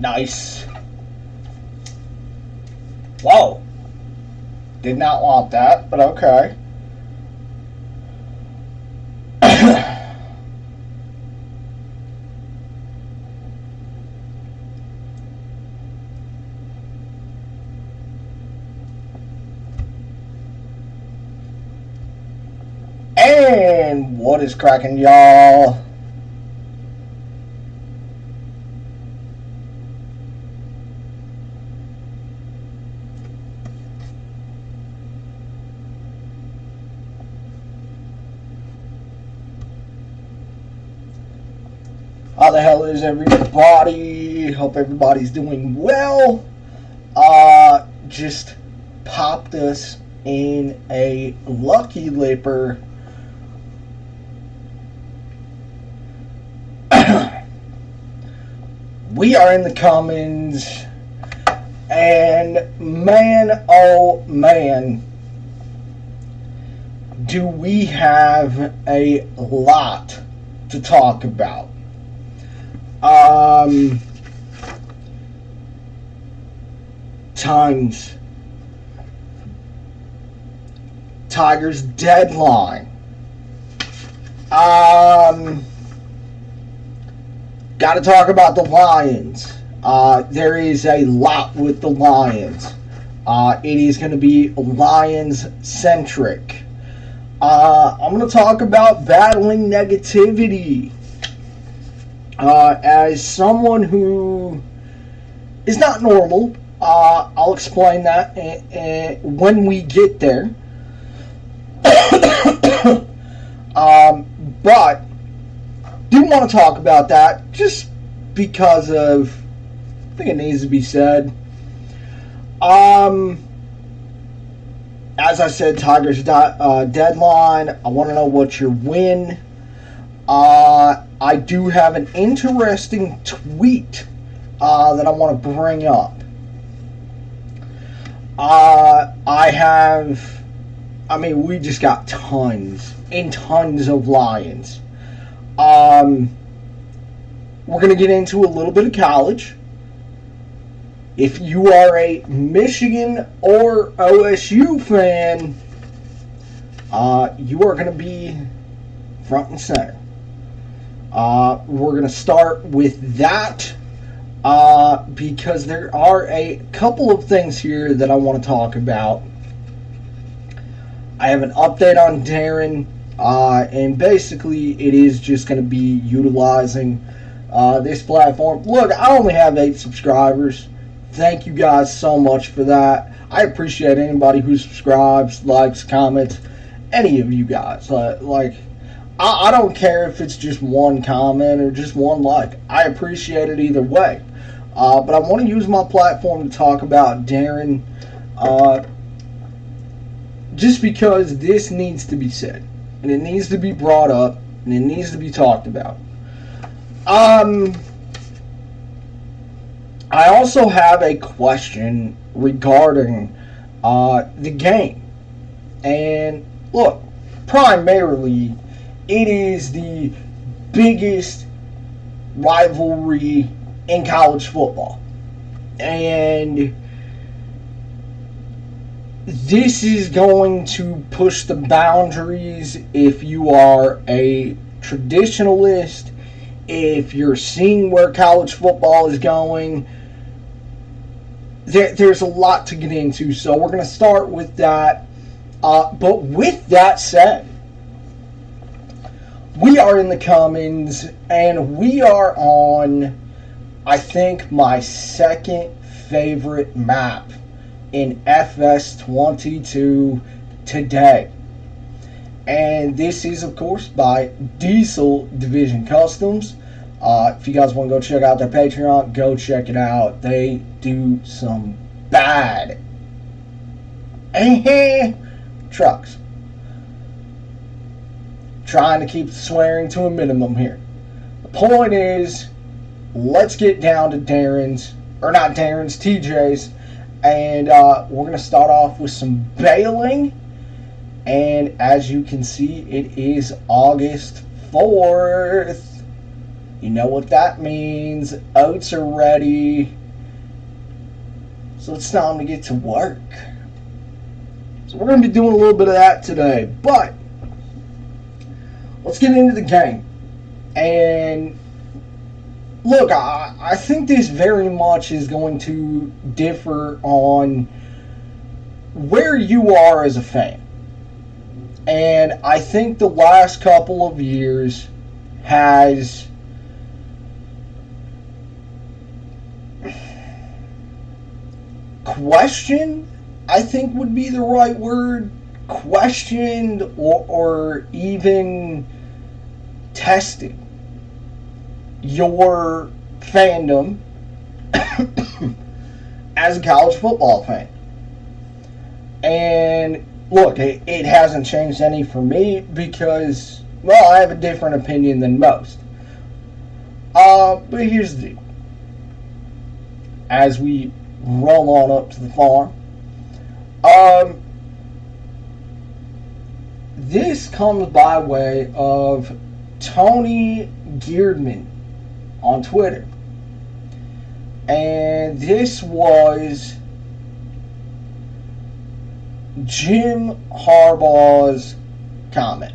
Nice. Whoa. Did not want that, but okay. And what is cracking, y'all? How the hell is everybody? Hope everybody's doing well. Just popped us in a lucky lipper. We are in the Commons, and man, oh man, do we have a lot to talk about. Tigers deadline. Got to talk about the Lions. There is a lot with the Lions. It is going to be Lions-centric. I'm going to talk about battling negativity. As someone who is not normal, I'll explain that when we get there. But do want to talk about that just because of, I think it needs to be said. As I said, Tigers deadline. I want to know what's your win. I do have an interesting tweet that I want to bring up. We just got tons and tons of Lions. We're going to get into a little bit of college. If you are a Michigan or OSU fan, you are going to be front and center. We're going to start with that because there are a couple of things here that I want to talk about. I have an update on Darren, and basically it is just going to be utilizing this platform. Look, I only have 8 subscribers. Thank you guys so much for that. I appreciate anybody who subscribes, likes, comments, any of you guys. I don't care if it's just one comment or just one like. I appreciate it either way. But I want to use my platform to talk about Darren, just because this needs to be said, and it needs to be brought up, and it needs to be talked about. I also have a question regarding the game. And look, primarily, it is the biggest rivalry in college football. And this is going to push the boundaries if you are a traditionalist, if you're seeing where college football is going. There's a lot to get into, so we're going to start with that. But with that said, we are in the Commons, and we are on, I think, my second favorite map in FS22 today. And this is, of course, by Diesel Division Customs. If you guys want to go check out their Patreon, go check it out. They do some bad trucks. Trying to keep the swearing to a minimum here. The point is, let's get down to TJ's. And we're going to start off with some bailing. And as you can see, it is August 4th. You know what that means. Oats are ready. So it's time to get to work. So we're going to be doing a little bit of that today. But let's get into the game. And look, I think this very much is going to differ on where you are as a fan. And I think the last couple of years has questioned, I think would be the right word, questioned or even tested your fandom as a college football fan. And look, it hasn't changed any for me because, well, I have a different opinion than most. But here's the deal. As we roll on up to the farm, this comes by way of Tony Geardman on Twitter. And this was Jim Harbaugh's comment.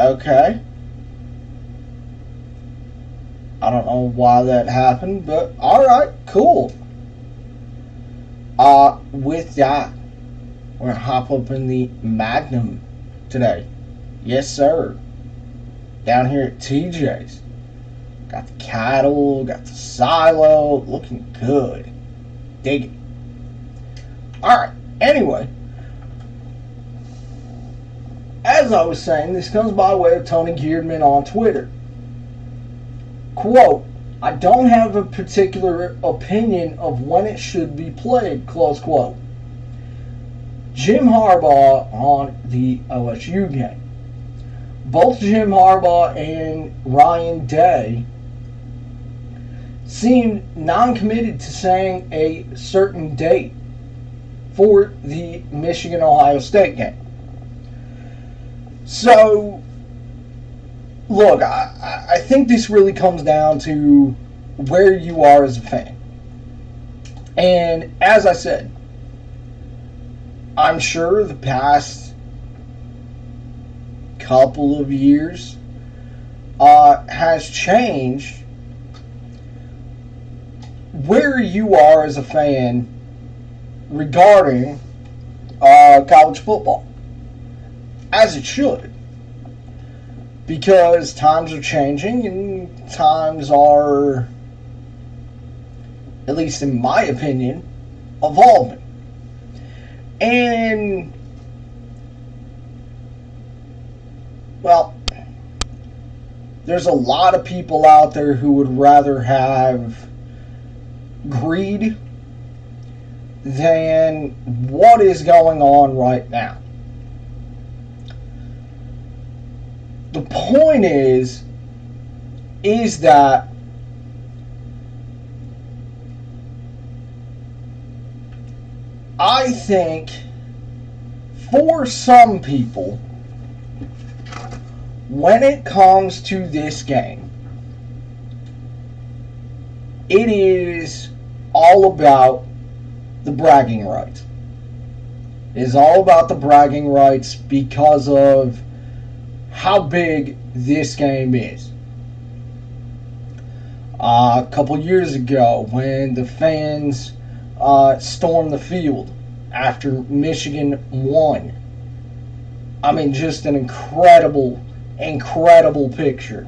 Okay. I don't know why that happened, but alright, cool. With that, we're going to hop up in the Magnum today. Yes, sir. Down here at TJ's. Got the cattle, got the silo, looking good. Dig it. Alright, anyway. As I was saying, this comes by way of Tony Geardman on Twitter. Quote, I don't have a particular opinion of when it should be played, close quote. Jim Harbaugh on the OSU game. Both Jim Harbaugh and Ryan Day seemed non-committed to saying a certain date for the Michigan-Ohio State game. So, look, I think this really comes down to where you are as a fan. And as I said, I'm sure the past couple of years has changed where you are as a fan regarding college football. As it should. Because times are changing and times are, at least in my opinion, evolving. And, well, there's a lot of people out there who would rather have greed than what is going on right now. The point is that I think for some people, when it comes to this game, it is all about the bragging rights. It is all about the bragging rights because of how big this game is. A couple years ago, when the fans stormed the field after Michigan won, I mean, just an incredible picture.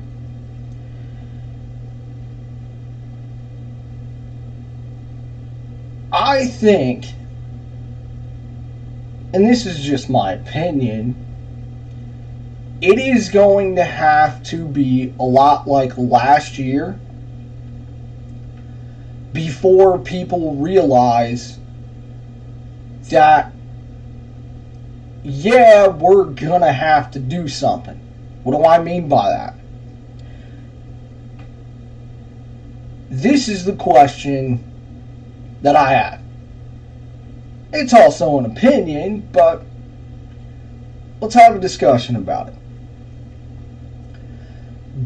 I think, and this is just my opinion, it is going to have to be a lot like last year before people realize that, yeah, we're going to have to do something. What do I mean by that? this is the question that I have. It's also an opinion, but let's have a discussion about it.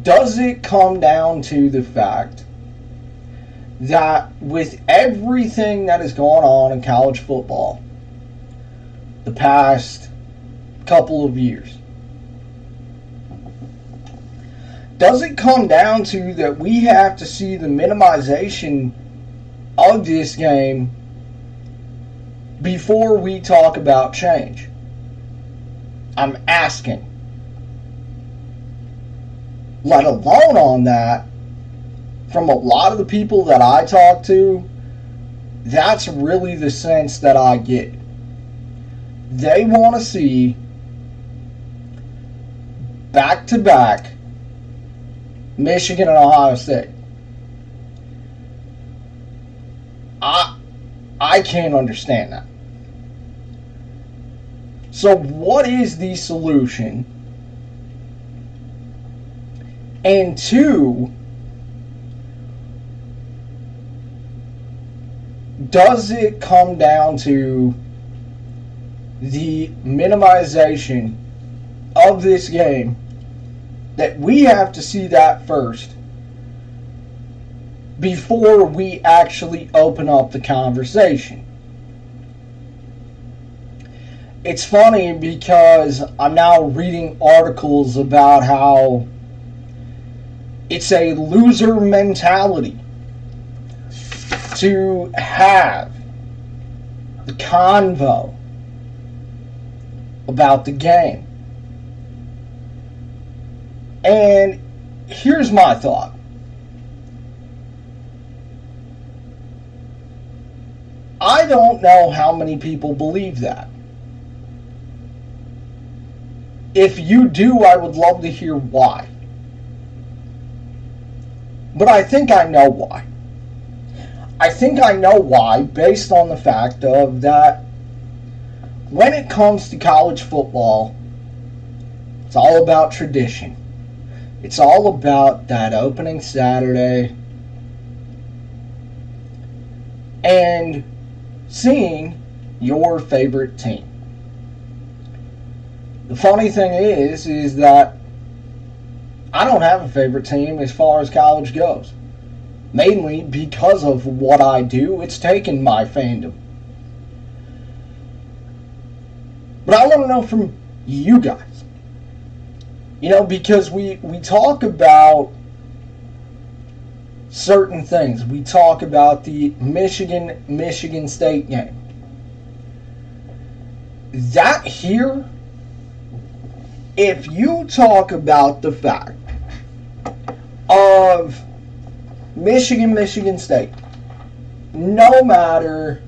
Does it come down to the fact that with everything that has gone on in college football the past couple of years, does it come down to that we have to see the minimization of this game before we talk about change? I'm asking. Let alone on that, from a lot of the people that I talk to, that's really the sense that I get. They want to see back-to-back Michigan and Ohio State. I can't understand that. So what is the solution? And two, does it come down to the minimization of this game, that we have to see that first before we actually open up the conversation? It's funny because I'm now reading articles about how it's a loser mentality to have the convo about the game. And here's my thought. I don't know how many people believe that. If you do, I would love to hear why. But I think I know why. I think I know why based on the fact of that when it comes to college football, it's all about tradition. It's all about that opening Saturday and seeing your favorite team. The funny thing is that I don't have a favorite team as far as college goes. Mainly because of what I do, it's taken my fandom. But I want to know from you guys. You know, because we talk about certain things. We talk about the Michigan State game. That here, if you talk about the fact of Michigan State, no matter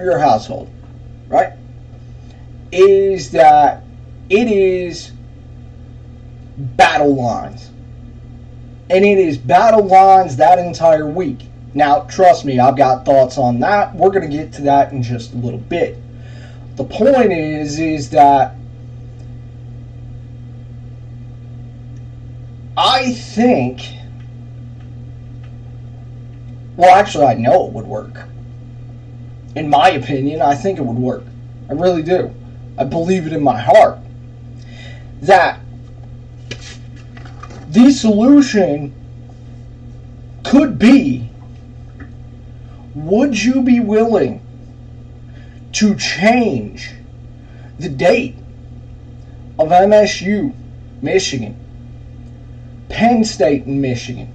your household, right, is that it is battle lines. And it is battle lines that entire week. Now, trust me, I've got thoughts on that. We're going to get to that in just a little bit. The point is that I think, well, actually, I know it would work. In my opinion, I think it would work. I really do. I believe it in my heart. That the solution could be, would you be willing to change the date of MSU, Michigan, Penn State in Michigan,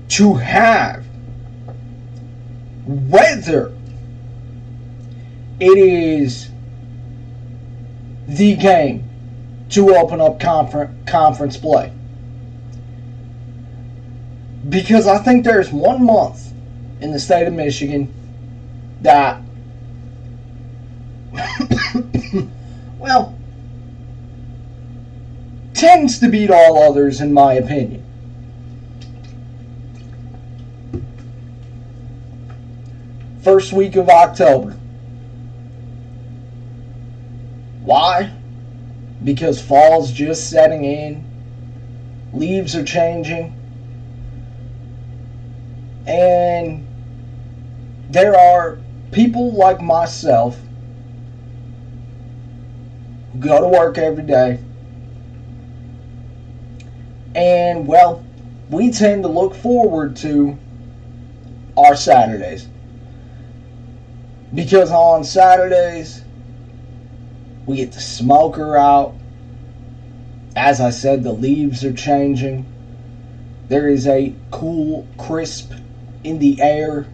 to have, whether it is the game to open up conference play? Because I think there's 1 month in the state of Michigan that, well, tends to beat all others in my opinion. first week of October. Why? Because fall's just setting in, leaves are changing, and there are people like myself who go to work every day, and well, we tend to look forward to our Saturdays, because on Saturdays we get the smoker out. As I said, the leaves are changing. There is a cool crisp in the air.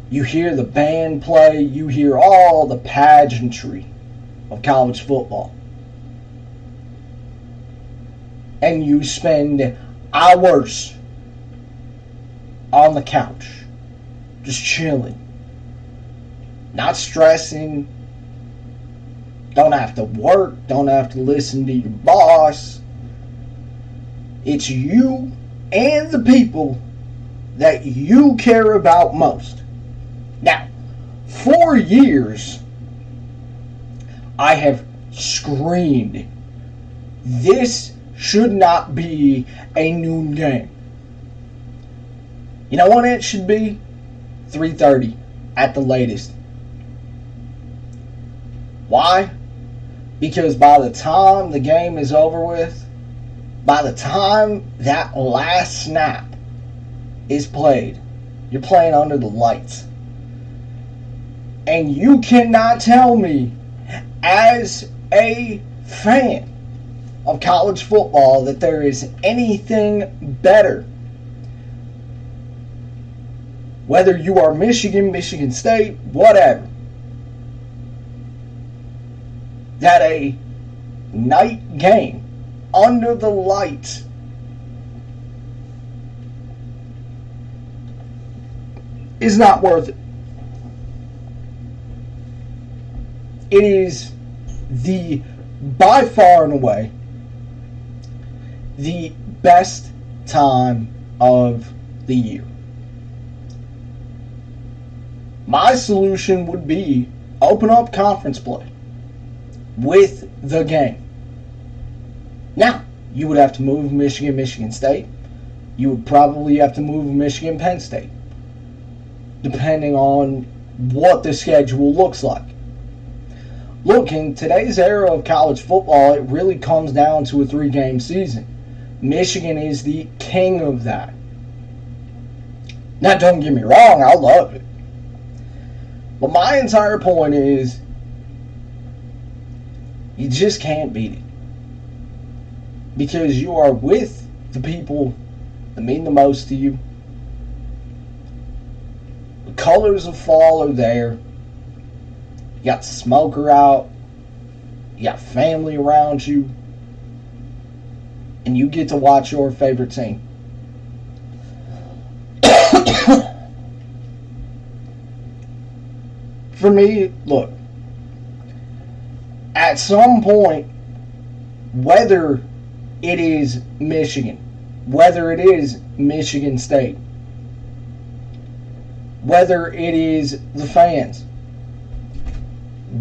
You hear the band play. You hear all the pageantry of college football. And you spend hours on the couch, just chilling, not stressing, don't have to work, don't have to listen to your boss. It's you and the people that you care about most. Now, for years, I have screamed, this should not be a noon game. You know what it should be? 3:30 at the latest. Why? Because by the time the game is over with, by the time that last snap is played, you're playing under the lights. And you cannot tell me, as a fan of college football, that there is anything better. Whether you are Michigan, Michigan State, whatever, that a night game under the lights is not worth it. It is by far and away, the best time of the year. My solution would be open up conference play with the game. Now, you would have to move Michigan, Michigan State. You would probably have to move Michigan, Penn State, depending on what the schedule looks like. Look, in today's era of college football, it really comes down to a 3-game season. Michigan is the king of that. Now, don't get me wrong, I love it. But my entire point is, you just can't beat it. Because you are with the people that mean the most to you. The colors of fall are there. You got the smoker out. You got family around you. And you get to watch your favorite team. For me, look, at some point, whether it is Michigan, whether it is Michigan State, whether it is the fans,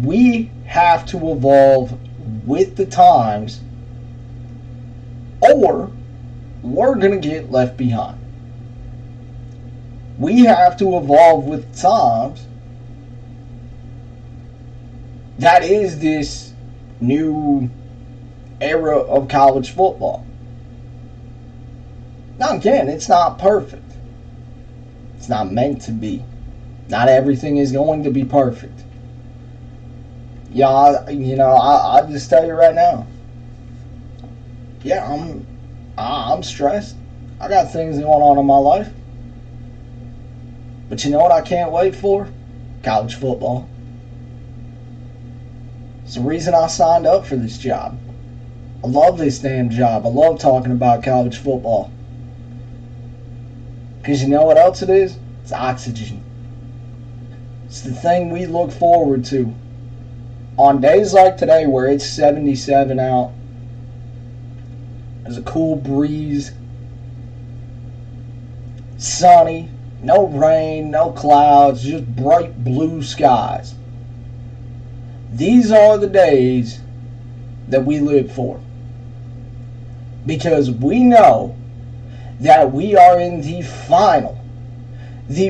we have to evolve with the times, or we're going to get left behind. We have to evolve with the times. That is this new era of college football. Now again, it's not perfect. It's not meant to be. Not everything is going to be perfect. Yeah, I'll just tell you right now. Yeah, I'm stressed. I got things going on in my life. But you know what I can't wait for? College football. It's the reason I signed up for this job. I love this damn job. I love talking about college football. Because you know what else it is? It's oxygen. It's the thing we look forward to. On days like today where it's 77 out, there's a cool breeze, sunny, no rain, no clouds, just bright blue skies. These are the days that we live for. Because we know that we are in the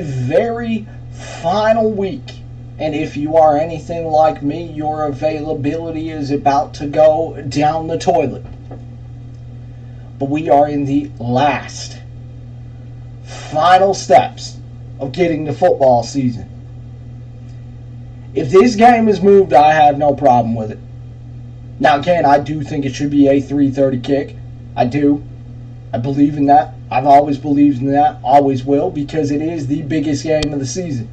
very final week. And if you are anything like me, your availability is about to go down the toilet. But we are in the last, final steps of getting to football season. If this game is moved, I have no problem with it. Now, again, I do think it should be a 3:30 kick. I do. I believe in that. I've always believed in that. Always will, because it is the biggest game of the season.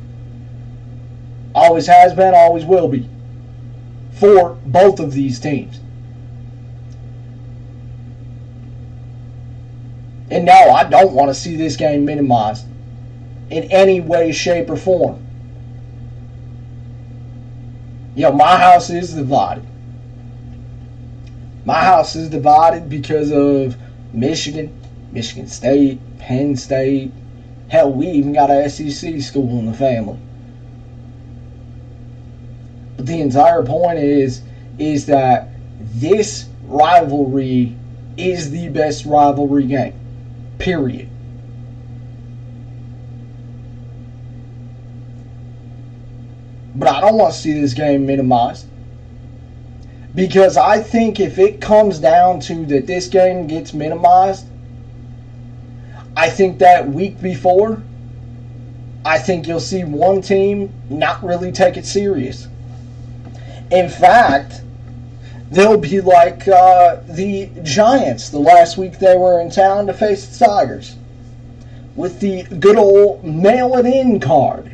Always has been, always will be. For both of these teams. And no, I don't want to see this game minimized in any way, shape, or form. My house is divided. My house is divided because of Michigan, Michigan State, Penn State. Hell, we even got a SEC school in the family. But the entire point is that this rivalry is the best rivalry game. Period. But I don't want to see this game minimized. Because I think if it comes down to that this game gets minimized, I think that week before, I think you'll see one team not really take it serious. In fact, they'll be like the Giants the last week they were in town to face the Tigers. With the good old mail it in card.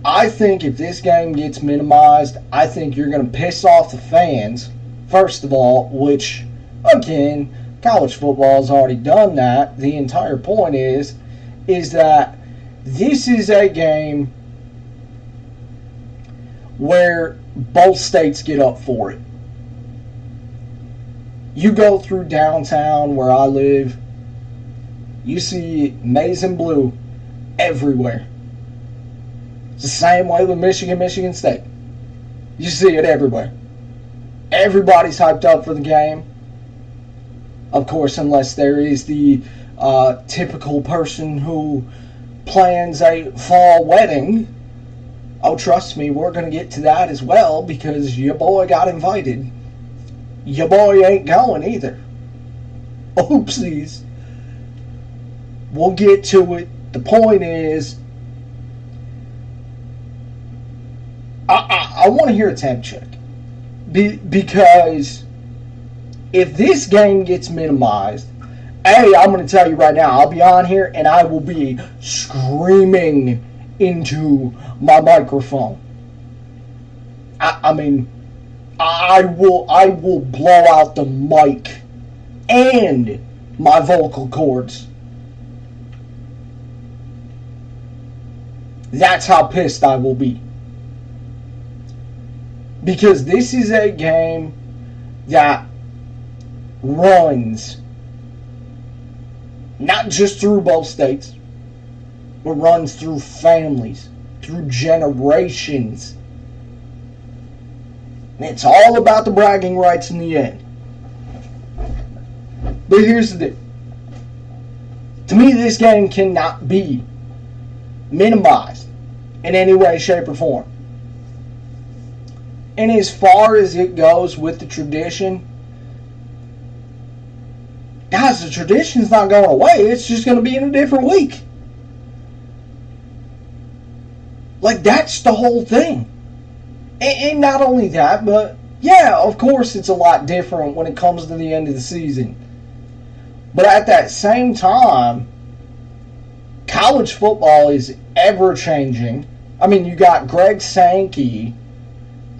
I think if this game gets minimized, I think you're going to piss off the fans, first of all, which, again, college football has already done that. The entire point is that this is a game where both states get up for it. You go through downtown where I live, you see maize and blue everywhere. It's the same way with Michigan State. You see it everywhere. Everybody's hyped up for the game. Of course, unless there is the typical person who plans a fall wedding. Oh, trust me, we're going to get to that as well because your boy got invited. Your boy ain't going either. Oopsies. We'll get to it. The point is, I want to hear a temp check. Because if this game gets minimized, I'm going to tell you right now, I'll be on here and I will be screaming into my microphone. I will blow out the mic and my vocal cords. That's how pissed I will be. Because this is a game that runs not just through both states, but runs through families, through generations. And it's all about the bragging rights in the end. But here's the deal. To me, this game cannot be minimized in any way, shape, or form. And as far as it goes with the tradition, guys, the tradition's not going away. It's just going to be in a different week. Like, that's the whole thing. And not only that, but yeah, of course it's a lot different when it comes to the end of the season. But at that same time, college football is ever changing. I mean, you got Greg Sankey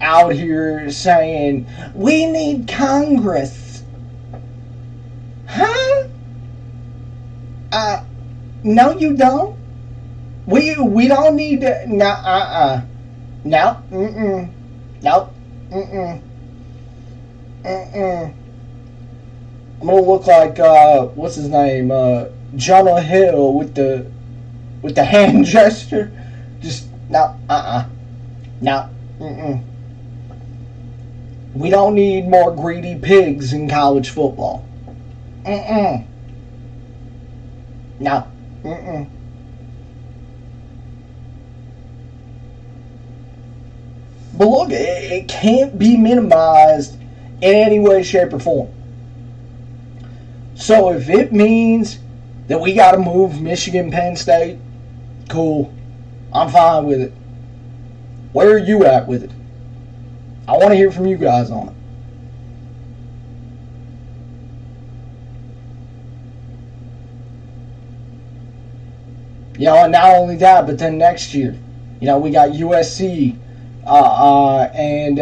out here saying, we need Congress. Huh? No, you don't. We don't need to. No, No, No, I'm gonna look like what's his name, Jonah Hill with the hand gesture. Just no, no, mm-mm. We don't need more greedy pigs in college football. Mm-mm. No, mm-mm. But look, it can't be minimized in any way, shape, or form. So if it means that we got to move Michigan, Penn State, cool. I'm fine with it. Where are you at with it? I want to hear from you guys on it. And not only that, but then next year, we got USC and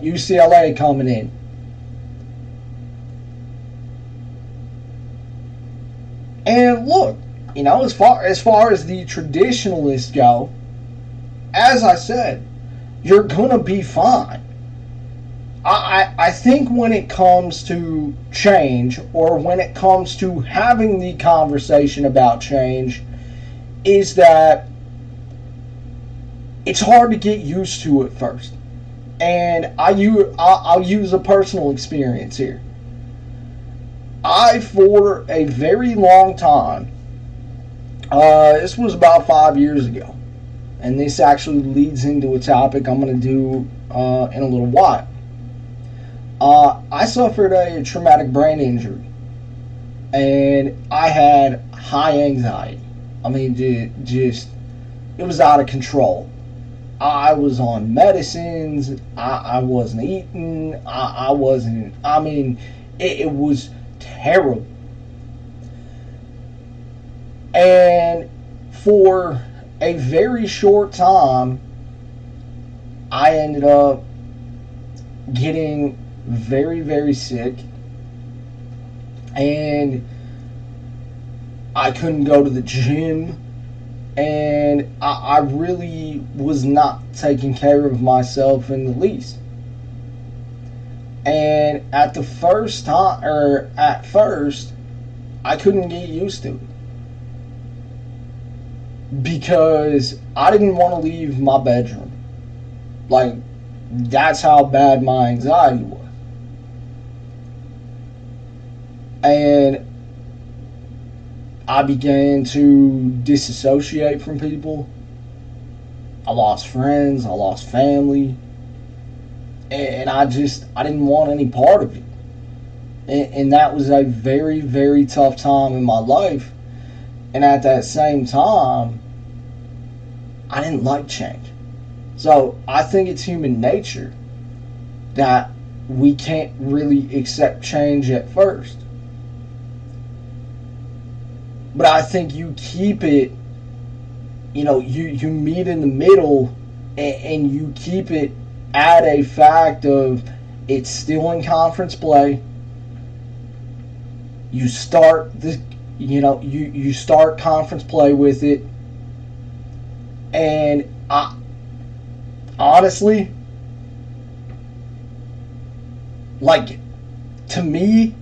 UCLA coming in. And look, as far as the traditionalists go, as I said, you're gonna be fine. I think when it comes to change, or when it comes to having the conversation about change, is that it's hard to get used to at first. And I'll use a personal experience here. For a very long time, this was about 5 years ago, and this actually leads into a topic I'm going to do in a little while. I suffered a traumatic brain injury, and I had high anxiety. I mean, just it was out of control. I was on medicines. I wasn't eating. I wasn't. I mean, it was terrible. And for a very short time, I ended up getting very, very sick. And I couldn't go to the gym. And I really was not taking care of myself in the least. And at first, I couldn't get used to it. Because I didn't want to leave my bedroom. Like, that's how bad my anxiety was. And I began to disassociate from people. I lost friends, I lost family. And I didn't want any part of it. And that was a very, very tough time in my life. And at that same time, I didn't like change. So I think it's human nature that we can't really accept change at first. But I think you keep it, you meet in the middle, and you keep it at a fact of it's still in conference play. You start you start conference play with it. And honestly, like, to me,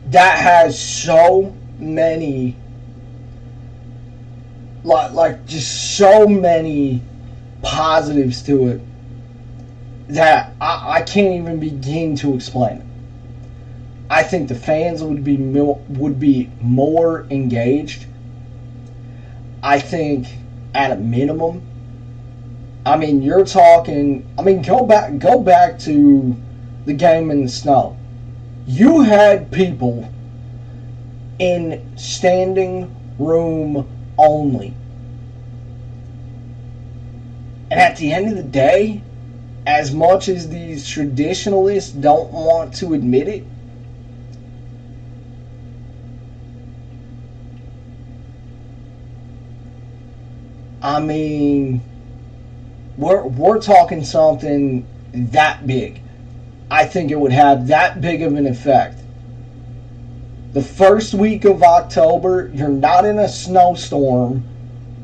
that has so many, just so many positives to it that I can't even begin to explain it. I think the fans would be more engaged. I think at a minimum, I mean, you're talking, go back to the game in the snow. You had people in standing room only. And at the end of the day, as much as these traditionalists don't want to admit it, I mean, we're talking something that big. I think it would have that big of an effect. The first week of October, you're not in a snowstorm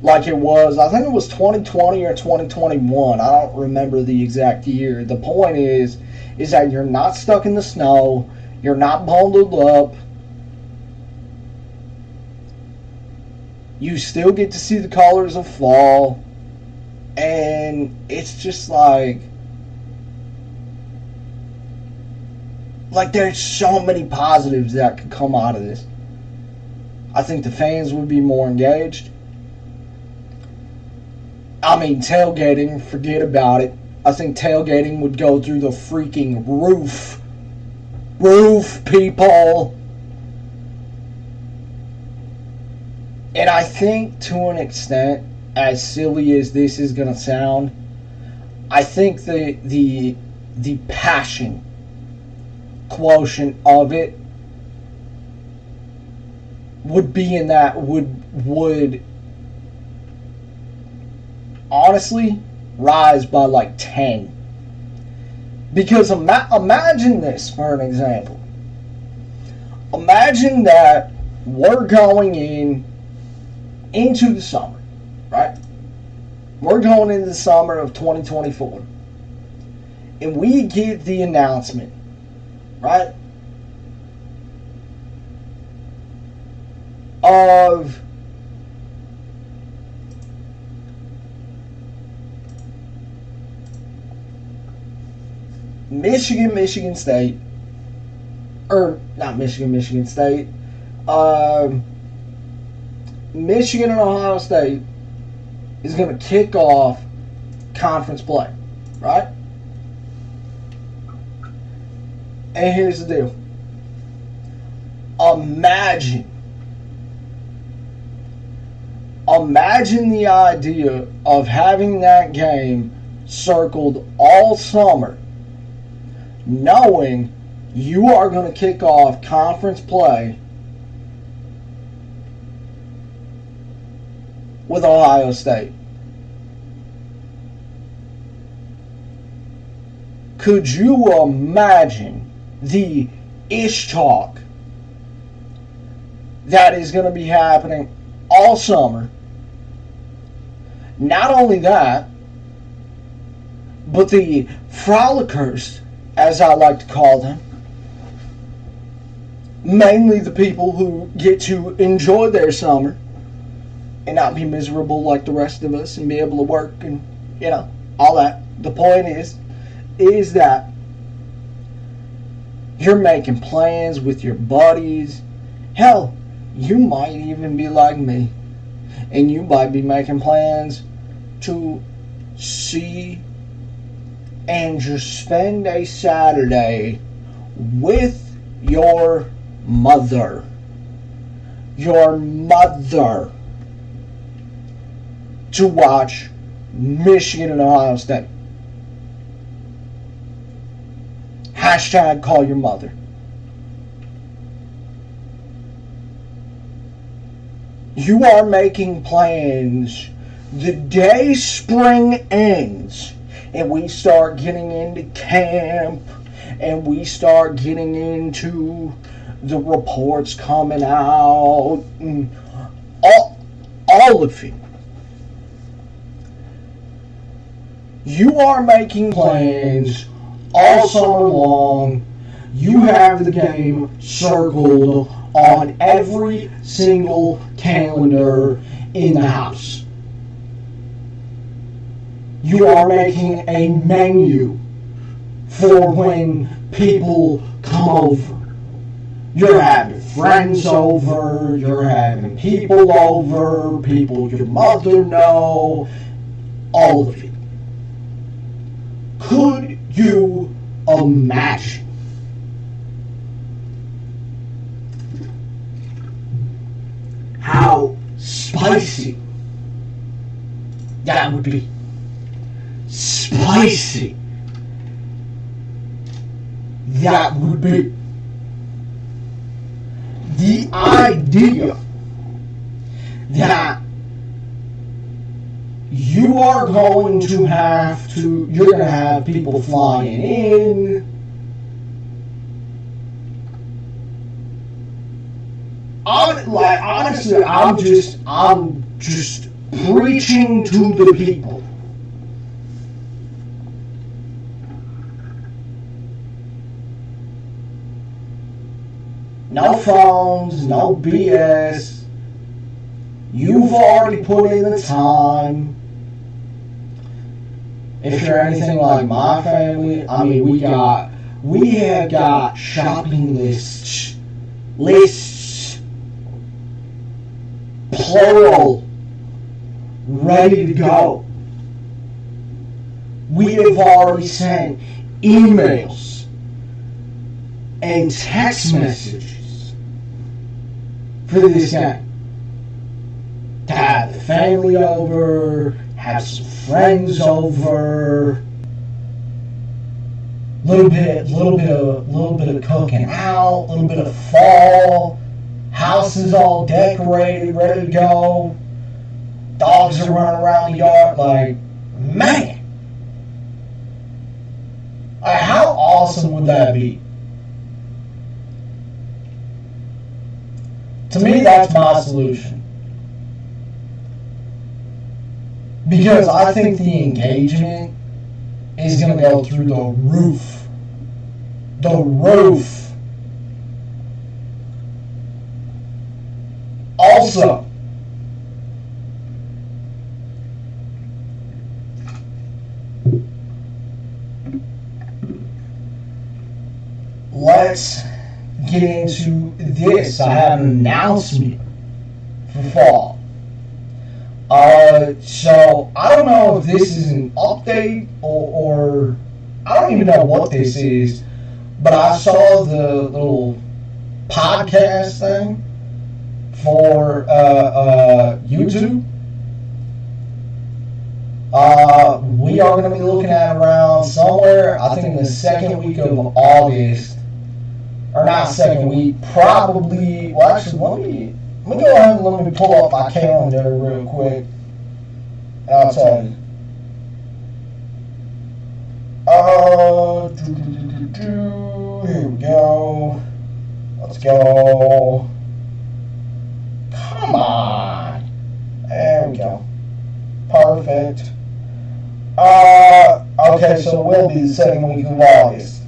like it was. I think it was 2020 or 2021. I don't remember the exact year. The point is is that you're not stuck in the snow, you're not bundled up, you still get to see the colors of fall, and it's just like there's so many positives that could come out of this. I think the fans would be more engaged. I mean, tailgating, forget about it. I think tailgating would go through the freaking roof. Roof, people. And I think, to an extent, as silly as this is going to sound, I think the passion quotient of it would be in that, would honestly rise by like 10. Because imagine this for an example. Imagine that we're going into the summer, right? We're going into the summer of 2024. And we get the announcement, right, of Michigan State, or not Michigan State, Michigan and Ohio State is going to kick off conference play, right? And here's the deal. Imagine the idea of having that game circled all summer, knowing you are going to kick off conference play with Ohio State. Could you imagine the ish talk that is going to be happening all summer? Not only that, but the frolickers, as I like to call them, mainly the people who get to enjoy their summer and not be miserable like the rest of us and be able to work and, all that. The point is that you're making plans with your buddies. Hell, you might even be like me, and you might be making plans to see and just spend a Saturday with your mother. Your mother. To watch Michigan and Ohio State. Hashtag call your mother. You are making plans the day spring ends and we start getting into camp and we start getting into the reports coming out and all of it. You are making plans all summer long. You have the game circled on every single calendar in the house. You are making a menu for when people come over. You're having friends over, you're having people over, people your mother know, all of it. Could you imagine how spicy that would be? Spicy that would be. The idea that you're going to have people flying in. Honestly, I'm just preaching to the people. No phones, no BS. You've already put in the time. If you're anything like my family, I mean, we have got shopping lists, plural, ready to go. We have already sent emails and text messages for this game. To have the family over, have some friends over, little bit of cooking out, a little bit of fall. House is all decorated, ready to go. Dogs are running around the yard. Like, man, how awesome would that be? To me, that's my solution. Because I think the engagement is going to go through the roof. The roof. Also, let's get into this. I have an announcement for fall. So I don't know if this is an update or I don't even know what this is, but I saw the little podcast thing for YouTube. We are going to be looking at around somewhere, I think in the second week of August, or not second week, probably, well actually let me go ahead and let me pull up my calendar real quick, and I'll tell you. Here we go. Let's go. Come on. There we go. Perfect. Okay, so it will be the second week of August.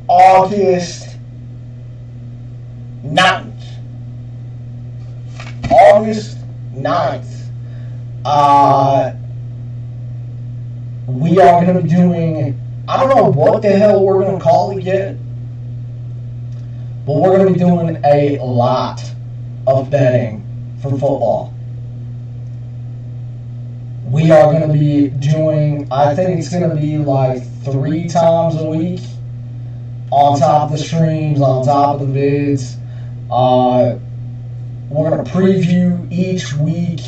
August 9th. August 9th. We are going to be doing, I don't know what the hell we're going to call it yet, but we're going to be doing a lot of betting for football. We are going to be doing, I think it's going to be like 3 times a week, on top of the streams, on top of the vids. We're going to preview each week.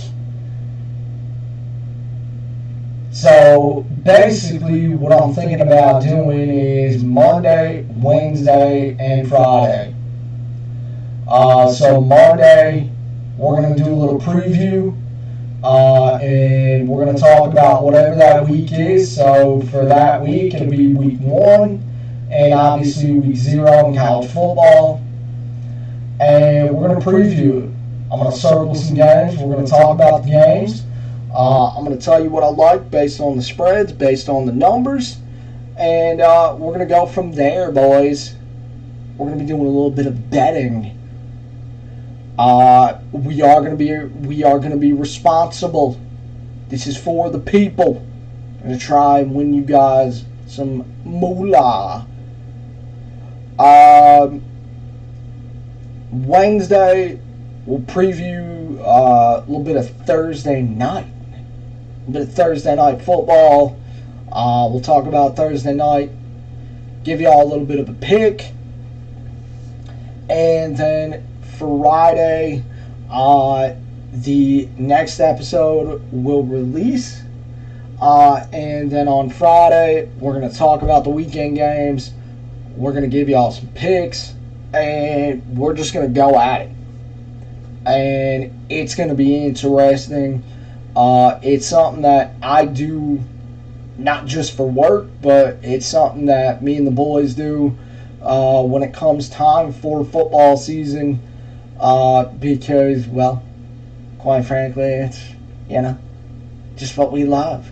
So basically what I'm thinking about doing is Monday, Wednesday, and Friday. So Monday, we're going to do a little preview. And we're going to talk about whatever that week is. So for that week, it'll be week 1, and obviously week 0 in college football. And we're going to preview it. I'm going to circle some games. We're going to talk about the games. I'm going to tell you what I like based on the spreads, based on the numbers. And we're going to go from there, boys. We're going to be doing a little bit of betting. We are going to be responsible. This is for the people. I'm going to try and win you guys some moolah. Wednesday, we'll preview a little bit of Thursday night. A bit of Thursday night football. We'll talk about Thursday night. Give y'all a little bit of a pick. And then Friday, the next episode will release. And then on Friday, we're going to talk about the weekend games. We're going to give y'all some picks. And we're just going to go at it. And it's going to be interesting. It's something that I do not just for work, but it's something that me and the boys do when it comes time for football season. Because, well, quite frankly, it's, just what we love.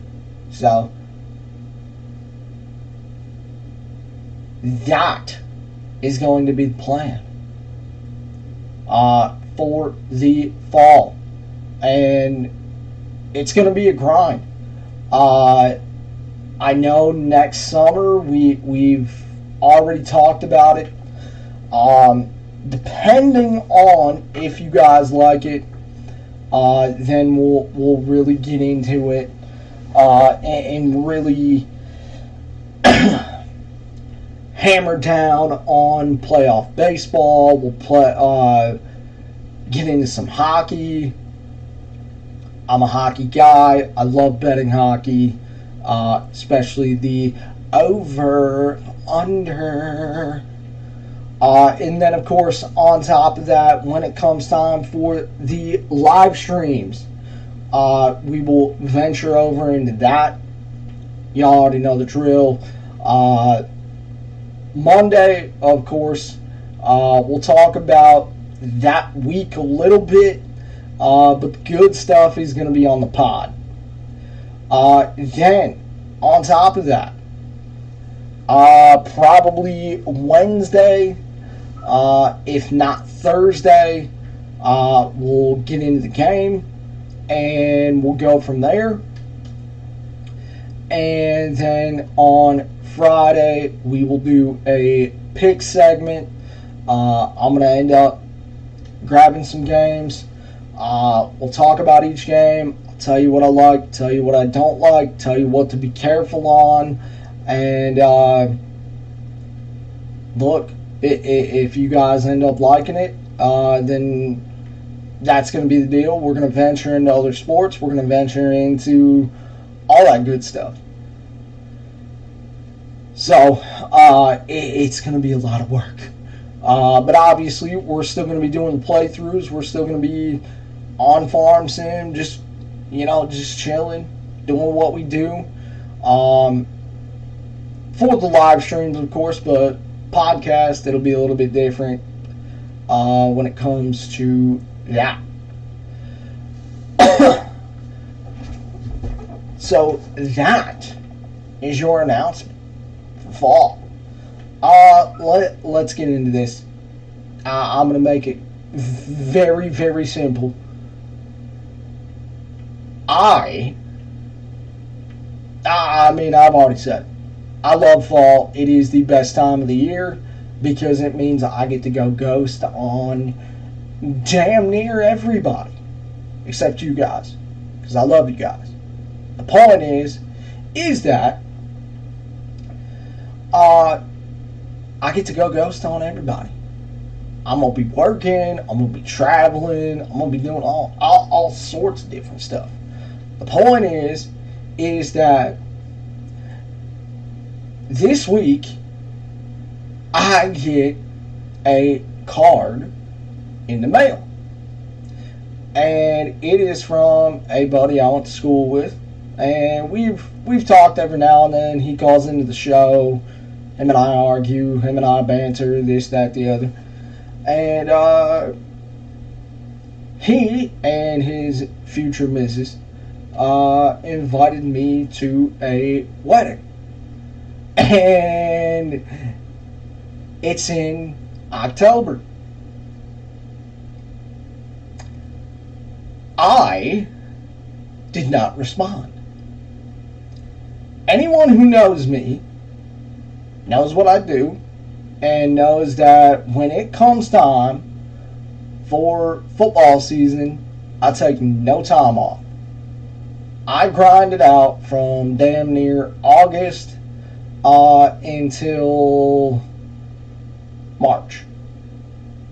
So, that is going to be the plan for the fall. And it's going to be a grind. I know next summer we've already talked about it. Depending on if you guys like it, then we'll really get into it and really hammer down on playoff baseball. We'll get into some hockey. I'm a hockey guy. I love betting hockey, especially the over, under. And then, of course, on top of that, when it comes time for the live streams, we will venture over into that. Y'all already know the drill. Monday, of course, we'll talk about that week a little bit, but the good stuff is going to be on the pod. Then, on top of that, probably Wednesday, if not Thursday, we'll get into the game and we'll go from there. And then on Friday, we will do a pick segment. I'm going to end up grabbing some games. We'll talk about each game. I'll tell you what I like, tell you what I don't like, tell you what to be careful on. And look, if you guys end up liking it, then that's going to be the deal. We're going to venture into other sports. We're going to venture into all that good stuff. So it's going to be a lot of work. But obviously, we're still going to be doing the playthroughs. We're still going to be on Farm Sim, just chilling, doing what we do. For the live streams, of course, but podcast, it'll be a little bit different when it comes to that. So that is your announcement for fall. Let's get into this. I'm going to make it very, very simple. I mean, I've already said it. I love fall. It is the best time of the year because it means I get to go ghost on damn near everybody except you guys, because I love you guys. The point is that I get to go ghost on everybody. I'm going to be working, I'm going to be traveling, I'm going to be doing all sorts of different stuff. The point is that this week I get a card in the mail. And it is from a buddy I went to school with. And we've talked every now and then. He calls into the show. Him and I argue. Him and I banter. This, that, the other. And he and his future missus invited me to a wedding. And it's in October. I did not respond. Anyone who knows me knows what I do and knows that when it comes time for football season, I take no time off. I grind it out from damn near August until March,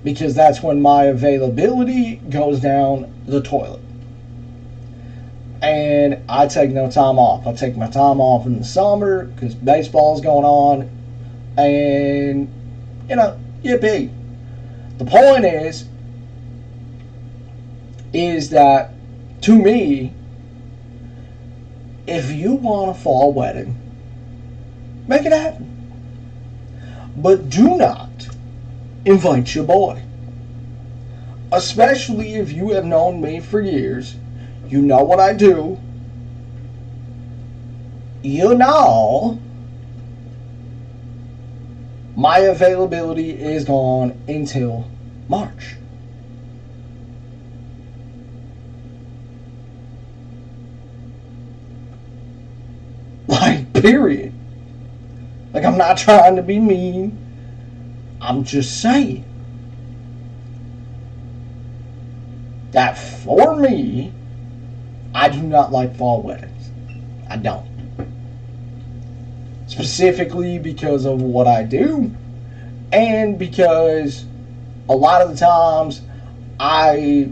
because that's when my availability goes down the toilet. And I take no time off. I take my time off in the summer because baseball's going on, and yippee. The point is that to me, if you want a fall wedding, make it happen. But do not invite your boy. Especially if you have known me for years. You know what I do. You know my availability is gone until March. Like, period. Like, I'm not trying to be mean. I'm just saying that for me, I do not like fall weddings. I don't. Specifically because of what I do, and because a lot of the times I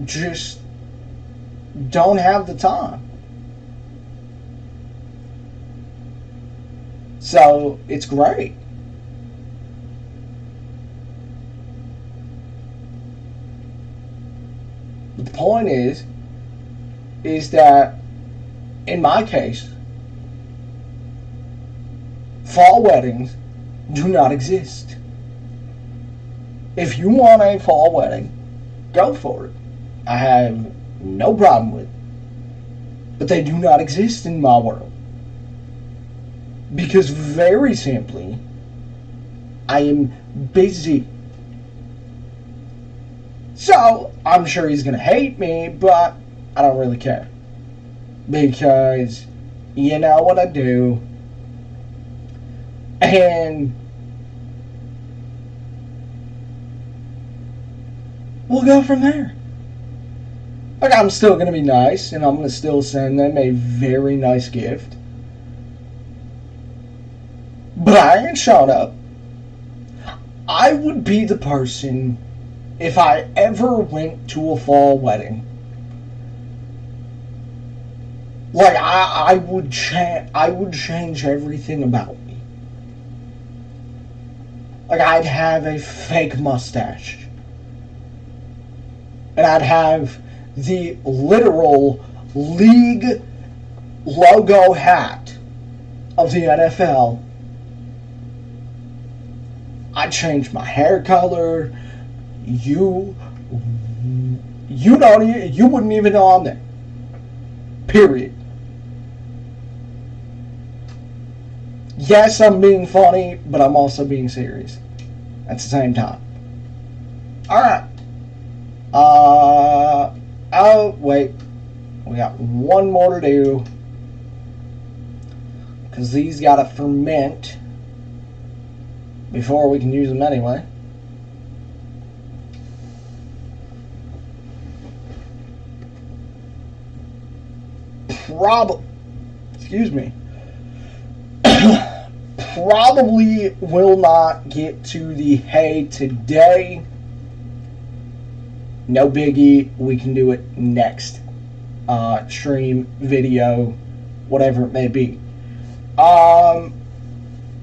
just don't have the time. So it's great. But the point is that in my case, fall weddings do not exist. If you want a fall wedding, go for it. I have no problem with it. But they do not exist in my world. Because very simply, I am busy. So, I'm sure he's going to hate me, but I don't really care. Because you know what I do. And we'll go from there. Like, I'm still going to be nice, and I'm going to still send them a very nice gift. But I ain't showing up. I would be the person, if I ever went to a fall wedding, like, I would change everything about me. Like, I'd have a fake mustache. And I'd have the literal league logo hat of the NFL. I'd change my hair color. You wouldn't even know I'm there. Period. Yes, I'm being funny, but I'm also being serious at the same time. Alright. Oh, wait. We got one more to do. Because these gotta ferment before we can use them anyway. Excuse me. Probably will not get to the hay today. No biggie. We can do it next stream, video, whatever it may be.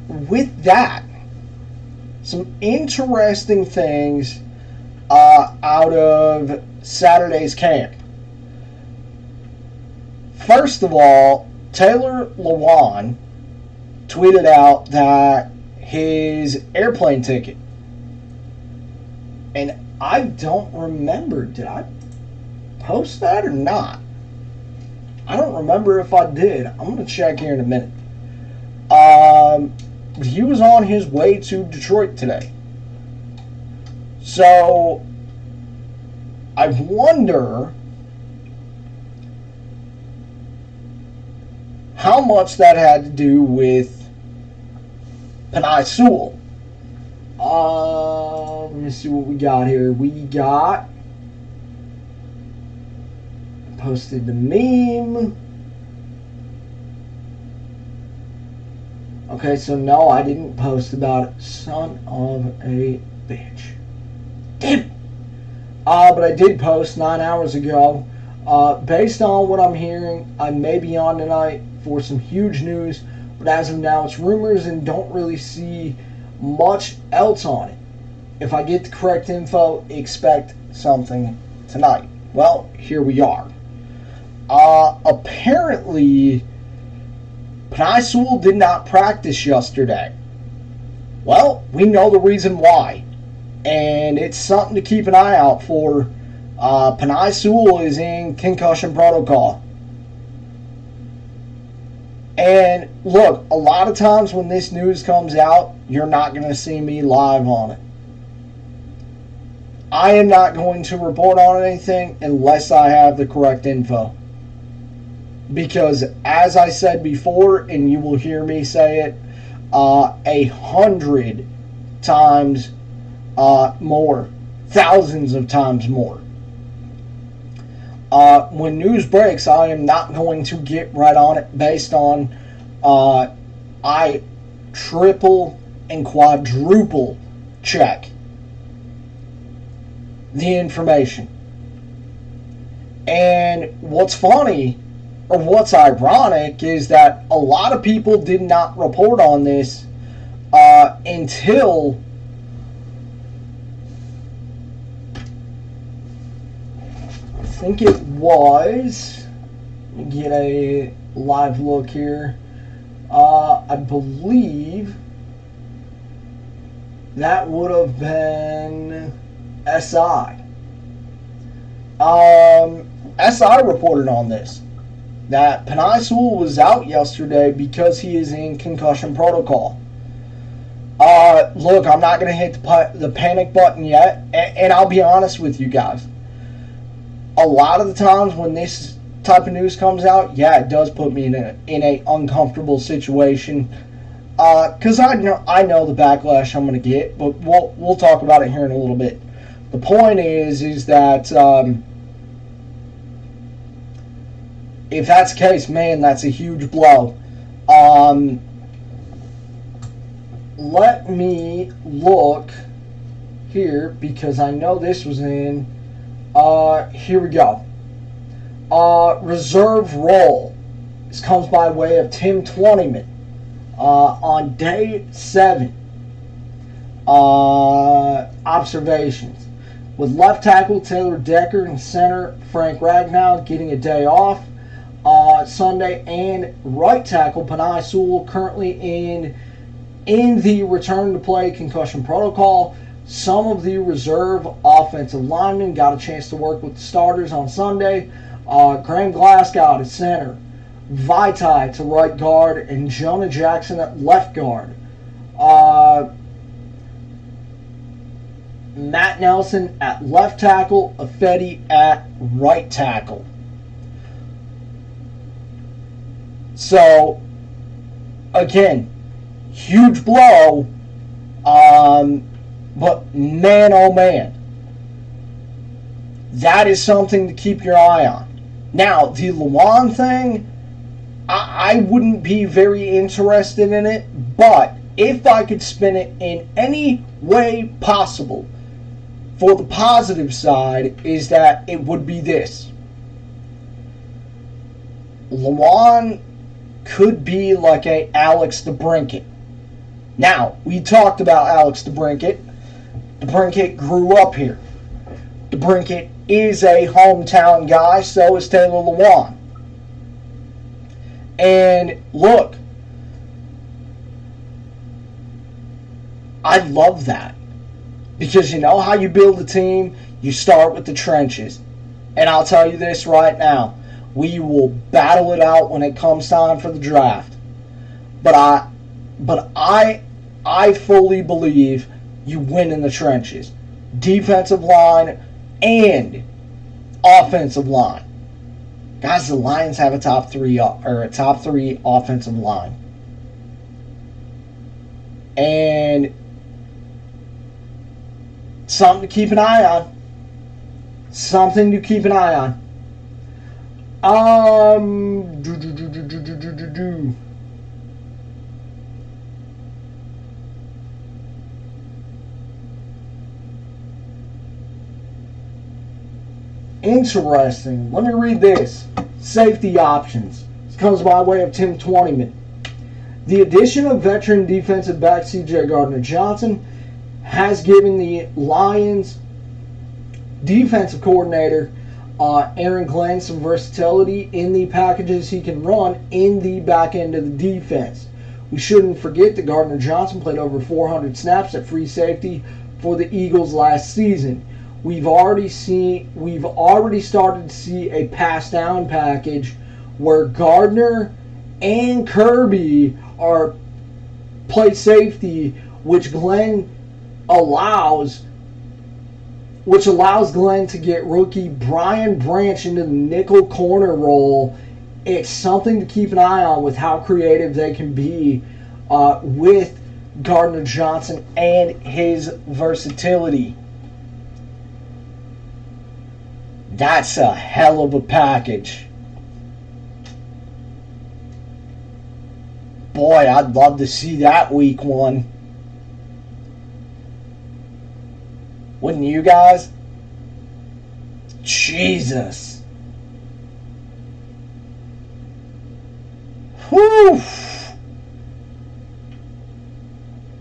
With that, some interesting things out of Saturday's camp. First of all, Taylor Lewan tweeted out that his airplane ticket, and I don't remember, did I post that or not? I don't remember if I did. I'm going to check here in a minute. He was on his way to Detroit today. So, I wonder how much that had to do with Penei Sewell. Let me see what we got here. We got posted the meme. Okay, so no, I didn't post about it. Son of a bitch. Damn it. But I did post 9 hours ago. Based on what I'm hearing, I may be on tonight for some huge news. But as of now, it's rumors and don't really see much else on it. If I get the correct info, expect something tonight. Well, here we are. Apparently, Penei Sewell did not practice yesterday. Well, we know the reason why. And it's something to keep an eye out for. Penei Sewell is in concussion protocol. And look, a lot of times when this news comes out, you're not going to see me live on it. I am not going to report on anything unless I have the correct info. Because as I said before, and you will hear me say it 100 times more, thousands of times more. When news breaks, I am not going to get right on it based on I triple and quadruple check the information. And what's funny, or what's ironic, is that a lot of people did not report on this until I think it was, let me get a live look here, I believe that would have been SI. SI reported on this, that Penei Sewell was out yesterday because he is in concussion protocol. Look, I'm not going to hit the panic button yet, and I'll be honest with you guys. A lot of the times when this type of news comes out, yeah, it does put me in a uncomfortable situation, because I know the backlash I'm going to get, but we'll talk about it here in a little bit. The point is that if that's the case, man, that's a huge blow. Let me look here, because I know this was in. Here we go. Reserve role. This comes by way of Tim Twentyman on day 7. Observations. With left tackle Taylor Decker and center Frank Ragnow getting a day off Sunday, and right tackle Penei Sewell currently in the return to play concussion protocol. Some of the reserve offensive linemen got a chance to work with the starters on Sunday. Graham Glasgow at center, Vaitai to right guard, and Jonah Jackson at left guard. Matt Nelson at left tackle, Afedi at right tackle. So, again, huge blow, but man, oh man, that is something to keep your eye on. Now, the Lewan thing, I wouldn't be very interested in it, but if I could spin it in any way possible for the positive side, is that it would be this. Lewan could be like a Alex DeBrincat. Now, we talked about Alex DeBrincat. DeBrincat grew up here. DeBrincat is a hometown guy, so is Taylor Lewan. And look, I love that. Because you know how you build a team? You start with the trenches. And I'll tell you this right now. We will battle it out when it comes time for the draft. But I fully believe you win in the trenches. Defensive line and offensive line. Guys, the Lions have a top three offensive line. And something to keep an eye on. Something to keep an eye on. Interesting. Let me read this. Safety options. This comes by way of Tim Twentyman. The addition of veteran defensive back C.J. Gardner-Johnson has given the Lions defensive coordinator Aaron Glenn some versatility in the packages he can run in the back end of the defense. We shouldn't forget that Gardner-Johnson played over 400 snaps at free safety for the Eagles last season. We've already started to see a pass down package where Gardner and Kirby are play safety, which allows Glenn to get rookie Brian Branch into the nickel corner role. It's something to keep an eye on with how creative they can be with Gardner Johnson and his versatility. That's a hell of a package. Boy, I'd love to see that week one. Wouldn't you guys? Jesus. Whew.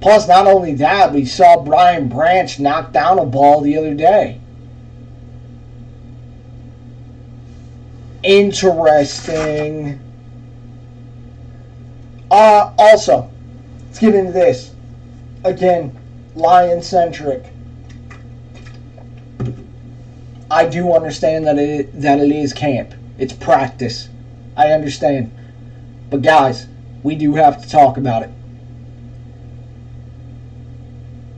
Plus, not only that, we saw Brian Branch knock down a ball the other day. Interesting. Also, let's get into this. Again, Lion-centric. I do understand that it is camp. It's practice. I understand. But guys, we do have to talk about it.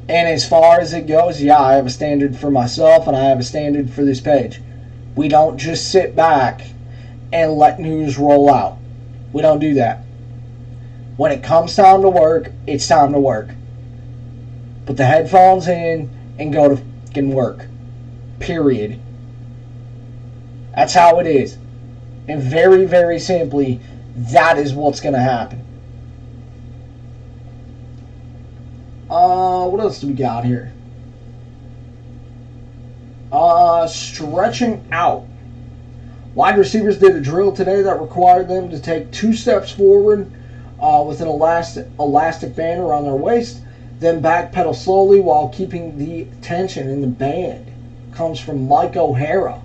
And as far as it goes, yeah, I have a standard for myself and I have a standard for this page. We don't just sit back and let news roll out. We don't do that. When it comes time to work, it's time to work. Put the headphones in and go to fucking work. Period. That's how it is. And very, very simply, that is what's going to happen. What else do we got here? Stretching out. Wide receivers did a drill today that required them to take 2 steps forward with an elastic band around their waist, then backpedal slowly while keeping the tension in the band. Comes from Mike O'Hara.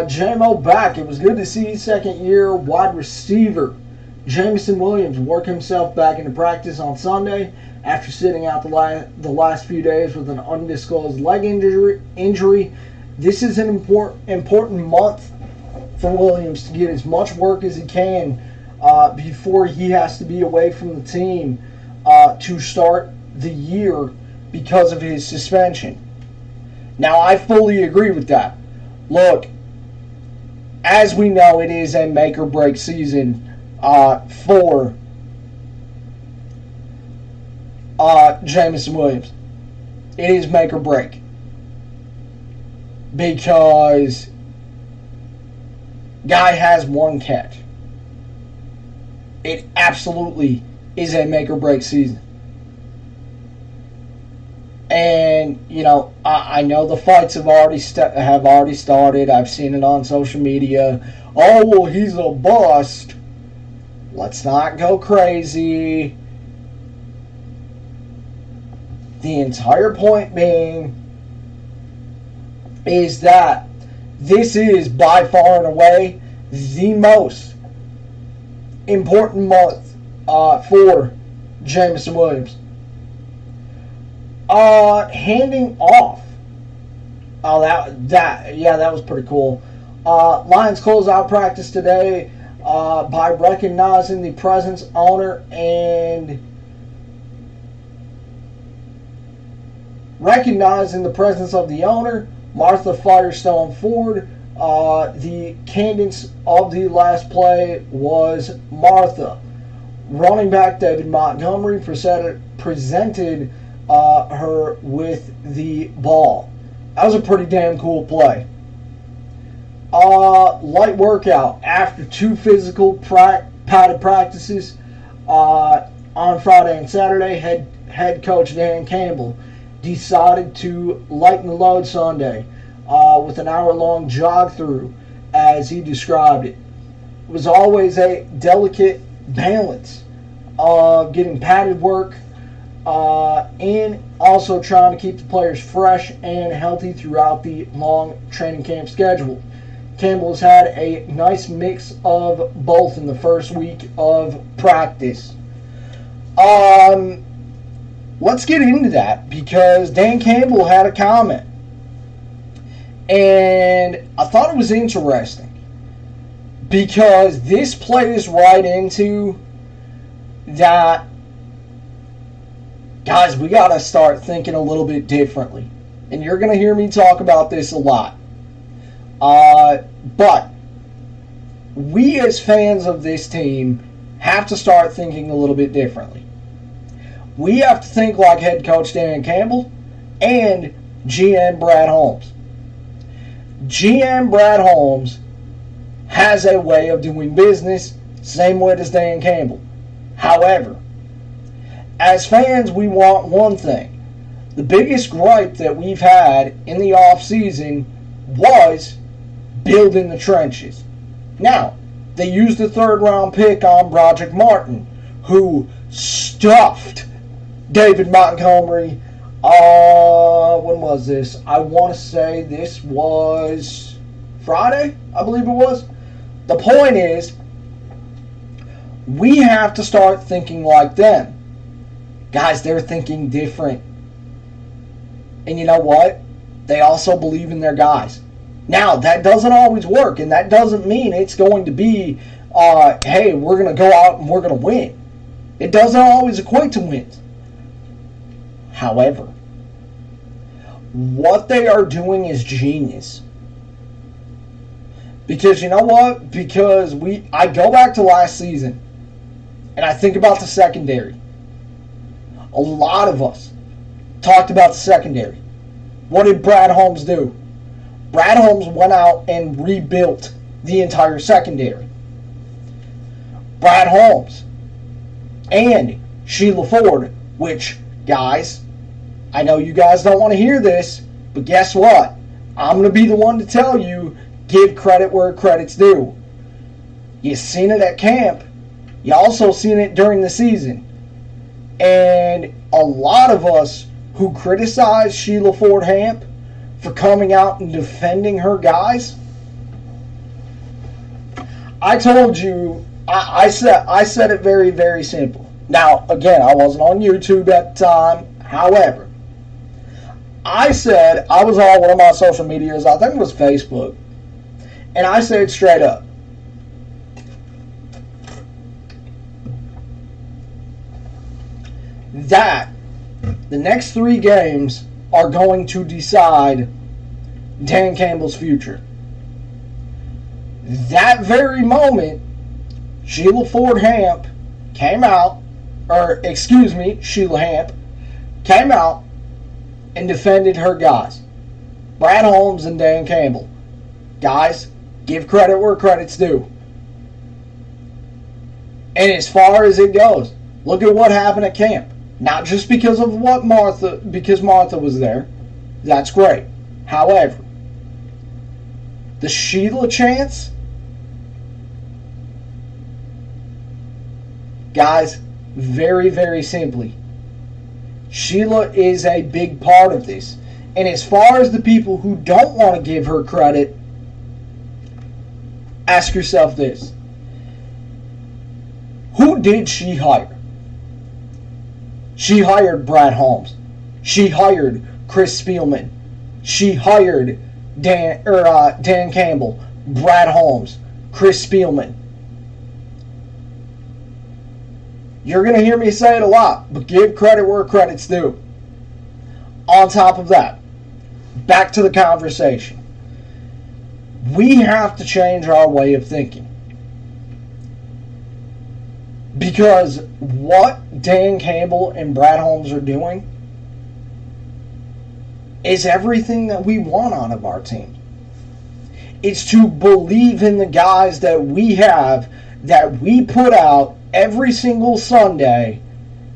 JMO back. It was good to see second-year wide receiver Jameson Williams work himself back into practice on Sunday after sitting out the last few days with an undisclosed leg injury. This is an important month for Williams to get as much work as he can before he has to be away from the team to start the year because of his suspension. Now, I fully agree with that. Look, as we know, it is a make-or-break season for Jameson Williams. It is make or break. Because guy has 1 catch. It absolutely is a make or break season. And, you know, I know the fights have already started. I've seen it on social media. Oh, well, he's a bust. Let's not go crazy. The entire point being is that this is by far and away the most important month for Jameson Williams. Handing off. Oh, that was pretty cool. Lions close out practice today by recognizing the presence owner and recognizing the presence of the owner, Martha Firestone Ford. The cadence of the last play was Martha. Running back David Montgomery presented her with the ball. That was a pretty damn cool play. Light workout after 2 physical padded practices on Friday and Saturday. Head coach Dan Campbell decided to lighten the load Sunday with an hour-long jog through, as he described it. It was always a delicate balance of getting padded work and also trying to keep the players fresh and healthy throughout the long training camp schedule. Campbell has had a nice mix of both in the first week of practice. Let's get into that because Dan Campbell had a comment. And I thought it was interesting because this plays right into that, guys, we got to start thinking a little bit differently. And you're going to hear me talk about this a lot. But we as fans of this team have to start thinking a little bit differently. We have to think like head coach Dan Campbell and GM Brad Holmes. GM Brad Holmes has a way of doing business, same way as Dan Campbell. However, as fans, we want one thing. The biggest gripe that we've had in the offseason was building the trenches. Now, they used the third-round pick on Broderick Martin, who stuffed David Montgomery. When was this? I want to say this was Friday, I believe it was. The point is, we have to start thinking like them. Guys, they're thinking different. And you know what? They also believe in their guys. Now, that doesn't always work, and that doesn't mean it's going to be, hey, we're going to go out and we're going to win. It doesn't always equate to wins. However, what they are doing is genius. Because you know what? Because I go back to last season, and I think about the secondary. A lot of us talked about the secondary. What did Brad Holmes do? Brad Holmes went out and rebuilt the entire secondary. Brad Holmes and Sheila Ford, which, guys, I know you guys don't want to hear this, but guess what? I'm going to be the one to tell you, give credit where credit's due. You seen it at camp. You also seen it during the season. And a lot of us who criticize Sheila Ford Hamp for coming out and defending her guys, I told you, I said it very, very simple. Now, again, I wasn't on YouTube at the time. However, I said, I was on one of my social medias, I think it was Facebook, and I said straight up, that the next 3 games are going to decide Dan Campbell's future. That very moment, Sheila Ford Hamp came out, Sheila Hamp came out and defended her guys. Brad Holmes and Dan Campbell. Guys, give credit where credit's due. And as far as it goes, look at what happened at camp. Not just because of because Martha was there. That's great. However, the Sheila chance, guys, very, very simply, Sheila is a big part of this. And as far as the people who don't want to give her credit, ask yourself this. Who did she hire? She hired Brad Holmes. She hired Chris Spielman. She hired Dan Campbell, Brad Holmes, Chris Spielman. You're going to hear me say it a lot, but give credit where credit's due. On top of that, back to the conversation. We have to change our way of thinking. Because what Dan Campbell and Brad Holmes are doing is everything that we want out of our team. It's to believe in the guys that we have, that we put out every single Sunday,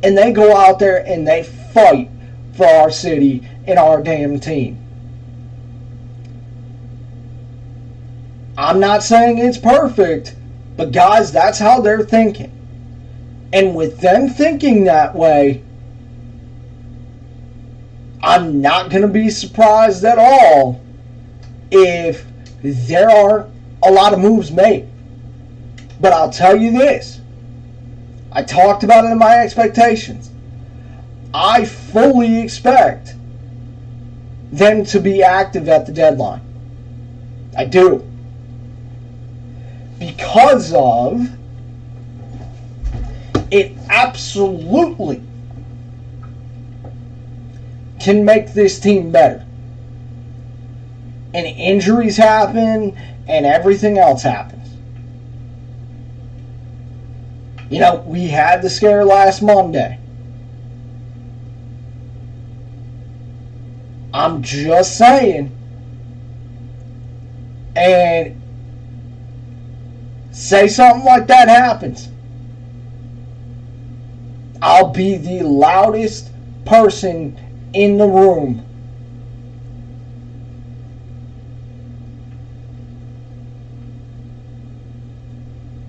and they go out there and they fight for our city and our damn team. I'm not saying it's perfect, but guys, that's how they're thinking. And with them thinking that way, I'm not going to be surprised at all if there are a lot of moves made. But I'll tell you this. I talked about it in my expectations. I fully expect them to be active at the deadline. I do. Because of it absolutely can make this team better. And injuries happen and everything else happens. You know, we had the scare last Monday. I'm just saying. And say something like that happens, I'll be the loudest person in the room.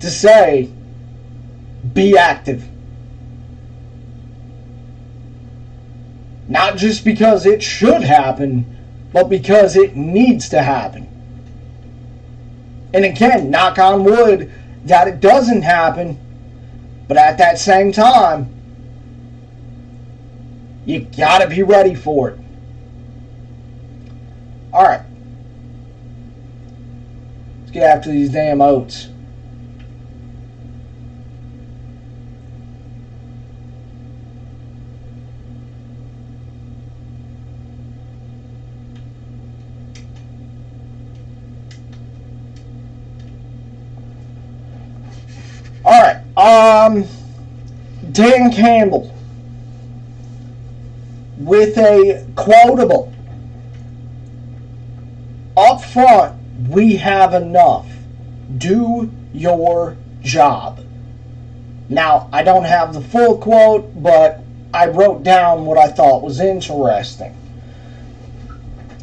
To say, be active. Not just because it should happen, but because it needs to happen. And again, knock on wood that it doesn't happen, but at that same time, you gotta be ready for it. Alright. Let's get after these damn oats. Alright, Dan Campbell with a quotable. Up front, we have enough. Do your job. Now, I don't have the full quote, but I wrote down what I thought was interesting.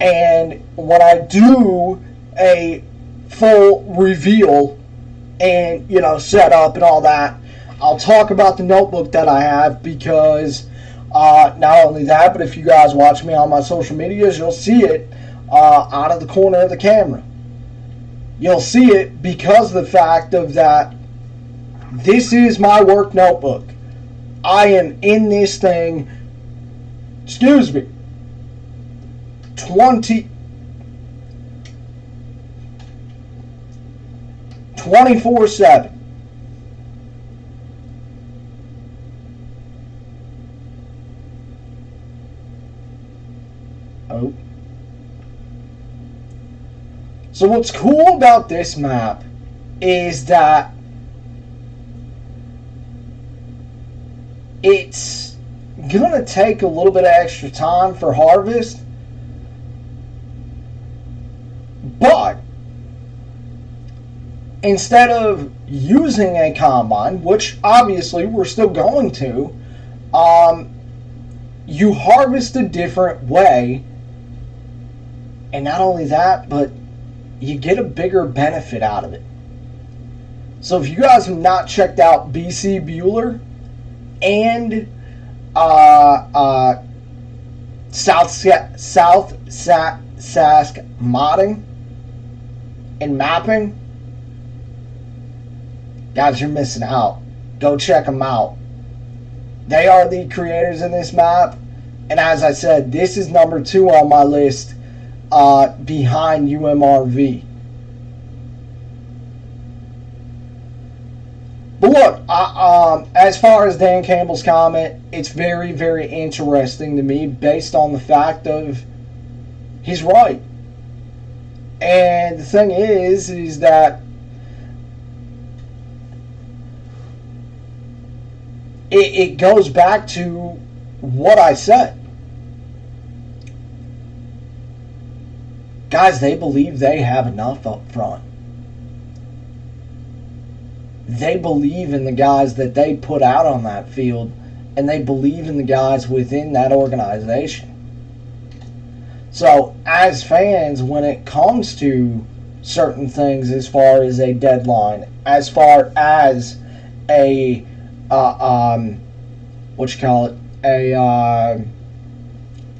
And when I do a full reveal and, you know, set up and all that, I'll talk about the notebook that I have, because not only that, but if you guys watch me on my social medias, you'll see it out of the corner of the camera. You'll see it because of the fact of that this is my work notebook. I am in this thing, 24/7. Oh. So what's cool about this map is that it's gonna take a little bit of extra time for harvest, but instead of using a combine, which obviously we're still going to, you harvest a different way, and not only that, but you get a bigger benefit out of it. So if you guys have not checked out BC Bueller and South Sask modding and mapping, guys, you're missing out. Go check them out. They are the creators in this map, and as I said, this is number 2 on my list, behind UMRV. But look, as far as Dan Campbell's comment, it's very, very interesting to me based on the fact of he's right. And the thing is that it goes back to what I said. Guys, they believe they have enough up front. They believe in the guys that they put out on that field, and they believe in the guys within that organization. So, as fans, when it comes to certain things as far as a deadline, as far as a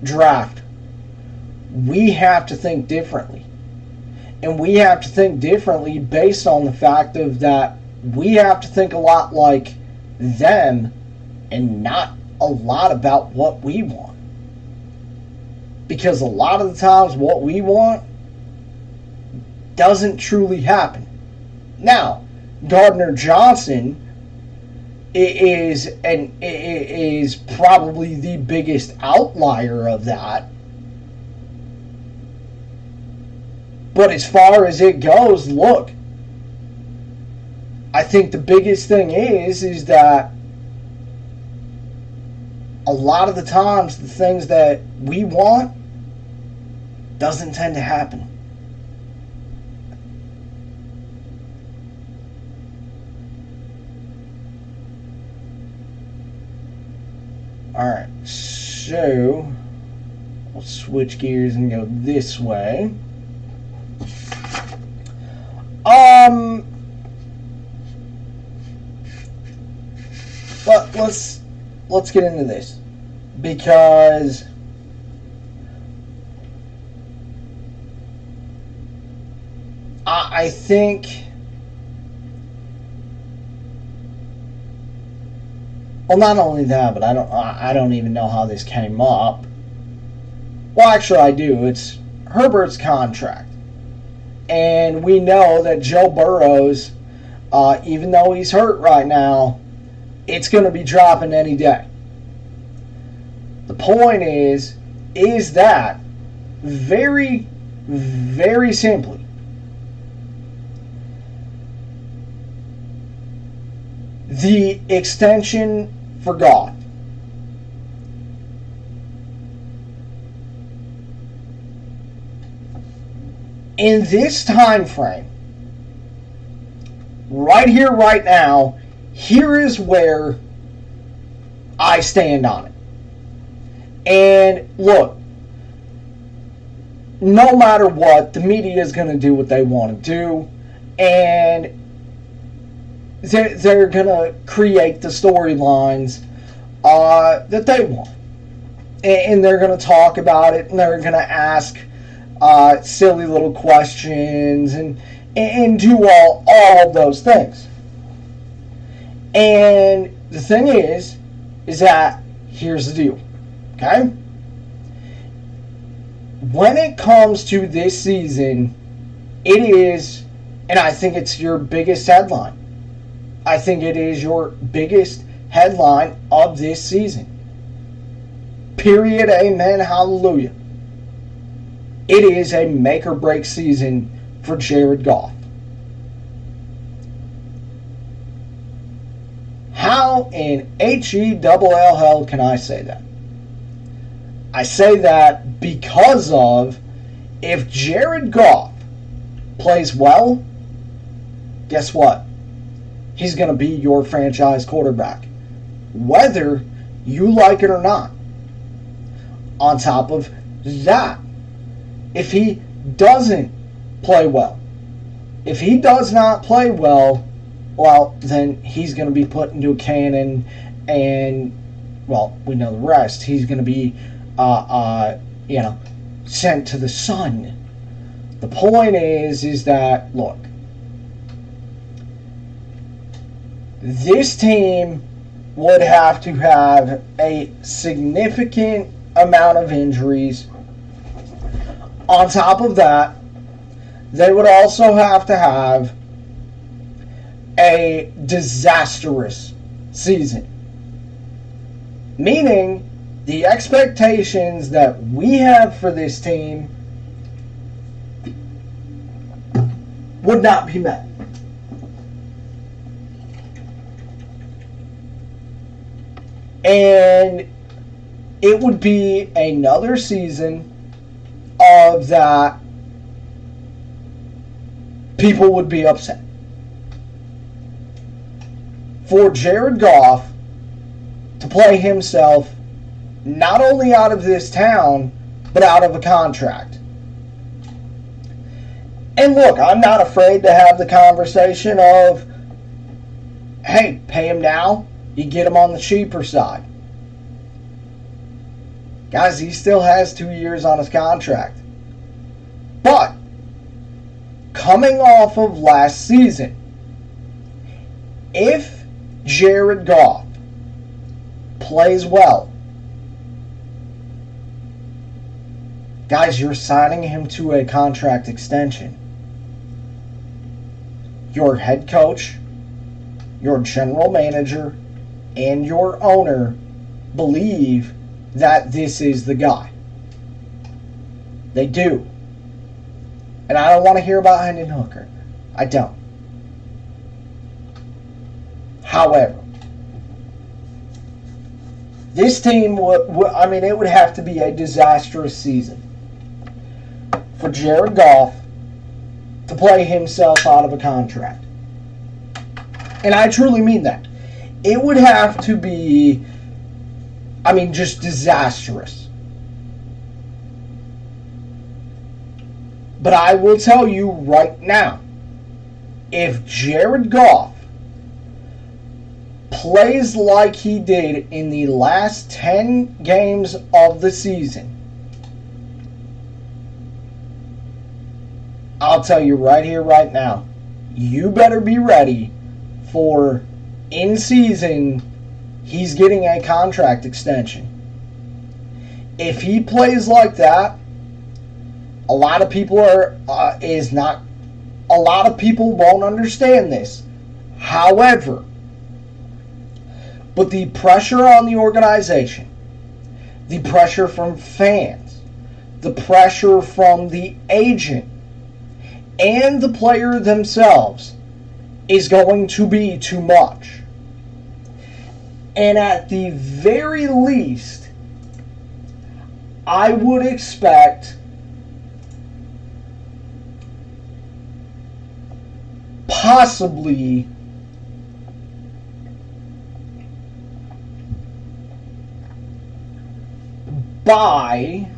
draft, we have to think differently. And we have to think differently based on the fact of that we have to think a lot like them and not a lot about what we want. Because a lot of the times what we want doesn't truly happen. Now, Gardner Johnson is probably the biggest outlier of that. But as far as it goes, look, I think the biggest thing is that a lot of the times the things that we want doesn't tend to happen. Alright, so we'll switch gears and go this way. But let's get into this, because I think, well, not only that, but I don't even know how this came up. Well, actually, I do. It's Herbert's contract, and we know that Joe Burrow's, even though he's hurt right now, it's going to be dropping any day. The point is that very, very simply, the extension for Goff. In this time frame, right here, right now, here is where I stand on it. And look, no matter what, the media is going to do what they want to do, and they're going to create the storylines that they want. And they're going to talk about it, and they're going to ask silly little questions and do all of those things. And the thing is that here's the deal, okay? When it comes to this season, it is, and I think it's your biggest headline. I think it is your biggest headline of this season. Period, amen, hallelujah. It is a make or break season for Jared Goff. How in HELL can I say that? I say that because of, if Jared Goff plays well, guess what? He's going to be your franchise quarterback, whether you like it or not. On top of that, if he doesn't play well, if he does not play well, then he's going to be put into a cannon, and, well, we know the rest. He's going to be, sent to the sun. The point is that, look, this team would have to have a significant amount of injuries. On top of that, they would also have to have a disastrous season. Meaning, the expectations that we have for this team would not be met. And it would be another season of that people would be upset. For Jared Goff to play himself not only out of this town, but out of a contract. And look, I'm not afraid to have the conversation of, hey, pay him now, you get him on the cheaper side. Guys, he still has 2 years on his contract. But, coming off of last season, if Jared Goff plays well, guys, you're signing him to a contract extension. your head coach, your general manager, and your owner believe that this is the guy. They do. And I don't want to hear about Hendon Hooker. I don't. However, this team it would have to be a disastrous season for Jared Goff to play himself out of a contract. And I truly mean that. It would have to be, just disastrous. But I will tell you right now, if Jared Goff plays like he did in the last 10 games of the season, I'll tell you right here, right now, you better be ready for in season, he's getting a contract extension. If he plays like that, a lot of people won't understand this. However, but the pressure on the organization, the pressure from fans, the pressure from the agent, and the player themselves is going to be too much. And at the very least, I would expect possibly by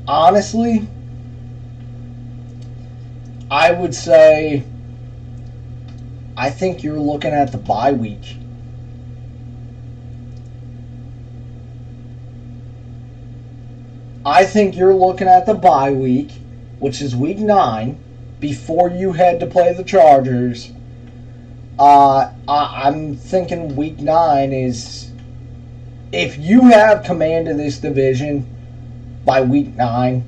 honestly, I would say I think you're looking at the bye week. I think you're looking at the bye week, which is week 9, before you head to play the Chargers. I'm thinking week 9 is, if you have command of this division by week 9,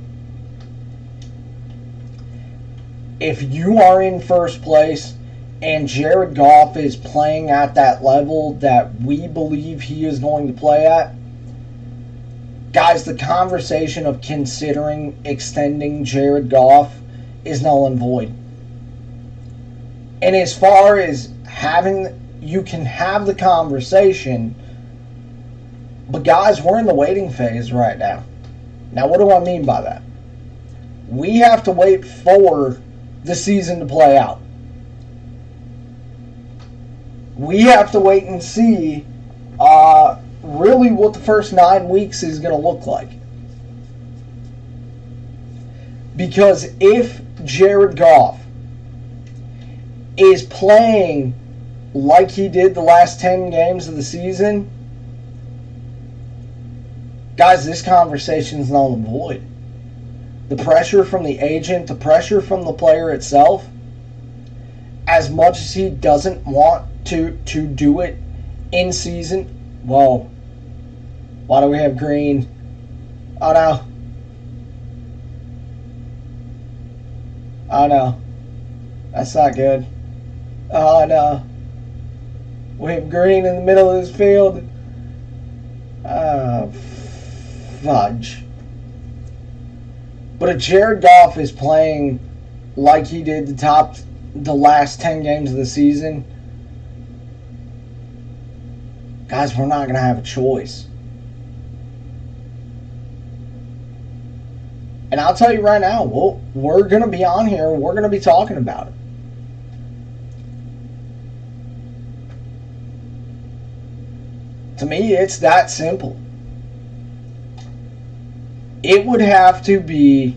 if you are in first place and Jared Goff is playing at that level that we believe he is going to play at, guys, the conversation of considering extending Jared Goff is null and void. And as far as you can have the conversation, but guys, we're in the waiting phase right now. Now, what do I mean by that? We have to wait for the season to play out. We have to wait and see really what the first 9 weeks is going to look like. Because if Jared Goff is playing like he did the last 10 games of the season, guys, this conversation is null and void. The pressure from the agent, the pressure from the player itself, as much as he doesn't want to do it in season. Whoa. Why do we have green? Oh no. Oh no. That's not good. Oh no. We have green in the middle of this field. Fudge. But if Jared Goff is playing like he did the last 10 games of the season, guys, we're not going to have a choice. And I'll tell you right now, we're going to be on here, we're going to be talking about it. To me, it's that simple. It would have to be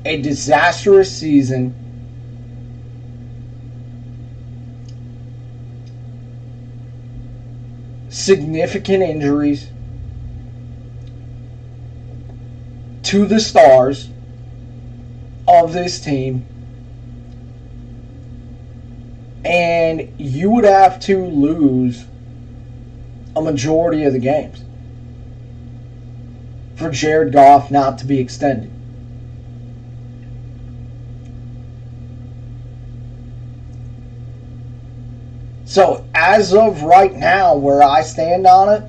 a disastrous season, significant injuries to the stars of this team, and you would have to lose a majority of the games for Jared Goff not to be extended. So, as of right now, where I stand on it,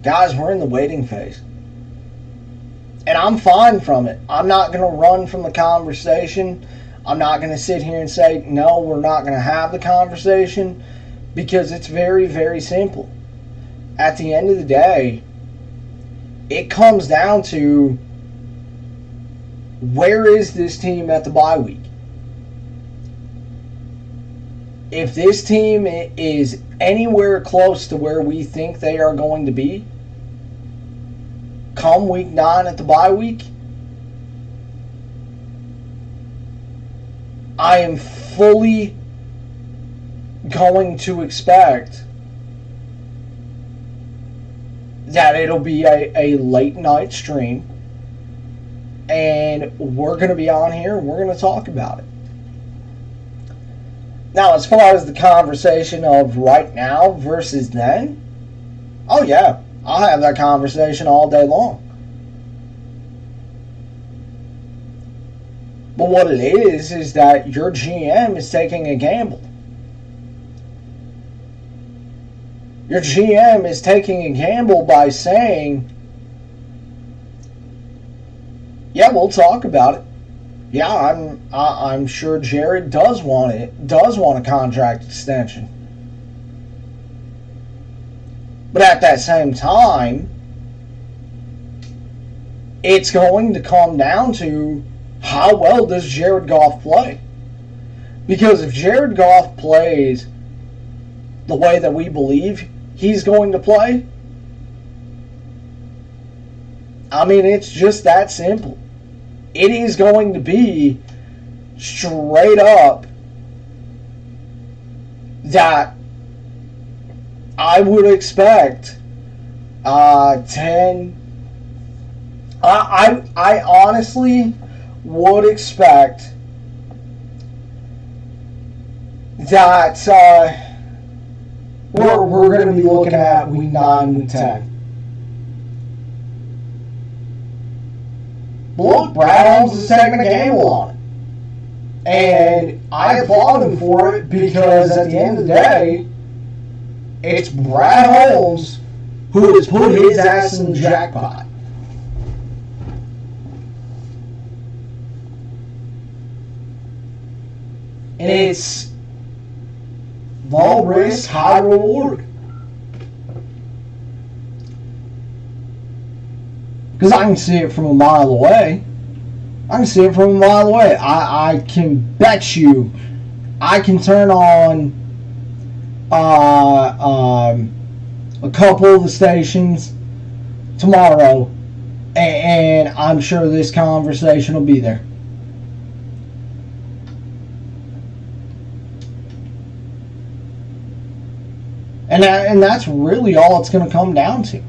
guys, we're in the waiting phase. And I'm fine from it. I'm not going to run from the conversation. I'm not going to sit here and say, no, we're not going to have the conversation, because it's very, very simple. At the end of the day, it comes down to, where is this team at the bye week? If this team is anywhere close to where we think they are going to be come week 9 at the bye week, I am fully going to expect that it'll be a late night stream, and we're going to be on here and we're going to talk about it. Now, as far as the conversation of right now versus then, oh yeah, I'll have that conversation all day long. But what it is that your GM is taking a gamble. Your GM is taking a gamble by saying, yeah, we'll talk about it. Yeah, I'm sure Jared does want a contract extension. But at that same time, it's going to come down to, how well does Jared Goff play? Because if Jared Goff plays the way that we believe he's going to play, I mean, it's just that simple. It is going to be straight up that I would expect 10. I honestly would expect that we're going to be looking at week 9, week 10. Look, Brad Holmes is taking a gamble on it. And I applaud him for it, because at the end of the day, it's Brad Holmes who has put his ass in the jackpot. And it's low risk, high reward. Because I can see it from a mile away. I can bet you I can turn on a couple of the stations tomorrow, and I'm sure this conversation will be there. And that's really all it's going to come down to.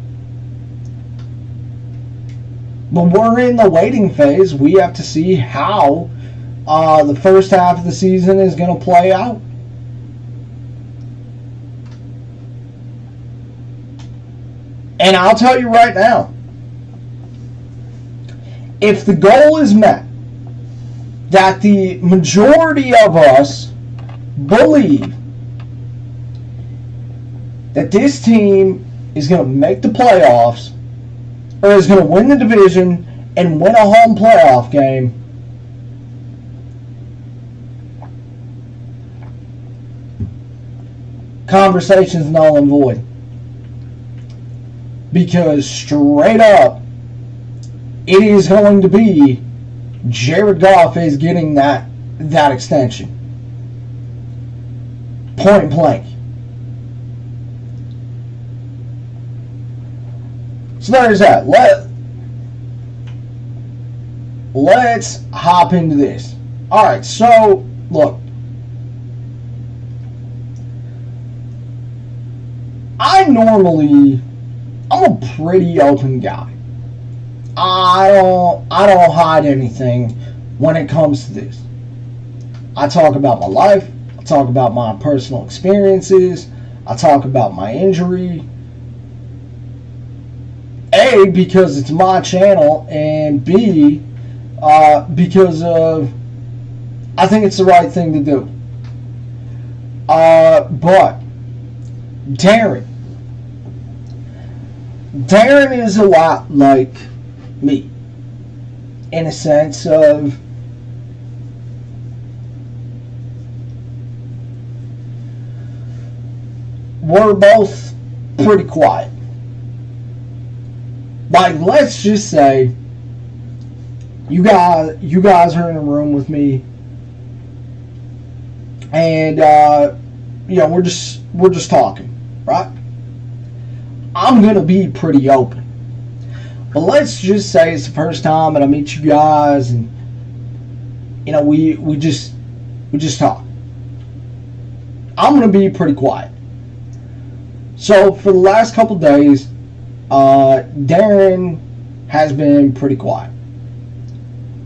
But we're in the waiting phase. We have to see how the first half of the season is going to play out. And I'll tell you right now, if the goal is met, that the majority of us believe that this team is going to make the playoffs, or is going to win the division and win a home playoff game, conversation's null and void. Because straight up, it is going to be Jared Goff is getting that extension. Point blank. So there's that. Let's hop into this. Alright, so look. I'm a pretty open guy. I don't hide anything when it comes to this. I talk about my life. I talk about my personal experiences. I talk about my injury. A, because it's my channel, and B, because of I think it's the right thing to do. But Darren is a lot like me, in a sense of we're both pretty quiet. Like, let's just say you guys are in a room with me, and we're just talking, right? I'm gonna be pretty open. But let's just say it's the first time that I meet you guys, and we just talk. I'm gonna be pretty quiet. So for the last couple days, Darren has been pretty quiet,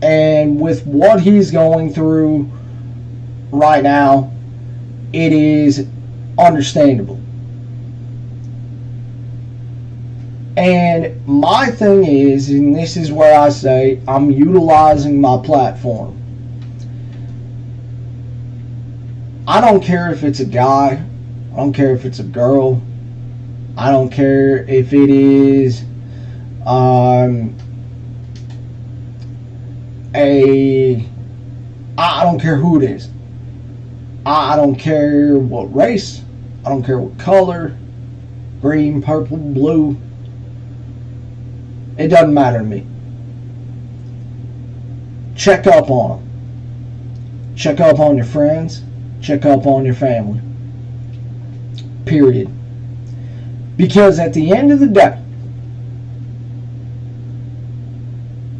and with what he's going through right now, it is understandable. And my thing is, and this is where I say I'm utilizing my platform. I don't care if it's a guy. I don't care if it's a girl. I don't care if it is I don't care who it is. I don't care what race. I don't care what color. Green, purple, blue. It doesn't matter to me. Check up on them. Check up on your friends. Check up on your family. Period. Because at the end of the day,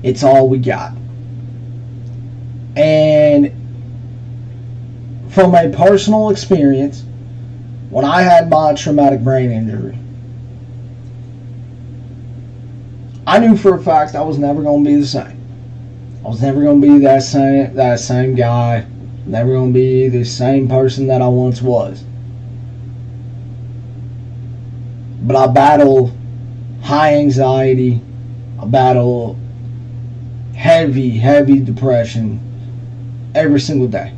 it's all we got. And from a personal experience, when I had my traumatic brain injury, I knew for a fact I was never going to be the same. I was never going to be that same guy. Never going to be the same person that I once was. But I battle high anxiety. I battle heavy depression every single day.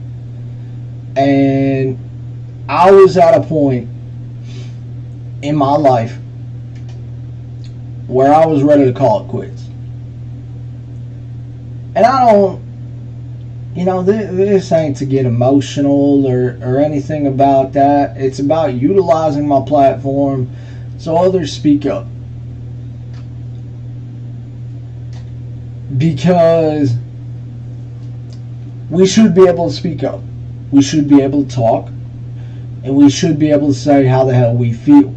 And I was at a point in my life where I was ready to call it quits. And I don't, this ain't to get emotional or anything about that. It's about utilizing my platform so others speak up. Because we should be able to speak up. We should be able to talk. And we should be able to say how the hell we feel.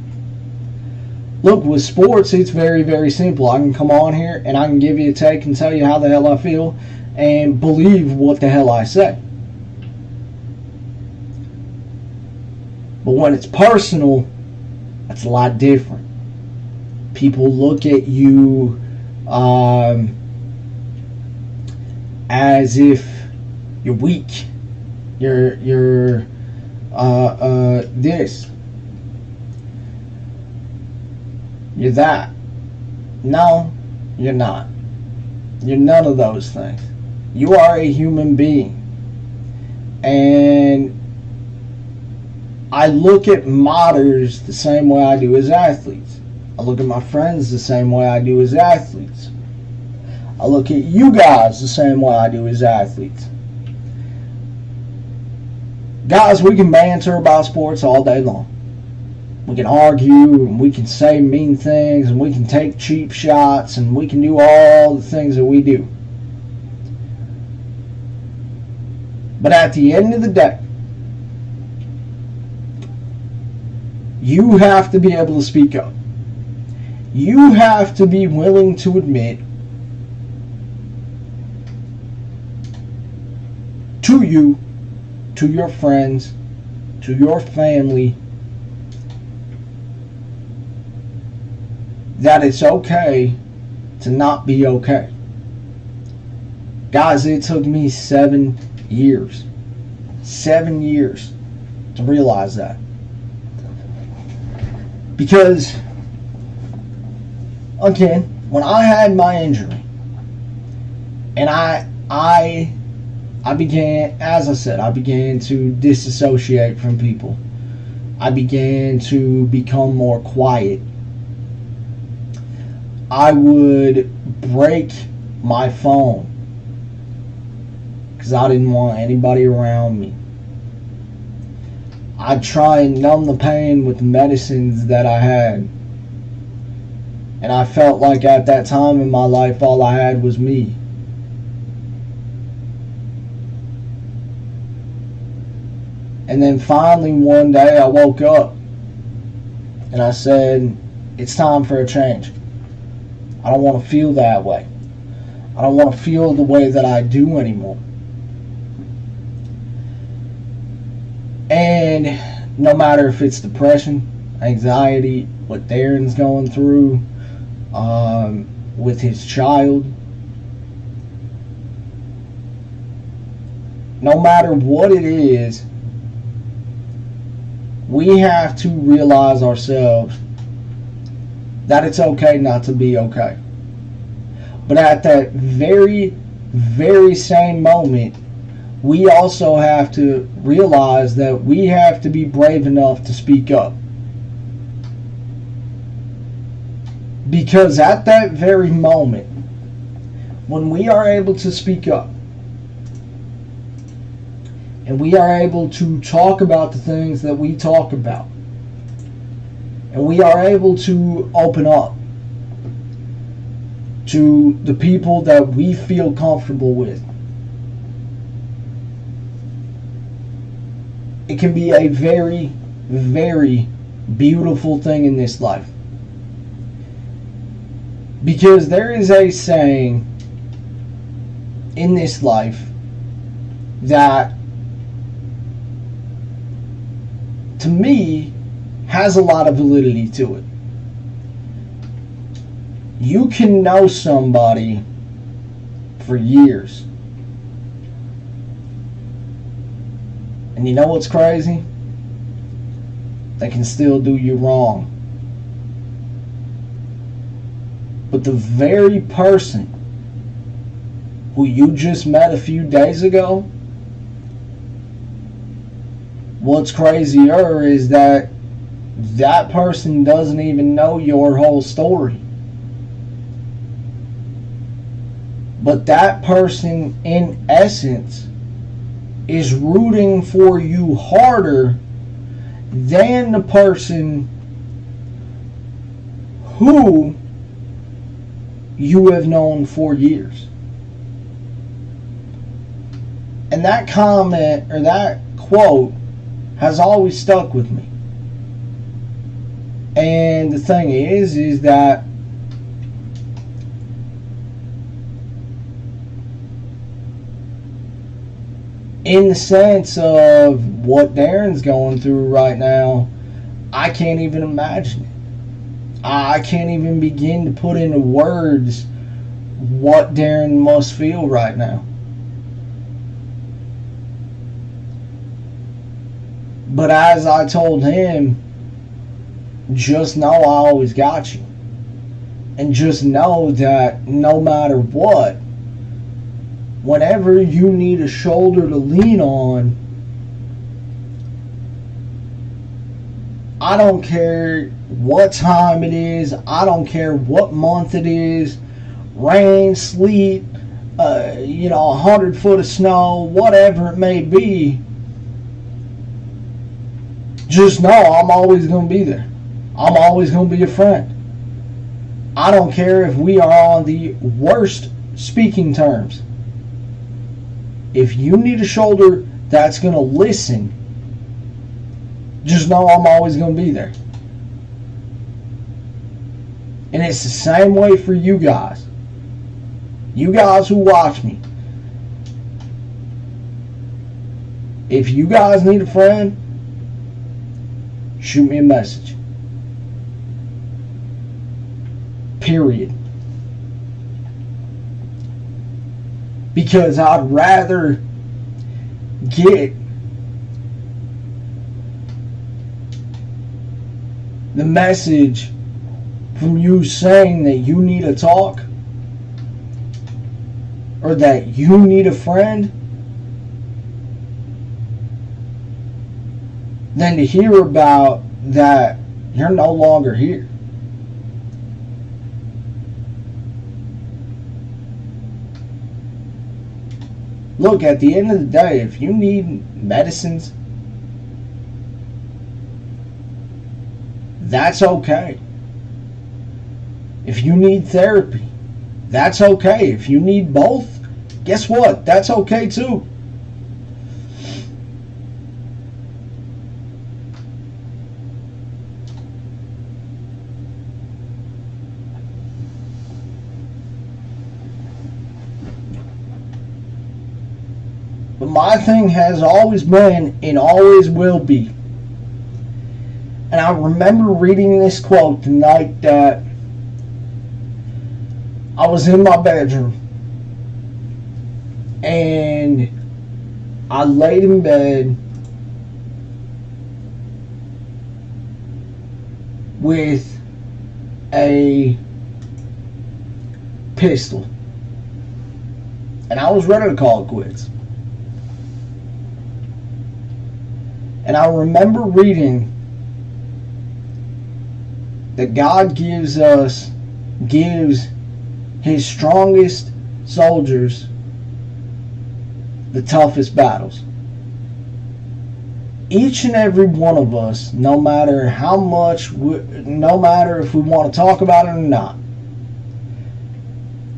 Look, with sports, it's very, very simple. I can come on here and I can give you a take and tell you how the hell I feel and believe what the hell I say. But when it's personal, that's a lot different. People look at you as if you're weak. You're this. You're that. No, you're not. You're none of those things. You are a human being. And I look at modders the same way I do as athletes. I look at my friends the same way I do as athletes. I look at you guys the same way I do as athletes. Guys, we can banter about sports all day long. We can argue, and we can say mean things, and we can take cheap shots, and we can do all the things that we do. But at the end of the day, you have to be able to speak up. You have to be willing to admit to you, to your friends, to your family, that it's okay to not be okay. Guys, it took me 7 years. 7 years to realize that. Because, again, when I had my injury, and I began, as I said, I began to disassociate from people. I began to become more quiet. I would break my phone because I didn't want anybody around me. I'd try and numb the pain with the medicines that I had. And I felt like at that time in my life, all I had was me. And then finally one day I woke up and I said, it's time for a change. I don't want to feel that way. I don't want to feel the way that I do anymore. And no matter if it's depression, anxiety, what Darren's going through with his child, no matter what it is, we have to realize ourselves that it's okay not to be okay. But at that very, very same moment, we also have to realize that we have to be brave enough to speak up. Because at that very moment, when we are able to speak up, and we are able to talk about the things that we talk about, and we are able to open up to the people that we feel comfortable with, it can be a very, very beautiful thing in this life. Because there is a saying in this life that, to me, has a lot of validity to it. You can know somebody for years. And you know what's crazy? They can still do you wrong. But the very person who you just met a few days ago, what's crazier is that that person doesn't even know your whole story. But that person, in essence, is rooting for you harder than the person who you have known for years. And that comment, or that quote, has always stuck with me. And the thing is that in the sense of what Darren's going through right now, I can't even imagine it. I can't even begin to put into words what Darren must feel right now. But as I told him, just know I always got you. And just know that no matter what, whenever you need a shoulder to lean on, I don't care what time it is, I don't care what month it is, rain, sleet, 100 foot of snow, whatever it may be, just know I'm always going to be there. I'm always going to be a friend. I don't care if we are on the worst speaking terms. If you need a shoulder that's going to listen, just know I'm always going to be there. And it's the same way for you guys. You guys who watch me. If you guys need a friend, shoot me a message. Period. Because I'd rather get the message from you saying that you need a talk or that you need a friend than to hear about that you're no longer here. Look, at the end of the day, if you need medicines, that's okay. If you need therapy, that's okay. If you need both, guess what? That's okay too. But my thing has always been and always will be. And I remember reading this quote the night that I was in my bedroom and I laid in bed with a pistol and I was ready to call it quits. And I remember reading that God gives His strongest soldiers the toughest battles. Each and every one of us, no matter how much, no matter if we want to talk about it or not,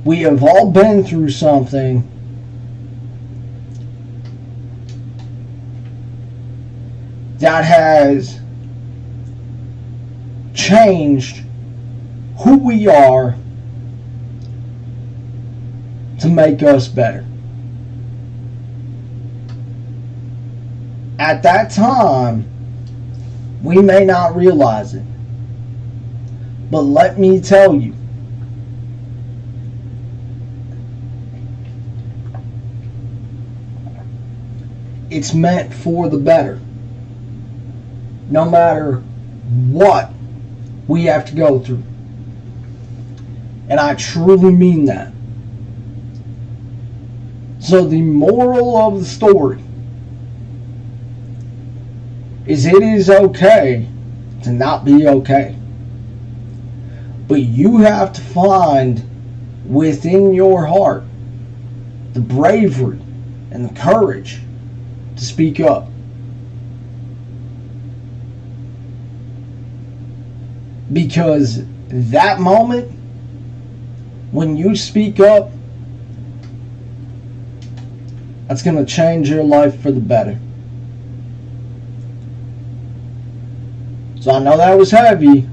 we have all been through something that has changed who we are to make us better. At that time, we may not realize it, but let me tell you, it's meant for the better. No matter what we have to go through. And I truly mean that. So the moral of the story is it is okay to not be okay. But you have to find within your heart the bravery and the courage to speak up. Because that moment, when you speak up, that's going to change your life for the better. So I know that was heavy,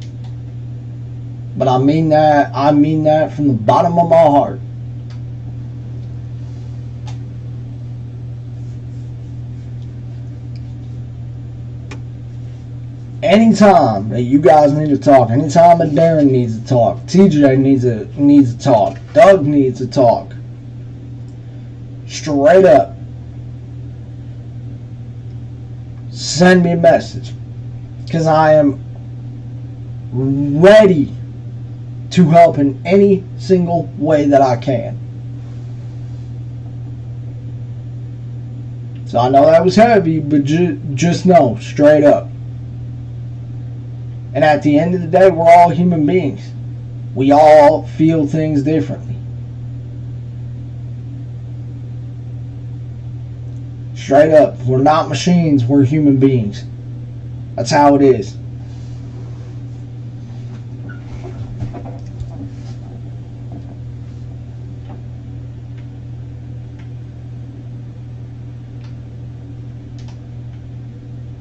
but I mean that from the bottom of my heart. Anytime that you guys need to talk, anytime that Darren needs to talk, TJ needs to talk, Doug needs to talk, straight up, send me a message, because I am ready to help in any single way that I can. So I know that was heavy, but just know, straight up. And at the end of the day, we're all human beings. We all feel things differently. Straight up, we're not machines, we're human beings. That's how it is.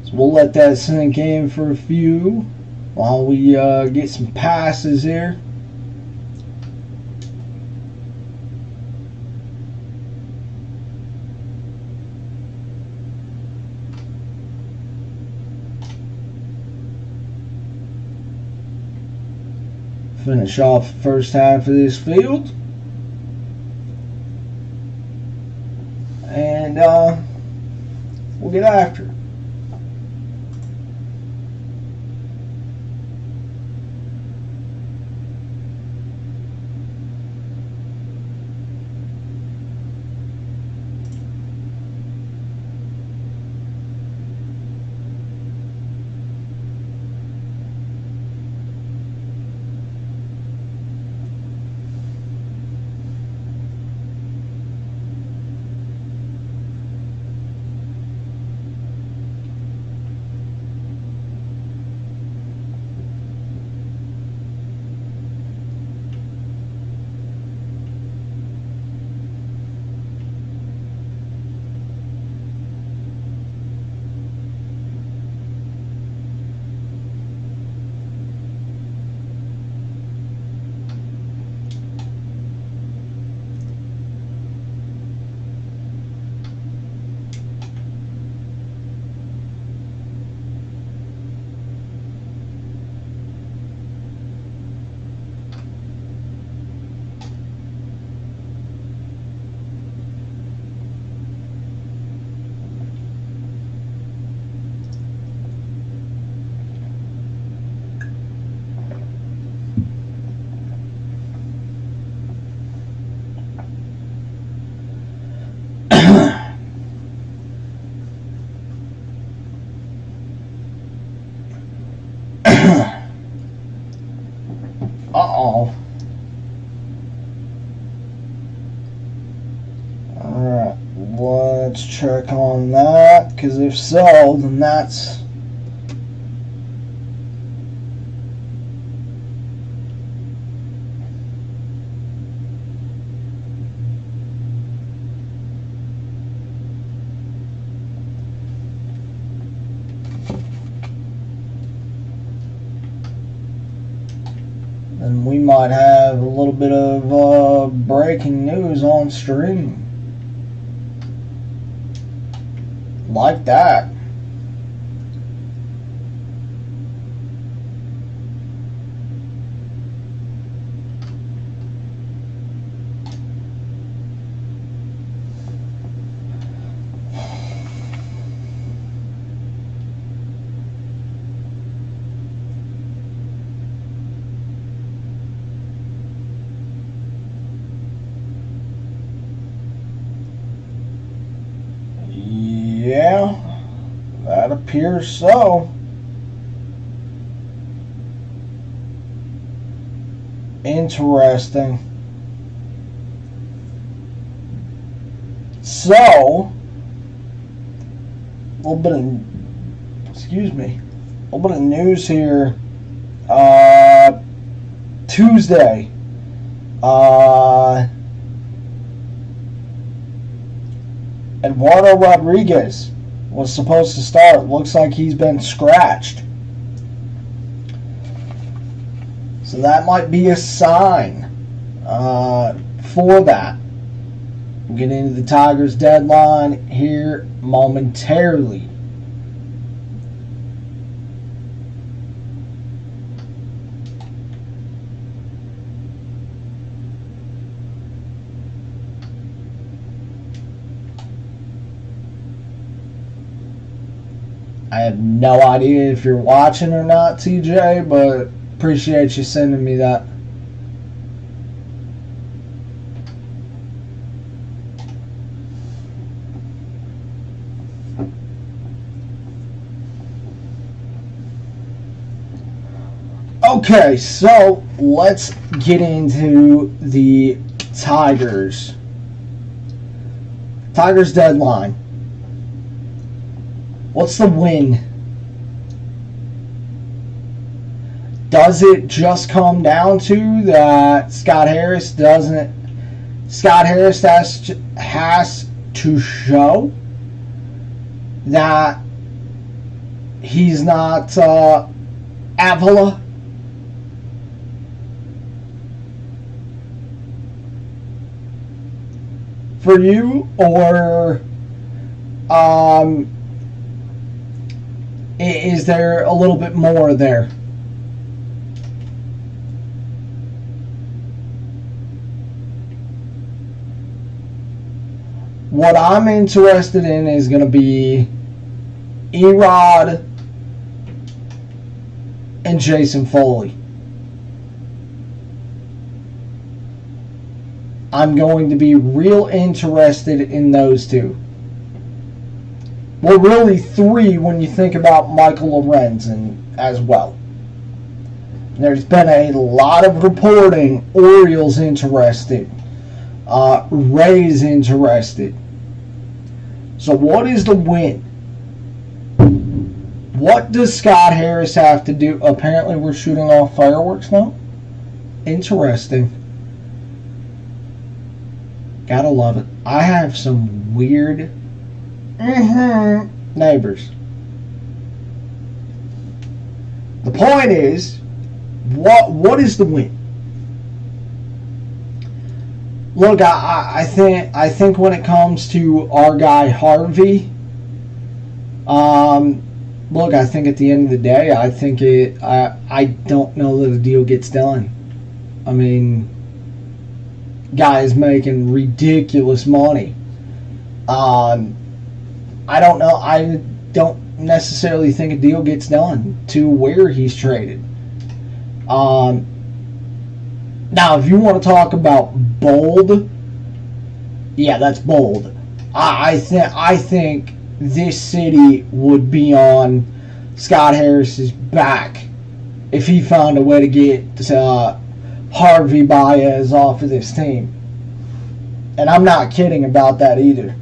So we'll let that sink in for a few while we get some passes here. Finish off the first half of this field. And we'll get after it. let's check on that, because if so, then that's... And we might have a little bit of breaking news on stream. Like that. Yeah, that appears so. Interesting. So, a little bit of, excuse me, a little bit of news here. Tuesday, Eduardo Rodriguez was supposed to start. Looks like he's been scratched. So that might be a sign for that. We'll get into the Tigers deadline here momentarily. I have no idea if you're watching or not, TJ, but appreciate you sending me that. Okay, so let's get into the Tigers. Tigers deadline. What's the win? Does it just come down to that Scott Harris has to show that he's not Avila? For you, or is there a little bit more there? What I'm interested in is going to be Erod and Jason Foley. I'm going to be real interested in those two. Well, really three when you think about Michael Lorenzen as well. There's been a lot of reporting. Orioles interested. Rays interested. So what is the win? What does Scott Harris have to do? Apparently we're shooting off fireworks now. Interesting. Gotta love it. I have some weird neighbors. The point is, what is the win? Look, I think when it comes to our guy Harvey, look, I think at the end of the day, I don't know that the deal gets done. I mean, guy is making ridiculous money. I don't know. I don't necessarily think a deal gets done to where he's traded. Now, if you want to talk about bold, yeah, that's bold. I think this city would be on Scott Harris's back if he found a way to get Harvey Baez off of this team. And I'm not kidding about that either.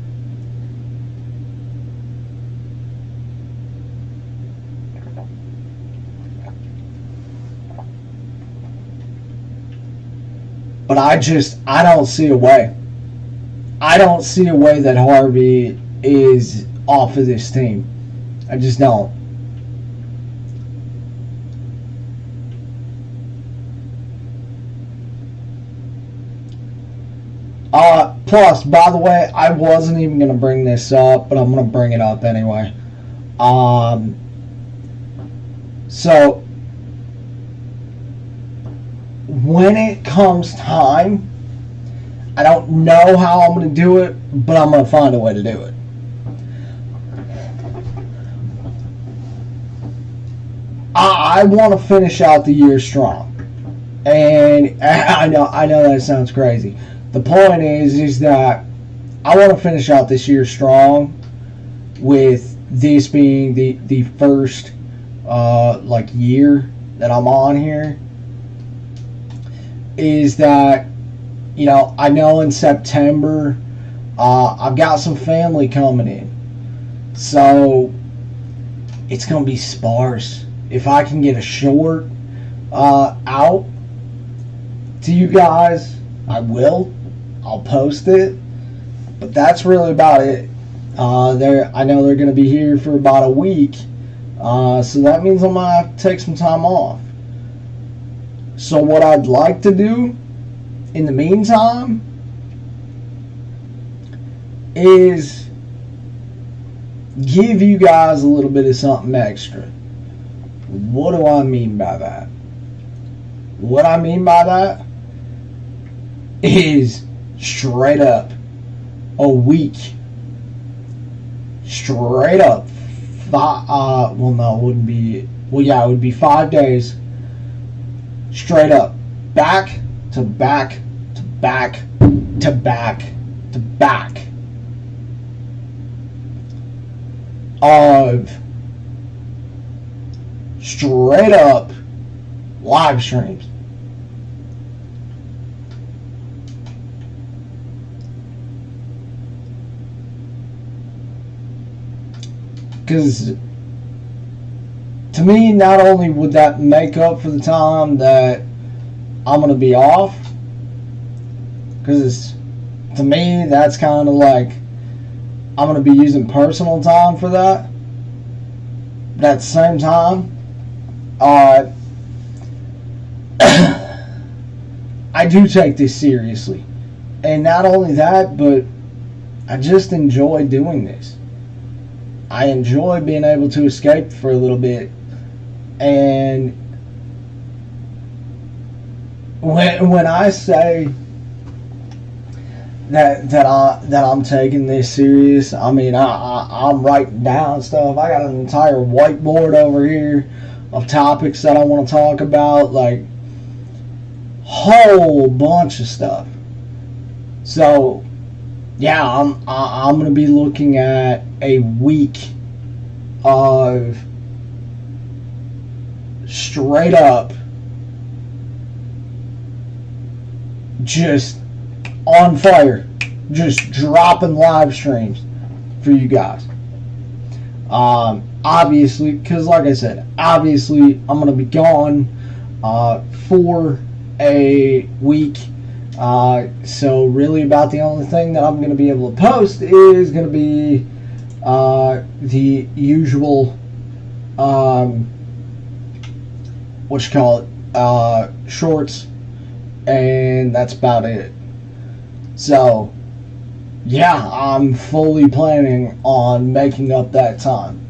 But I don't see a way. I don't see a way that Harvey is off of this team. I just don't. Plus, by the way, I wasn't even going to bring this up, but I'm going to bring it up anyway. So, when it comes time, I don't know how I'm going to do it, but I'm going to find a way to do it. I want to finish out the year strong. And I know that sounds crazy. The point is that I want to finish out this year strong, with this being the first year that I'm on here. Is that, I know in September I've got some family coming in, so it's gonna be sparse. If I can get a short out to you guys, I will. I'll post it, but that's really about it. I know they're going to be here for about a week, so that means I'm going to have to take some time off. So what I'd like to do in the meantime is give you guys a little bit of something extra. What do I mean by that? What I mean by that is straight up a week. Straight up. It would be 5 days. Straight up. Back to back to back to back to back of straight up live streams. Because to me, not only would that make up for the time that I'm going to be off, because to me, that's kind of like I'm going to be using personal time for that. But at the same time, I do take this seriously. And not only that, but I just enjoy doing this. I enjoy being able to escape for a little bit. And when I say that I'm taking this serious, I mean I'm writing down stuff. I got an entire whiteboard over here of topics that I want to talk about, like whole bunch of stuff. So yeah, I'm gonna be looking at a week of straight up just on fire, just dropping live streams for you guys. Obviously, because like I said, obviously I'm gonna be gone for a week. So really about the only thing that I'm going to be able to post is going to be the usual shorts, and that's about it. So yeah, I'm fully planning on making up that time.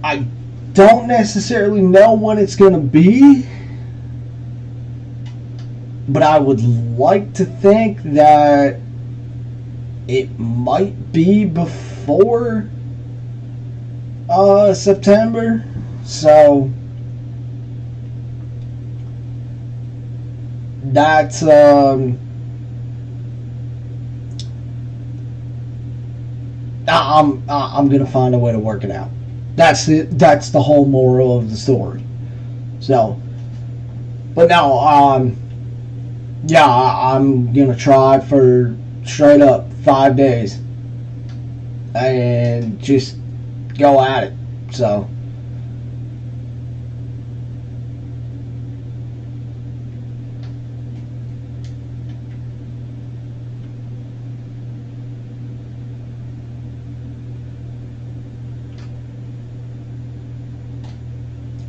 I don't necessarily know when it's going to be, but I would like to think that it might be before September. So that's I'm gonna find a way to work it out. That's the whole moral of the story. So, but no, yeah, I'm gonna try for straight up 5 days and just go at it. So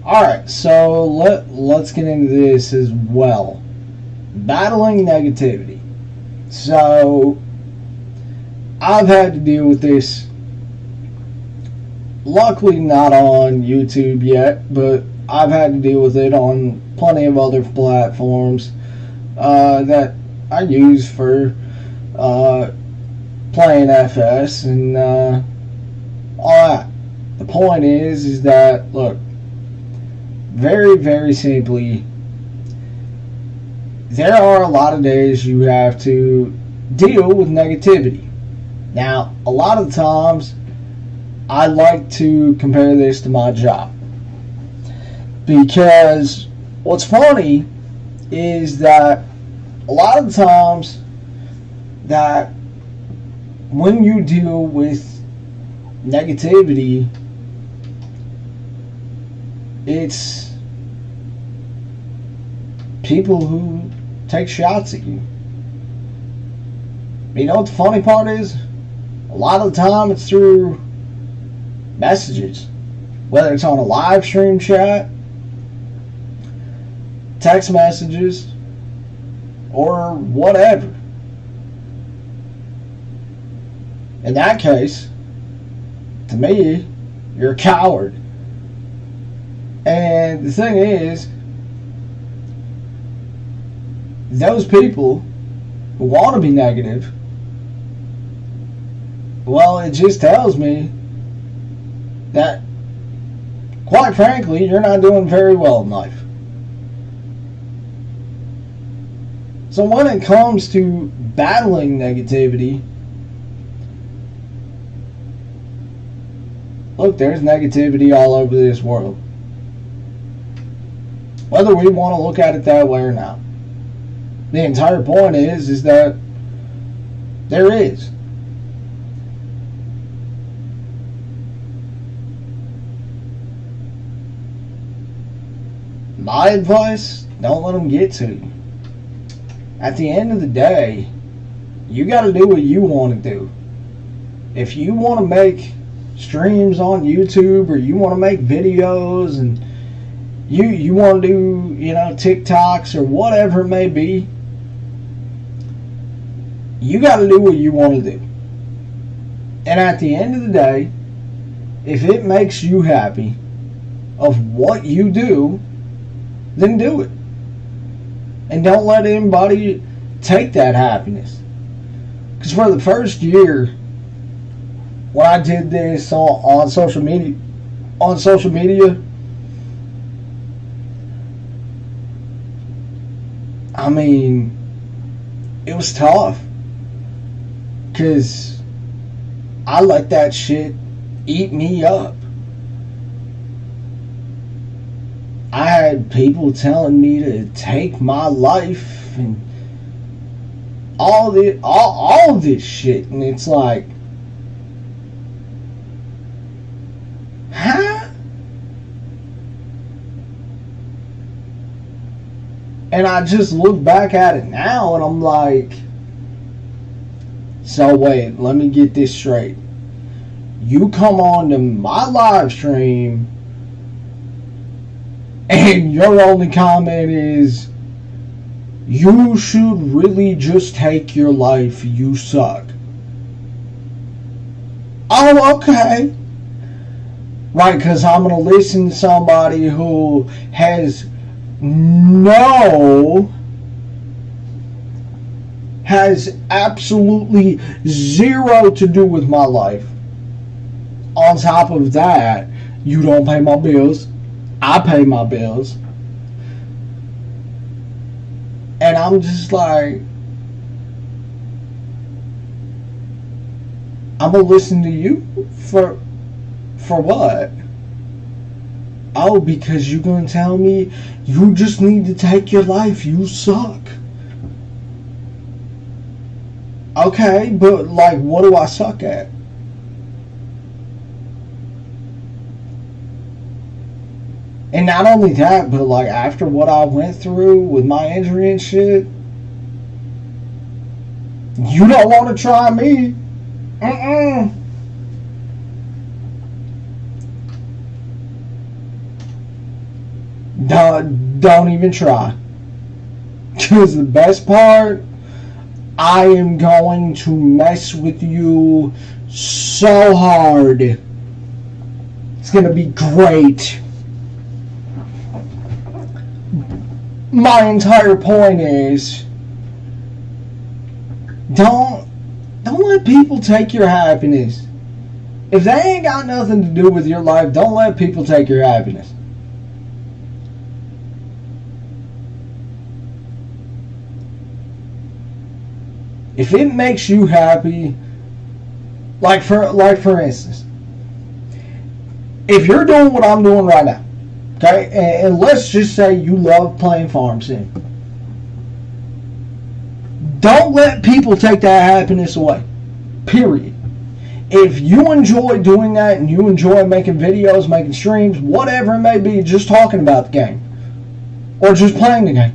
Alright, so let's get into this as well. Battling negativity. So, I've had to deal with this, luckily not on YouTube yet, but I've had to deal with it on plenty of other platforms that I use for playing FS and all that. The point is that, look, very, very simply, there are a lot of days you have to deal with negativity. Now, a lot of the times, I like to compare this to my job. Because what's funny is that a lot of the times that when you deal with negativity, it's people who take shots at you. You know what the funny part is? A lot of the time it's through messages. Whether it's on a live stream chat, text messages, or whatever. In that case, to me, you're a coward. And the thing is, those people who want to be negative, well, it just tells me that, quite frankly, you're not doing very well in life. So when it comes to battling negativity, look, there's negativity all over this world. Whether we want to look at it that way or not. The entire point is that there is. My advice, don't let them get to you. At the end of the day, you got to do what you want to do. If you want to make streams on YouTube, or you want to make videos, and you want to do, TikToks or whatever it may be, you got to do what you want to do. And at the end of the day, if it makes you happy of what you do, then do it. And don't let anybody take that happiness. Because for the first year, when I did this on social media, I mean, it was tough. Because I let that shit eat me up. I had people telling me to take my life and all this shit, and it's like, huh? And I just look back at it now and I'm like, so wait, let me get this straight. You come on to my live stream and your only comment is, you should really just take your life, you suck. Oh, okay. Right, because I'm going to listen to somebody who has absolutely zero to do with my life. On top of that, you don't pay my bills. I pay my bills. And I'm just like, I'm going to listen to you for what? Oh, because you're going to tell me you just need to take your life. You suck. Okay, but like, what do I suck at? And not only that, but like after what I went through with my injury and shit, you don't want to try me. Don't even try. Because the best part, I am going to mess with you so hard. It's going to be great. My entire point is, don't let people take your happiness. If they ain't got nothing to do with your life, don't let people take your happiness. If it makes you happy, like for instance, if you're doing what I'm doing right now, okay, and let's just say you love playing farm sim, don't let people take that happiness away. Period. If you enjoy doing that and you enjoy making videos, making streams, whatever it may be, just talking about the game or just playing the game,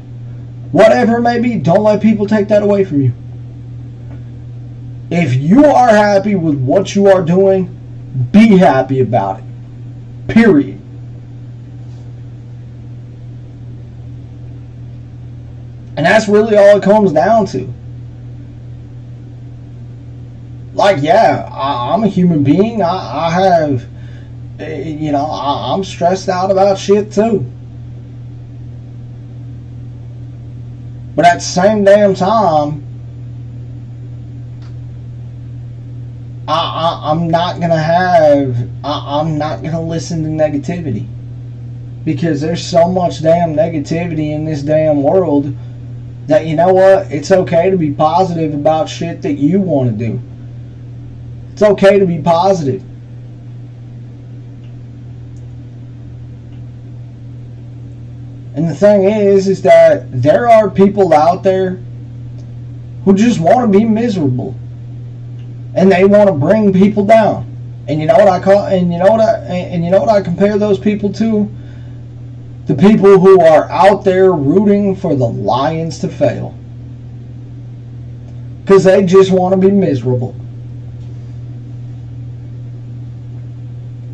whatever it may be, don't let people take that away from you. If you are happy with what you are doing, be happy about it. Period. And that's really all it comes down to. Like, yeah, I'm a human being. I have, I'm stressed out about shit too. But at the same damn time, I'm not gonna listen to negativity, because there's so much damn negativity in this damn world that, you know what, it's okay to be positive about shit that you want to do. It's okay to be positive. And the thing is that there are people out there who just want to be miserable. And they want to bring people down. And you know what I call, and you know what I compare those people to? The people who are out there rooting for the Lions to fail. Because they just want to be miserable.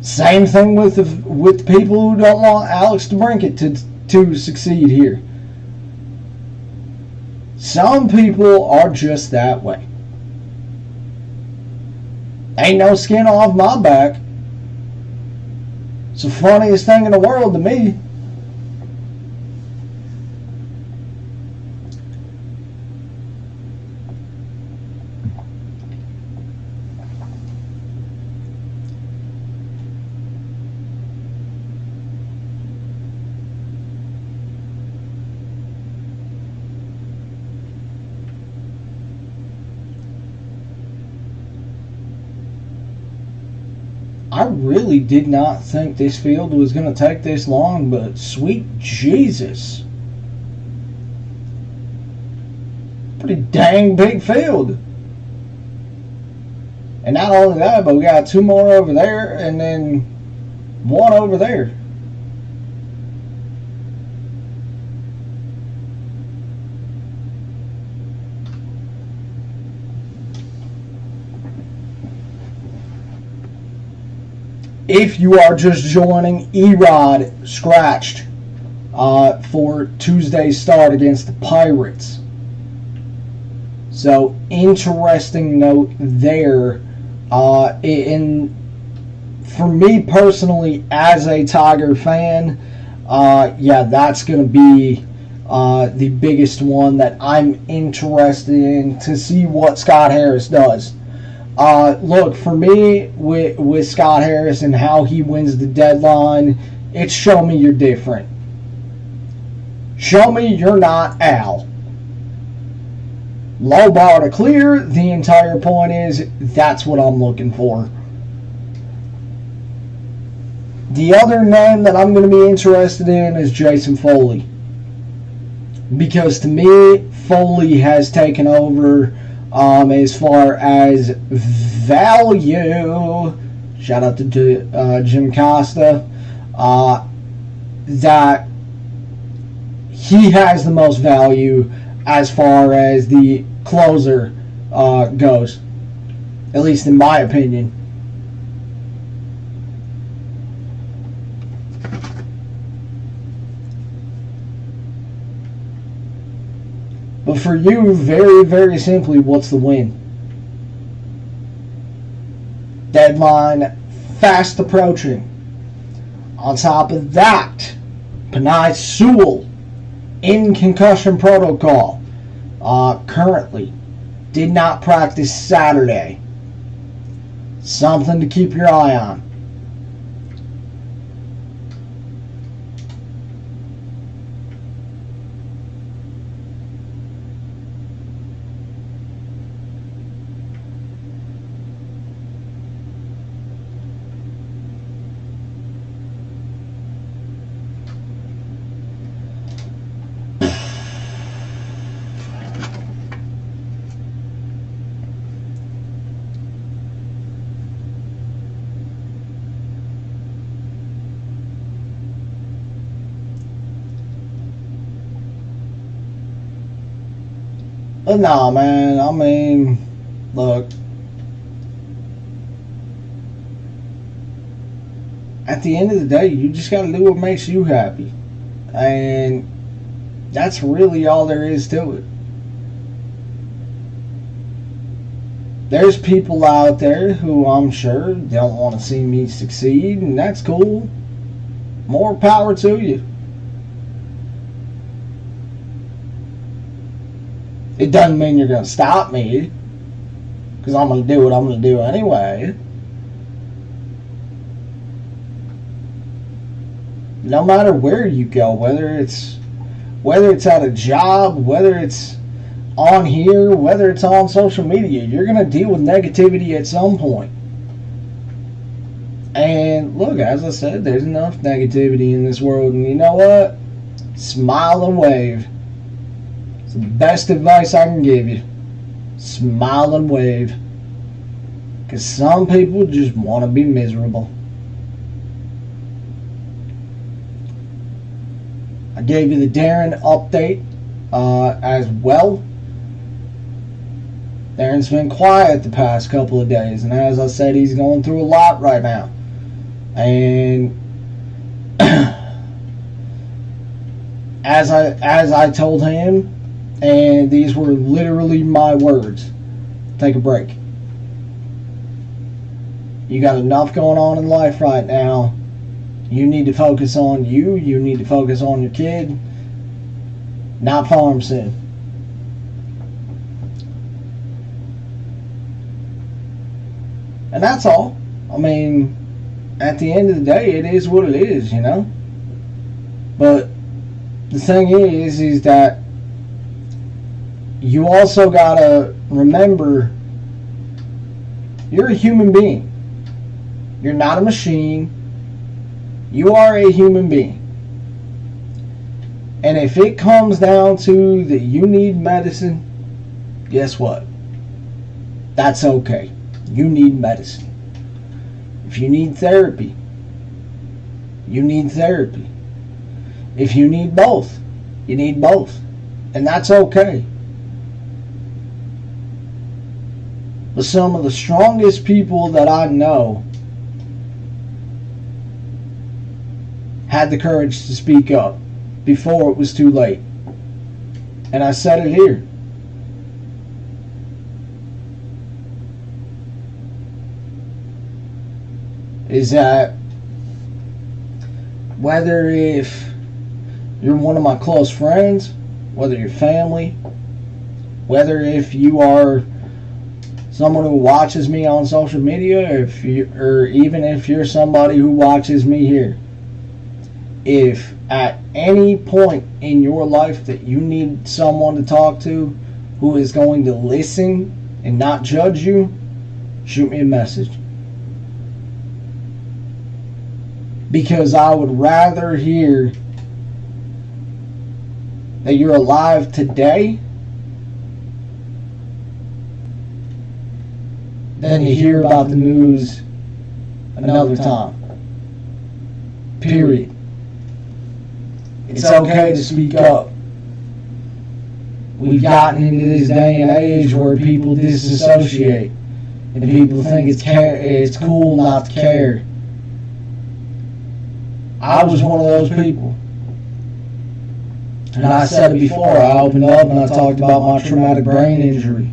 Same thing with people who don't want Alex DeBrincat to succeed here. Some people are just that way. Ain't no skin off my back. It's the funniest thing in the world to me. I really did not think this field was going to take this long, but sweet Jesus. Pretty dang big field. And not only that, but we got two more over there and then one over there. If you are just joining, Erod scratched for Tuesday's start against the Pirates. So, interesting note there. For me personally, as a Tiger fan, yeah, that's going to be the biggest one that I'm interested in to see what Scott Harris does. Look, for me, with Scott Harris and how he wins the deadline, it's show me you're different. Show me you're not Al. Low bar to clear, the entire point is, that's what I'm looking for. The other name that I'm going to be interested in is Jason Foley. Because to me, Foley has taken over as far as value. Shout out to Jim Costa. That he has the most value as far as the closer goes. At least in my opinion. But for you, very, very simply, what's the win? Deadline fast approaching. On top of that, Panay Sewell in concussion protocol. Currently did not practice Saturday. Something to keep your eye on. But nah, man, I mean, look, at the end of the day, you just gotta do what makes you happy. And that's really all there is to it. There's people out there who I'm sure don't want to see me succeed, and that's cool. More power to you. It doesn't mean you're going to stop me, because I'm going to do what I'm going to do anyway. No matter where you go, whether it's at a job, whether it's on here, whether it's on social media, you're going to deal with negativity at some point. And look, as I said, there's enough negativity in this world, and you know what? Smile and wave. It's the best advice I can give you. Smile and wave. Because some people just want to be miserable. I gave you the Darren update as well. Darren's been quiet the past couple of days, and as I said, he's going through a lot right now. And as I told him, and these were literally my words, take a break. You got enough going on in life right now. You need to focus on you. You need to focus on your kid, not farm sim. And that's all. I mean, at the end of the day, it is what it is, you know? But the thing is that you also gotta remember, you're a human being. You're not a machine. You are a human being. And if it comes down to that you need medicine, guess what? That's okay. You need medicine. If you need therapy, you need therapy. If you need both, you need both. And that's okay. But some of the strongest people that I know had the courage to speak up before it was too late. And I said it here. Is that whether if you're one of my close friends, whether you're family, whether if you are someone who watches me on social media, or even if you're somebody who watches me here, if at any point in your life that you need someone to talk to who is going to listen and not judge you, shoot me a message. Because I would rather hear that you're alive today than to hear about the news another time. Period. It's okay to speak up. We've gotten into this day and age where people disassociate and people think it's cool not to care. I was one of those people. And I said it before, I opened up and I talked about my traumatic brain injury.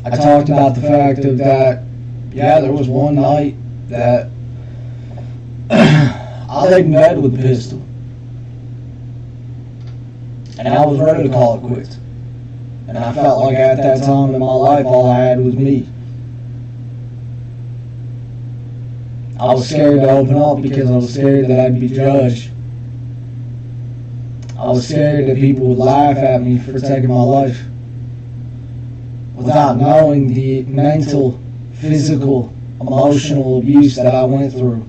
I talked about the fact of that, yeah, there was one night that I laid in bed with a pistol. And I was ready to call it quits. And I felt like at that time in my life, all I had was me. I was scared to open up because I was scared that I'd be judged. I was scared that people would laugh at me for taking my life without knowing the mental, physical, emotional abuse that I went through.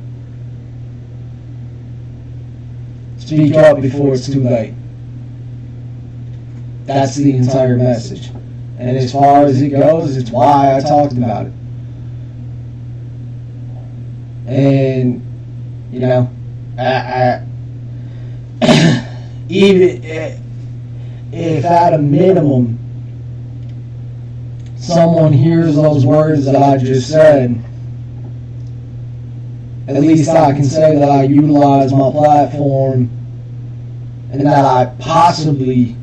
Speak up before it's too late. That's the entire message. And as far as it goes, it's why I talked about it. And, you know, even if at a minimum someone hears those words that I just said, at least I can say that I utilize my platform and that I possibly,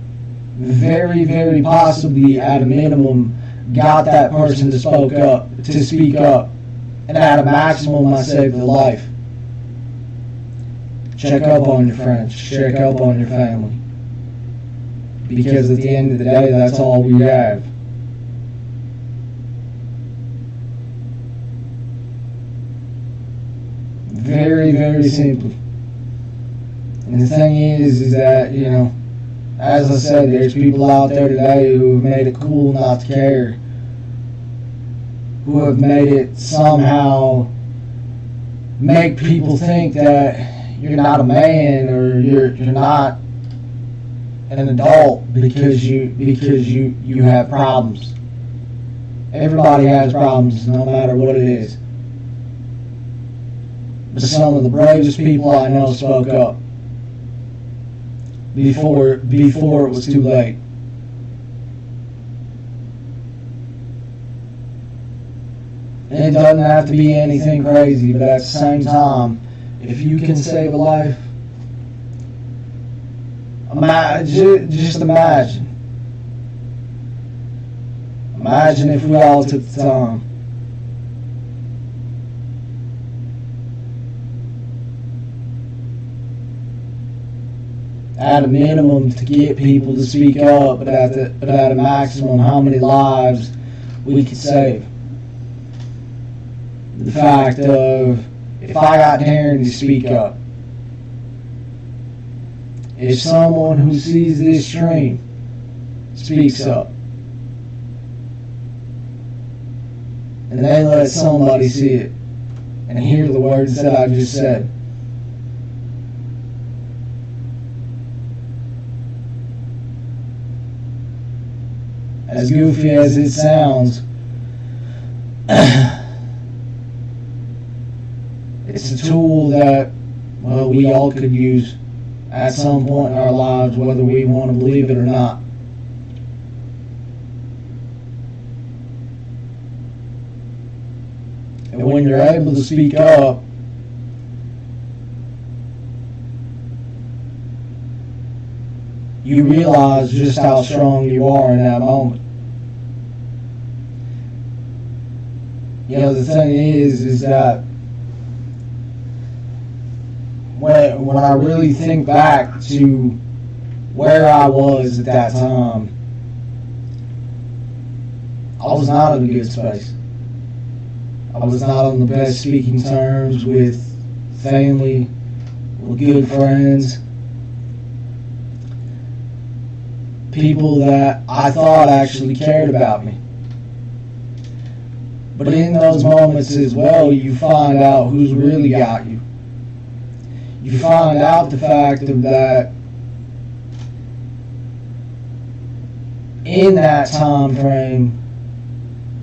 very, very possibly at a minimum, got that person to speak up, and at a maximum I saved their life. Check up on your friends, check up on your family, because at the end of the day, that's all we have. Very, very simply. And the thing is that, you know, as I said, there's people out there today who have made it cool not to care, who have made it somehow make people think that you're not a man or you're not an adult because you have problems. Everybody has problems, no matter what it is. But some of the bravest people I know spoke up before it was too late. And it doesn't have to be anything crazy, but at the same time, if you can save a life, just imagine. Imagine if we all took the time. At a minimum to get people to speak up, but at a maximum, how many lives we could save. The fact of, if I got daring to speak up, if someone who sees this stream speaks up, and they let somebody see it and hear the words that I just said, as goofy as it sounds, it's a tool that, well, we all could use at some point in our lives, whether we want to believe it or not. And when you're able to speak up, you realize just how strong you are in that moment. You know, the thing is that when I really think back to where I was at that time, I was not in a good space. I was not on the best speaking terms with family, with good friends, people that I thought actually cared about me. But in those moments as well, you find out who's really got you. You find out the fact of that in that time frame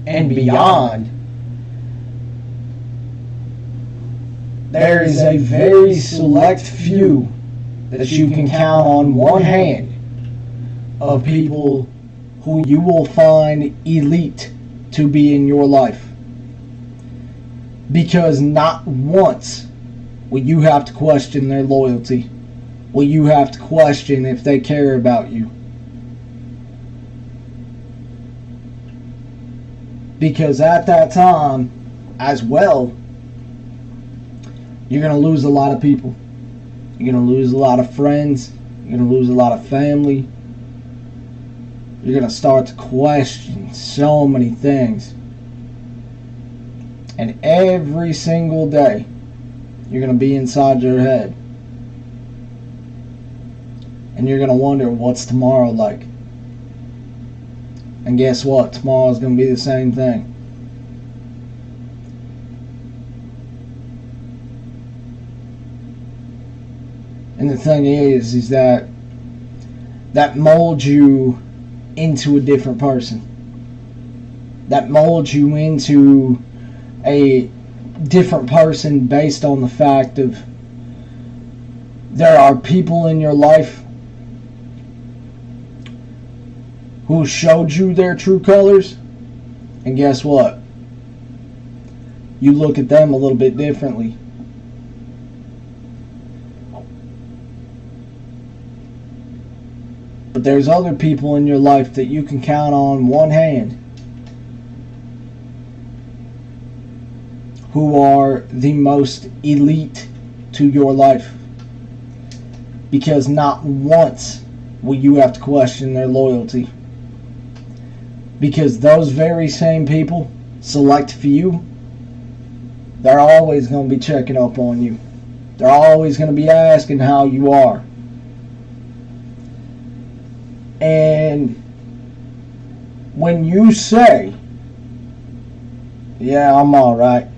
and beyond, there is a very select few that you can count on one hand of people who you will find elite to be in your life. Because not once will you have to question their loyalty. will you have to question if they care about you. Because at that time, as well, you're going to lose a lot of people. You're going to lose a lot of friends. You're going to lose a lot of family. You're going to start to question so many things. And every single day, you're going to be inside your head. And you're going to wonder, what's tomorrow like? And guess what? Tomorrow's going to be the same thing. And the thing is that molds you into a different person. That molds you into a different person based on the fact of there are people in your life who showed you their true colors, and guess what? You look at them a little bit differently. But there's other people in your life that you can count on one hand who are the most elite to your life, because not once will you have to question their loyalty. Because those very same people select for you, they're always going to be checking up on you. They're always going to be asking how you are. And when you say, yeah, I'm alright,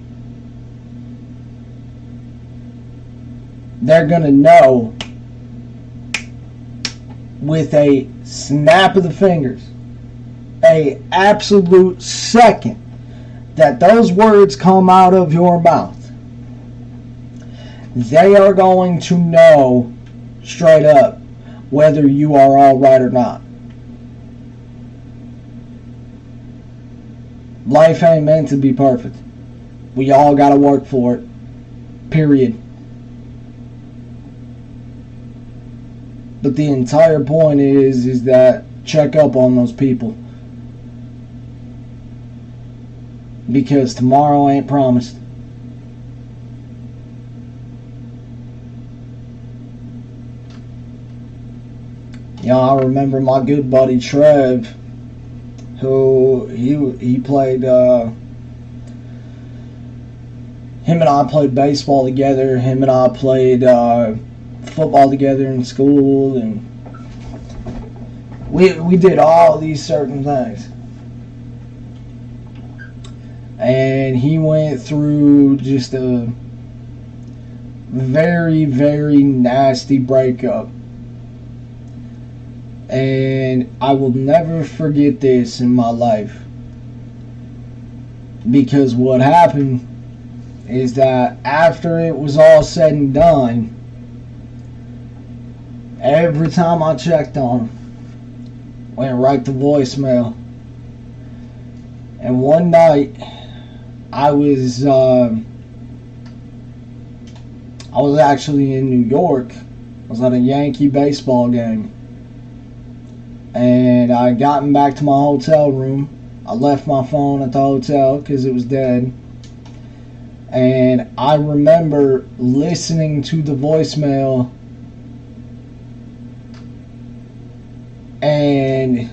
they're going to know with a snap of the fingers, a absolute second that those words come out of your mouth, they are going to know straight up whether you are all right or not. Life ain't meant to be perfect. We all got to work for it. Period. But the entire point is that check up on those people. Because tomorrow ain't promised. You know, I remember my good buddy Trev, who he played, him and I played baseball together. Him and I played football together in school, and we did all these certain things. And he went through just a very, very nasty breakup. And I will never forget this in my life. Because what happened is that after it was all said and done, every time I checked on him, went right to voicemail. And one night, I was actually in New York. I was at a Yankee baseball game. And I gotten back to my hotel room. I left my phone at the hotel because it was dead. And I remember listening to the voicemail, and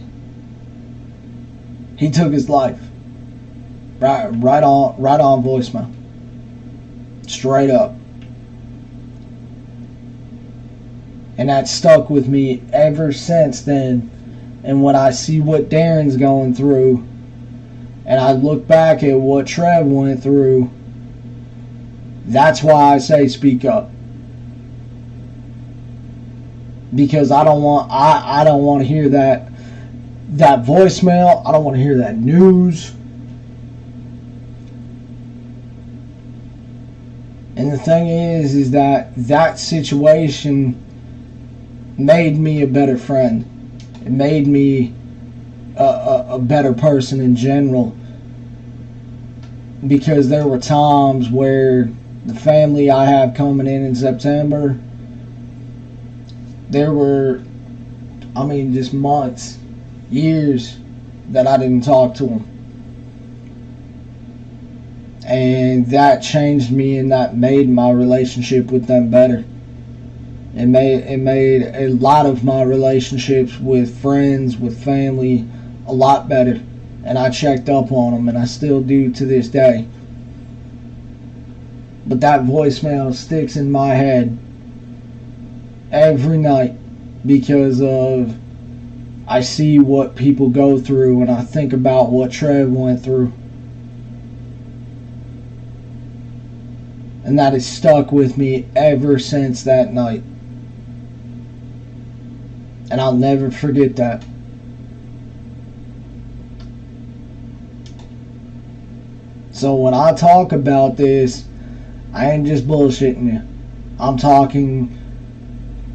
he took his life. Right on voicemail. Straight up. And that stuck with me ever since then. And when I see what Darren's going through, and I look back at what Trev went through, that's why I say speak up. Because I don't want to hear that voicemail. I don't want to hear that news. And the thing is that situation made me a better friend. It made me a better person in general. Because there were times where the family I have coming in September, There were, just months, years that I didn't talk to them. And that changed me, and that made my relationship with them better. It made a lot of my relationships with friends, with family, a lot better. And I checked up on them, and I still do to this day. But that voicemail sticks in my head every night because of I see what people go through, and I think about what Trev went through. And that has stuck with me ever since that night. And I'll never forget that. So when I talk about this, I ain't just bullshitting you. I'm talking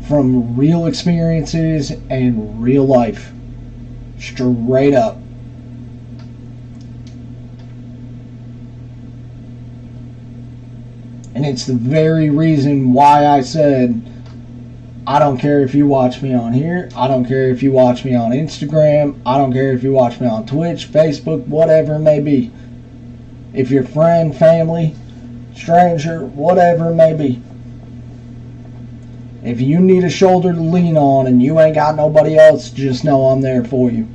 from real experiences and real life. Straight up. And it's the very reason why I said, I don't care if you watch me on here. I don't care if you watch me on Instagram. I don't care if you watch me on Twitch, Facebook, whatever it may be. If you're friend, family, stranger, whatever it may be. If you need a shoulder to lean on and you ain't got nobody else, just know I'm there for you.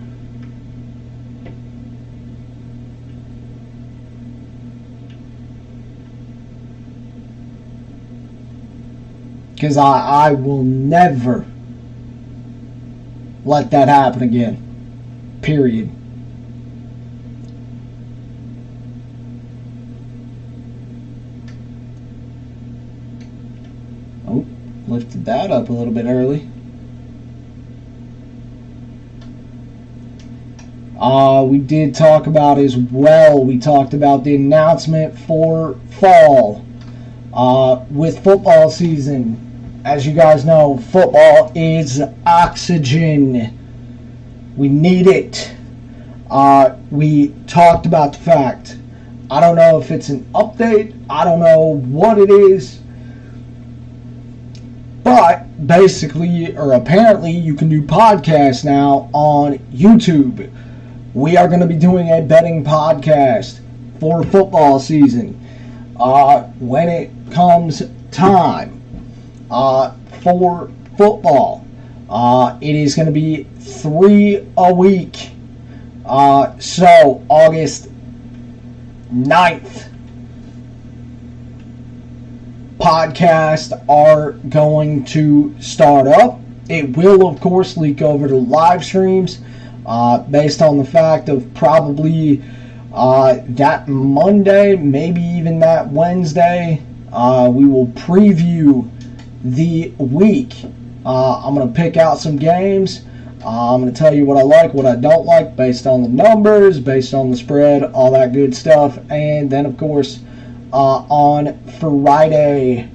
Because I will never let that happen again. Period. Oh, lifted that up a little bit early. We did talk about as well, we talked about the announcement for fall. With football season, as you guys know, football is oxygen. We need it. We talked about the fact, I don't know if it's an update, I don't know what it is, but basically, or apparently, you can do podcasts now on YouTube. We are going to be doing a betting podcast for football season. When it comes time for football, it is going to be 3 a week. So August 9th, podcasts are going to start up. It will, of course, leak over to live streams based on the fact of probably that Monday, maybe even that Wednesday, we will preview the week. I'm going to pick out some games. I'm going to tell you what I like, what I don't like, based on the numbers, based on the spread, all that good stuff. And then, of course, on Friday,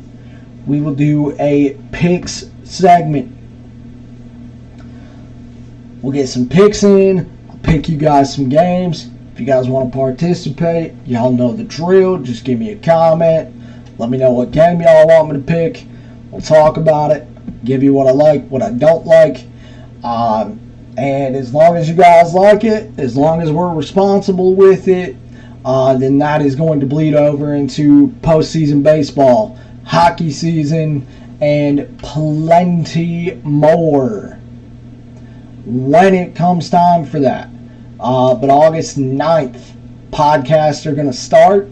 we will do a picks segment. We'll get some picks in. I'll pick you guys some games. If you guys want to participate, y'all know the drill. Just give me a comment. Let me know what game y'all want me to pick. We'll talk about it. Give you what I like, what I don't like. And as long as you guys like it, as long as we're responsible with it, then that is going to bleed over into postseason baseball, hockey season, and plenty more when it comes time for that. But August 9th, podcasts are going to start,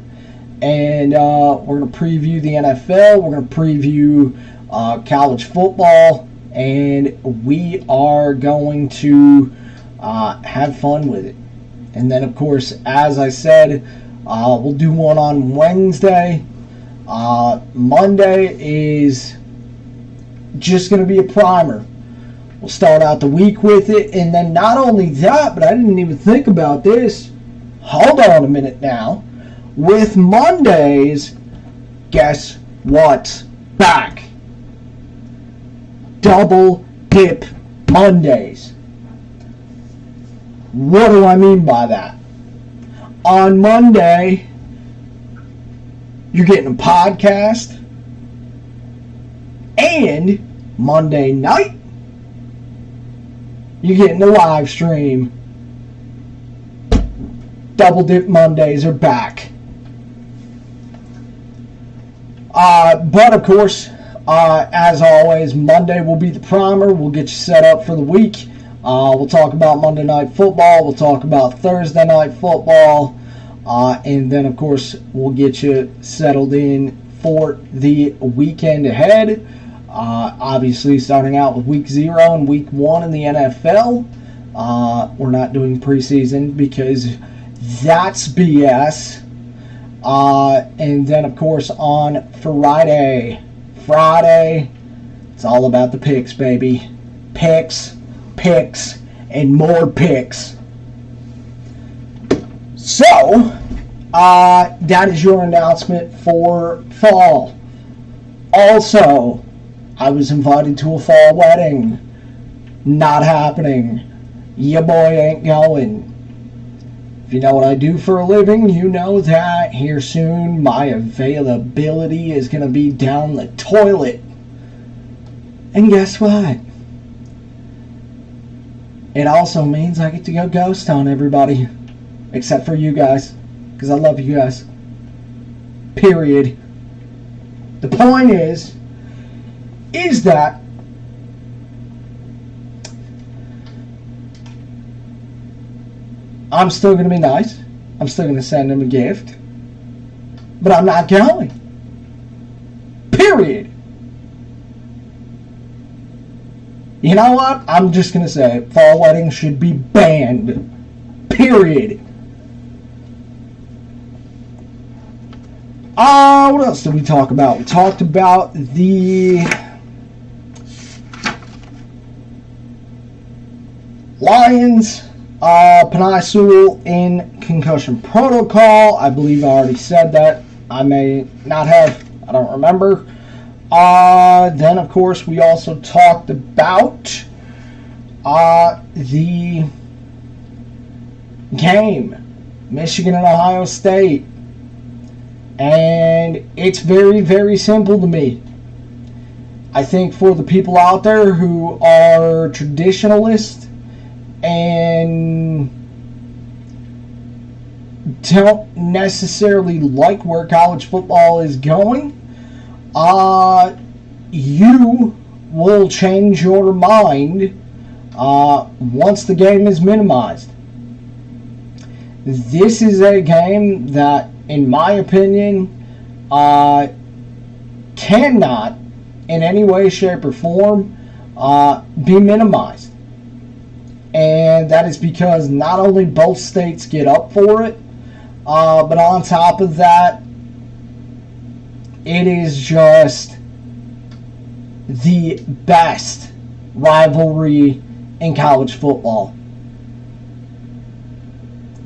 and we're going to preview the NFL, we're going to preview college football, and we are going to have fun with it. And then, of course, as I said, we'll do one on Wednesday. Monday is just going to be a primer. We'll start out the week with it. And then not only that, but I didn't even think about this. Hold on a minute now. With Mondays, guess what's back? Double dip Mondays. What do I mean by that? On Monday, you're getting a podcast, and Monday night, You're getting the live stream. Double Dip Mondays are back. But of course, as always, Monday will be the primer. We'll get you set up for the week. We'll talk about Monday Night Football. We'll talk about Thursday Night Football. And then, of course, we'll get you settled in for the weekend ahead. Obviously, starting out with Week 0 and Week 1 in the NFL. We're not doing preseason because that's BS. And then, of course, on Friday, it's all about the picks, baby. Picks, and more picks. So, that is your announcement for fall. Also, I was invited to a fall wedding. Not happening. Your boy ain't going. If you know what I do for a living, you know that here soon my availability is going to be down the toilet. And guess what? It also means I get to go ghost on everybody. Except for you guys. Because I love you guys. Period. The point is that I'm still going to be nice. I'm still going to send him a gift. But I'm not going. Period. You know what? I'm just going to say it. Fall weddings should be banned. Period. What else did we talk about? We talked about the Lions. Panay Sewell in concussion protocol. I believe I already said that. I may not have. I don't remember. Then, of course, we also talked about the game. Michigan and Ohio State. And it's very, very simple to me. I think for the people out there who are traditionalists and don't necessarily like where college football is going, you will change your mind once the game is minimized. This is a game that, in my opinion, cannot in any way, shape, or form be minimized. And that is because not only both states get up for it, but on top of that, it is just the best rivalry in college football.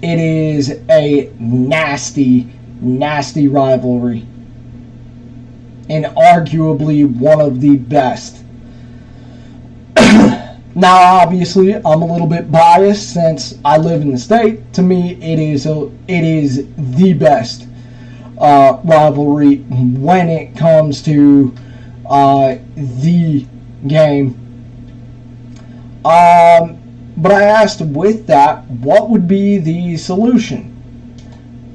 It is a nasty, nasty rivalry. And arguably one of the best. Now, obviously, I'm a little bit biased since I live in the state. To me, it is the best rivalry when it comes to the game. But I asked with that, what would be the solution?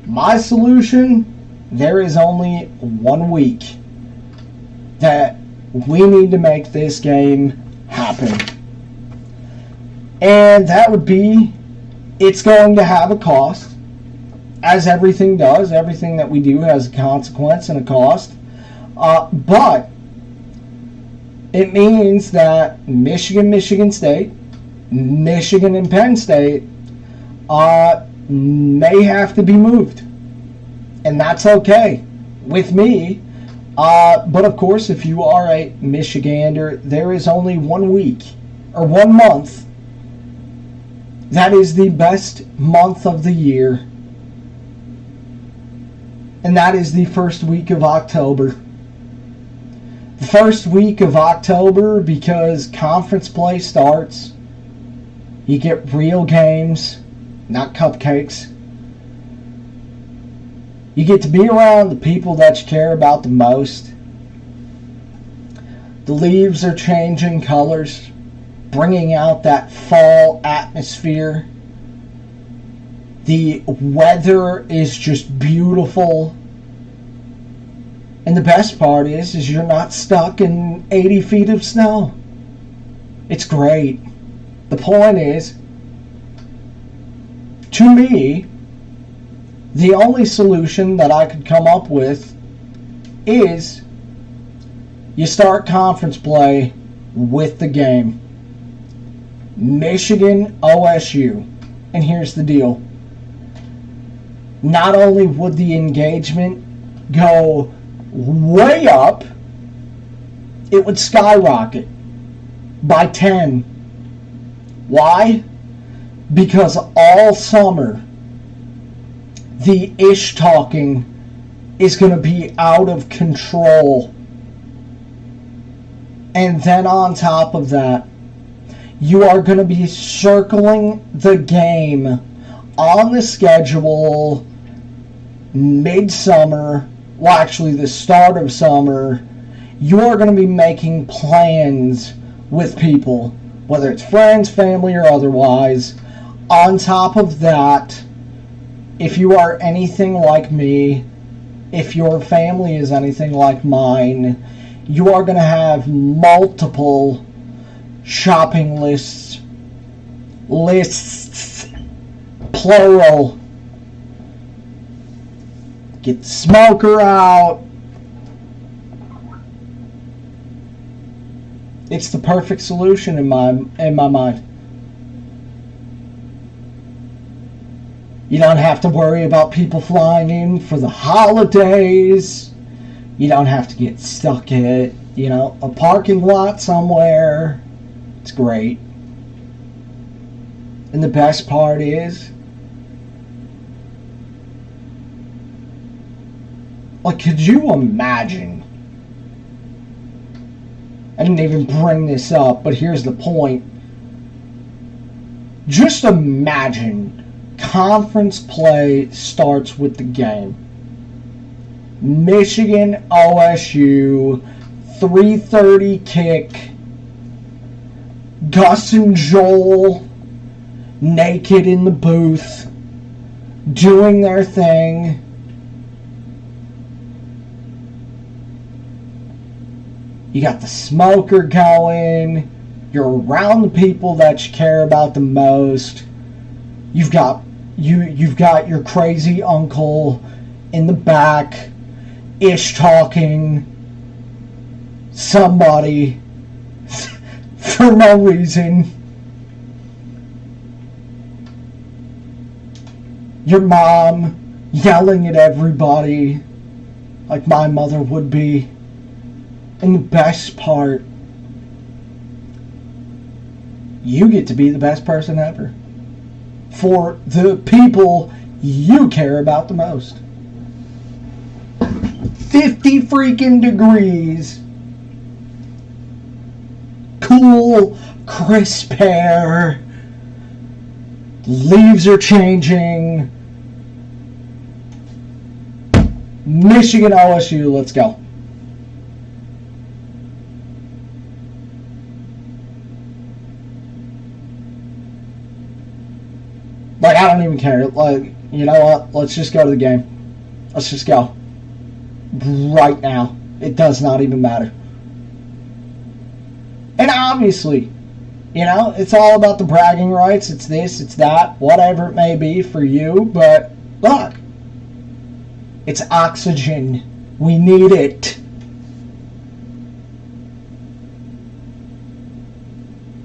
My solution, there is only 1 week that we need to make this game happen. And that would be, it's going to have a cost, as everything does. Everything that we do has a consequence and a cost. But it means that Michigan State, Michigan and Penn State may have to be moved. And that's okay with me. But of course, if you are a Michigander, there is only 1 week or 1 month that is the best month of the year. And that is the first week of October. The first week of October, because conference play starts. You get real games, not cupcakes. You get to be around the people that you care about the most. The leaves are changing colors. bringing out that fall atmosphere. The weather is just beautiful. And the best part is you're not stuck in 80 feet of snow. It's great. The point is, to me, the only solution that I could come up with is you start conference play with the game. Michigan, OSU. And here's the deal. Not only would the engagement go way up, it would skyrocket by 10. Why? Because all summer the ish talking is going to be out of control. And then on top of that, you are going to be circling the game on the schedule midsummer. Well, actually the start of summer. You are going to be making plans with people, whether it's friends, family, or otherwise. On top of that, if you are anything like me, if your family is anything like mine, you are going to have multiple shopping lists, plural. Get the smoker out. It's the perfect solution in my mind. You don't have to worry about people flying in for the holidays. You don't have to get stuck at, a parking lot somewhere. It's great. And the best part is, could you imagine? I didn't even bring this up, but here's the point. Just imagine conference play starts with the game. Michigan, OSU, 3:30 kick. Gus and Joel naked in the booth, doing their thing. You got the smoker going. You're around the people that you care about the most. You've got your crazy uncle in the back, ish talking somebody for no reason. Your mom yelling at everybody like my mother would be. And the best part, you get to be the best person ever for the people you care about the most. 50 freaking degrees. Cool, crisp air. Leaves are changing. Michigan, OSU, let's go. I don't even care. You know what? Let's just go to the game. Let's just go. Right now. It does not even matter. And obviously, it's all about the bragging rights. It's this, it's that, whatever it may be for you. But look, it's oxygen. We need it.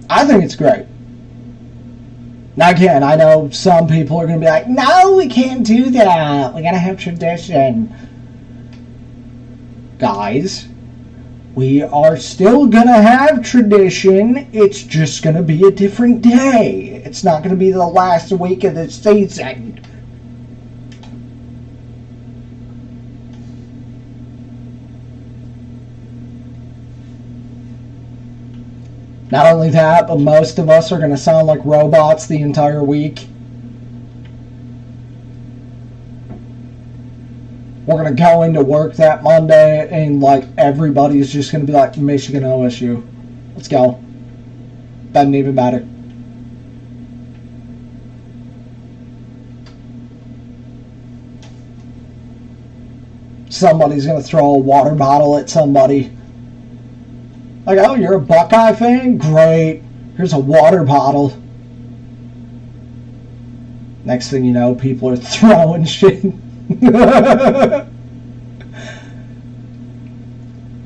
I think it's great. Now again, I know some people are going to be like, no, we can't do that. We got to have tradition. Guys, we are still going to have tradition. It's just going to be a different day. It's not going to be the last week of the season. Not only that, but most of us are going to sound like robots the entire week. We're going to go into work that Monday and everybody's just going to be like Michigan OSU. Let's go. Doesn't even matter. Somebody's going to throw a water bottle at somebody. Like, oh, you're a Buckeye fan? Great. Here's a water bottle. Next thing you know, people are throwing shit.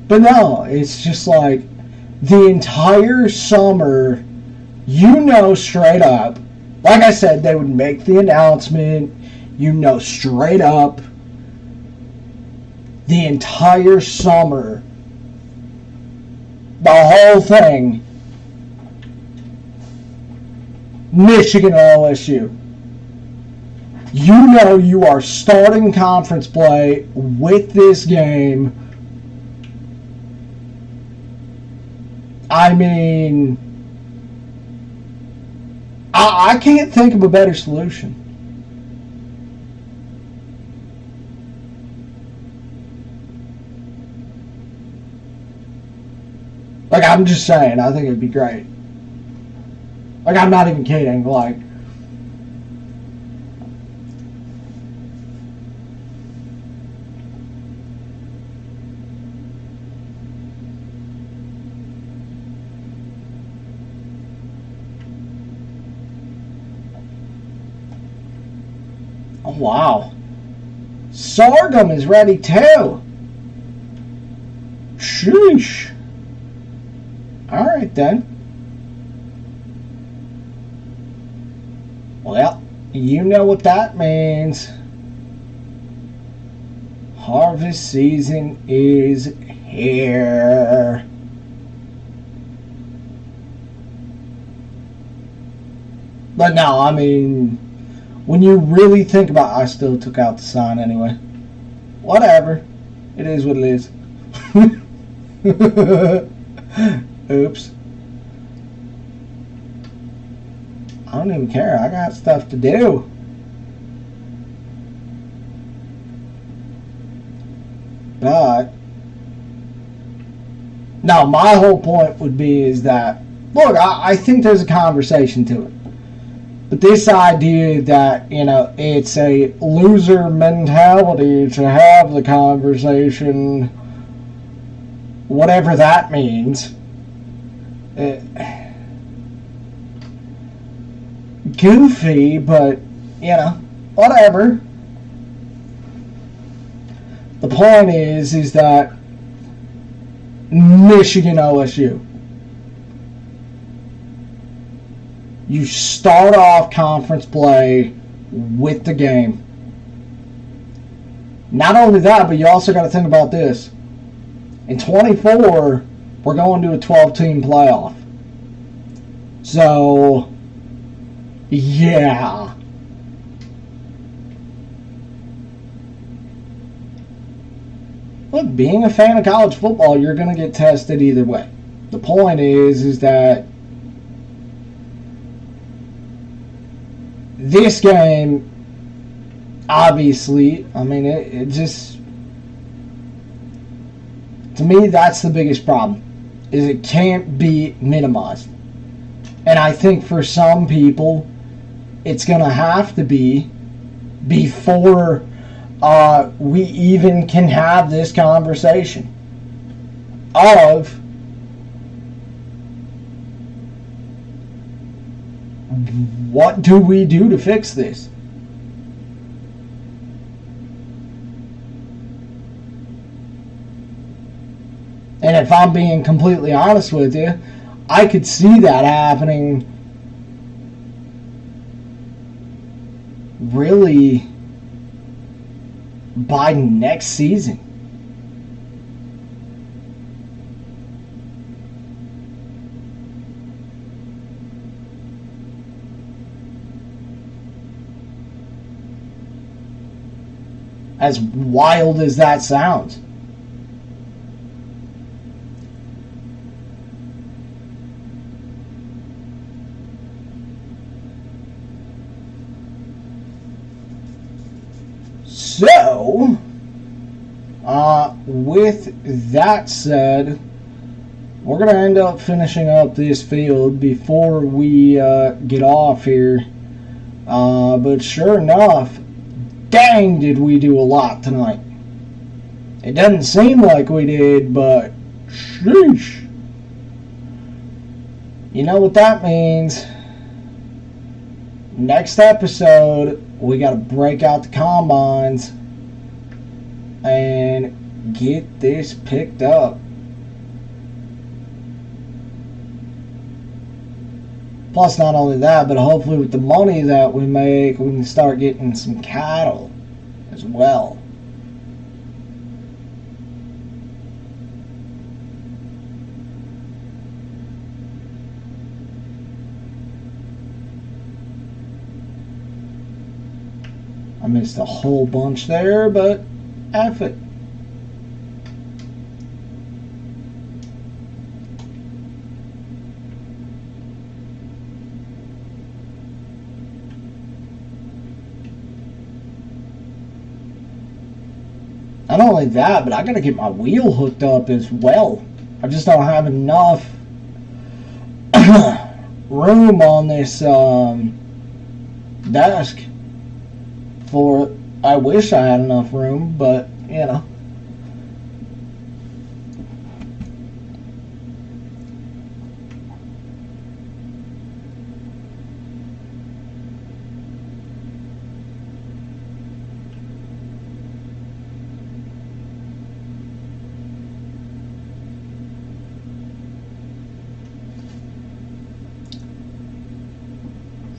But no, it's just like the entire summer, you know straight up, like I said, they would make the announcement, you know straight up, the entire summer, the whole thing, Michigan OSU. You know you are starting conference play with this game. I mean, I can't think of a better solution. Like, I'm just saying, I think it'd be great. Like, I'm not even kidding. Like, oh, wow. Sorghum is ready too. Sheesh. Alright then. Well, you know what that means. Harvest season is here. But no, I mean, when you really think about it, I still took out the sign anyway. Whatever. It is what it is. Oops. I don't even care. I got stuff to do. But now my whole point would be is that, look, I think there's a conversation to it. But this idea that, you know, it's a loser mentality to have the conversation, whatever that means, goofy, but, you know, whatever. The point is that Michigan OSU, you start off conference play with the game. Not only that, but you also got to think about this. In 24, we're going to a 12-team playoff. So, yeah. Look, being a fan of college football, you're going to get tested either way. The point is that this game, obviously, I mean, it just, to me, that's the biggest problem, is it can't be minimized. And I think for some people, it's going to have to be before we even can have this conversation of what do we do to fix this? And if I'm being completely honest with you, I could see that happening really by next season. As wild as that sounds. So, with that said, we're going to end up finishing up this field before we get off here. But sure enough, dang, did we do a lot tonight. It doesn't seem like we did, but sheesh. You know what that means. Next episode, we got to break out the combines and get this picked up. Plus, not only that, but hopefully with the money that we make, we can start getting some cattle as well. I missed a whole bunch there, but F it. Not only that, but I gotta get my wheel hooked up as well. I just don't have enough room on this desk for it. I wish I had enough room, but you know.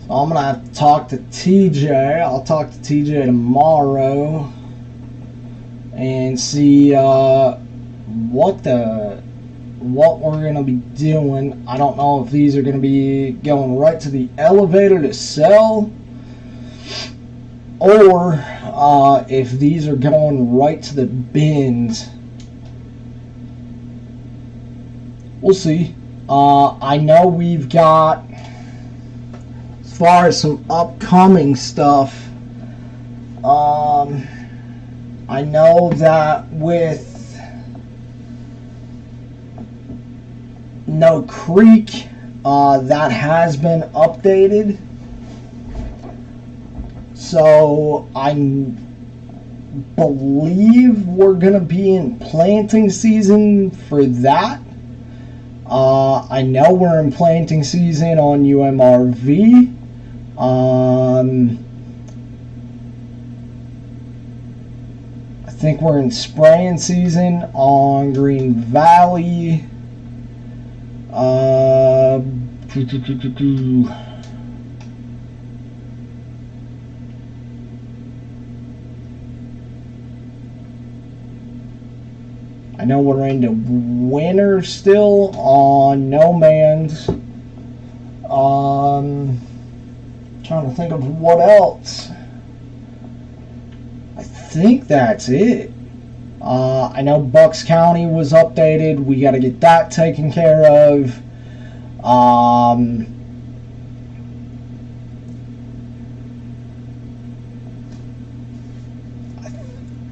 So I'm going to have to talk to TJ. I'll talk to TJ tomorrow and see what we're going to be doing. I don't know if these are going to be going right to the elevator to sell, or if these are going right to the bins. We'll see. I know we've got, as far as some upcoming stuff, I know that with No Creek, that has been updated. So I believe we're going to be in planting season for that. I know we're in planting season on UMRV. I think we're in spraying season on Green Valley. I know we're into winter still on No Man's. Trying to think of what else. I think that's it. I know Bucks County was updated. We got to get that taken care of. I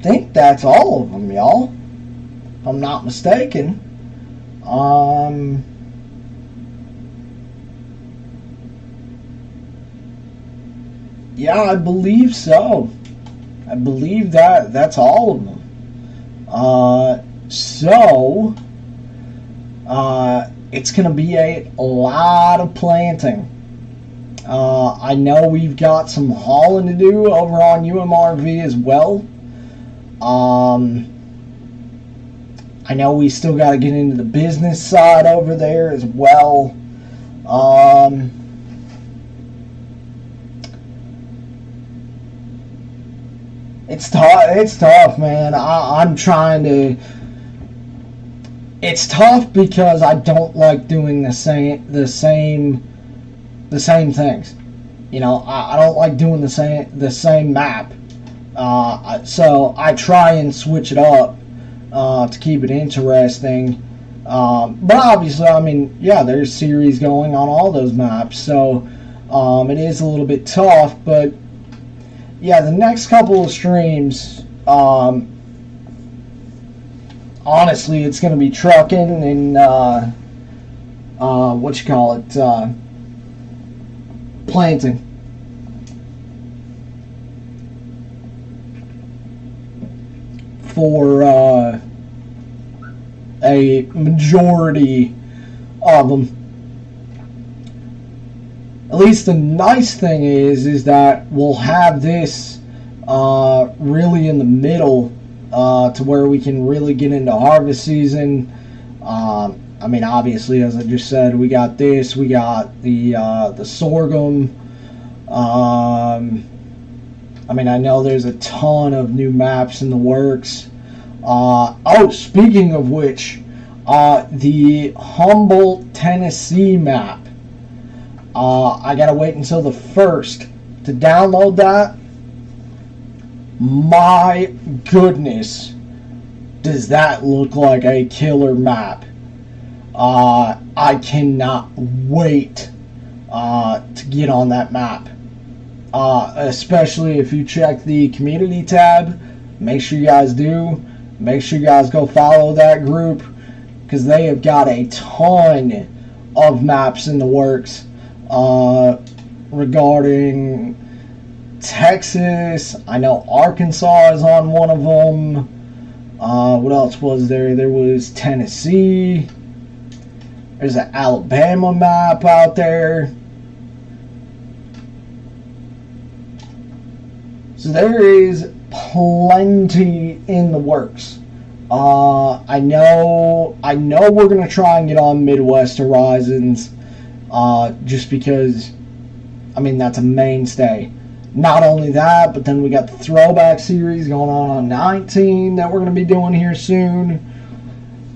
think that's all of them, y'all. If I'm not mistaken. Yeah, I believe so. I believe that's all of them. It's going to be a lot of planting. I know we've got some hauling to do over on UMRV as well. I know we still got to get into the business side over there as well. It's tough, man. I'm trying to. It's tough because I don't like doing the same things. You know, I don't like doing the same map. So I try and switch it up to keep it interesting. But obviously, I mean, yeah, there's series going on all those maps, so it is a little bit tough. But yeah, the next couple of streams, honestly, it's going to be trucking and planting. For a majority of them. At least the nice thing is that we'll have this really in the middle to where we can really get into harvest season. I mean, obviously, as I just said, we got this. We got the sorghum. I mean, I know there's a ton of new maps in the works. Oh, speaking of which, the Humboldt, Tennessee map. I gotta wait until the 1st to download that. My goodness, does that look like a killer map. I cannot wait to get on that map. Especially if you check the community tab. Make sure you guys do. Make sure you guys go follow that group, because they have got a ton of maps in the works regarding Texas. I know Arkansas is on one of them. What else was there? There was Tennessee. There's an Alabama map out there. So there is plenty in the works. I know we're gonna try and get on Midwest Horizons, just because, I mean, that's a mainstay. Not only that, but then we got the throwback series going on 19 that we're gonna be doing here soon.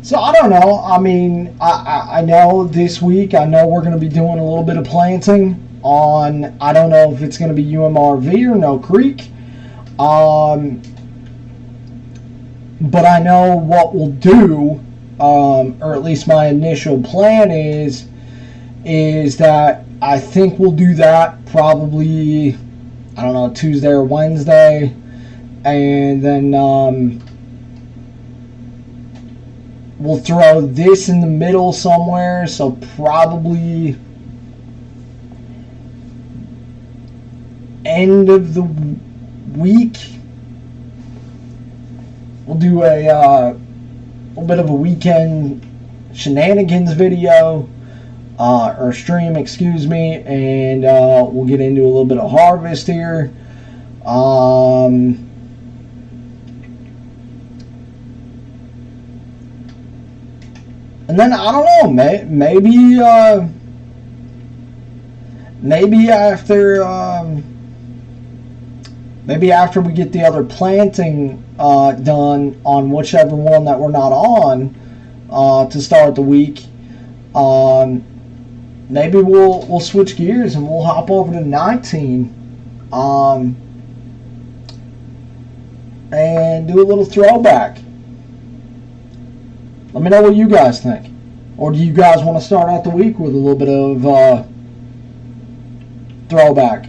So I don't know. I mean, I know this week, I know we're gonna be doing a little bit of planting on, I don't know if it's gonna be UMRV or No Creek. But I know what we'll do, or at least my initial plan is that I think we'll do that probably, I don't know, Tuesday or Wednesday, and then we'll throw this in the middle somewhere, so probably end of the week. We'll do a little bit of a weekend shenanigans video, or stream, excuse me, and we'll get into a little bit of harvest here. And then I don't know, maybe after we get the other planting done on whichever one that we're not on to start the week, maybe we'll switch gears and we'll hop over to 19 and do a little throwback. Let me know what you guys think. Or do you guys want to start out the week with a little bit of throwback?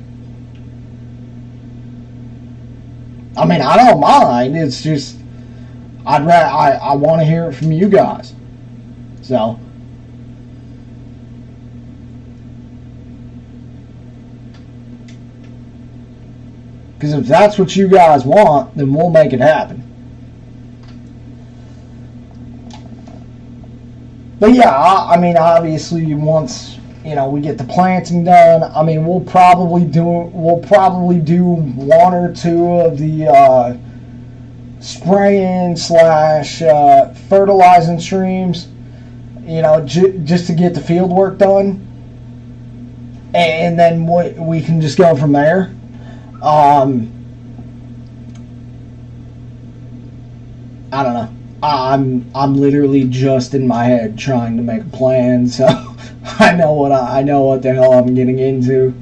I mean, I don't mind. It's just I want to hear it from you guys. So, because if that's what you guys want, then we'll make it happen. But yeah, I mean, obviously, once we get the planting done, I mean, we'll probably do one or two of the spraying / fertilizing streams, just to get the field work done, and then we can just go from there. I don't know. I'm literally just in my head trying to make a plan, so I know what the hell I'm getting into.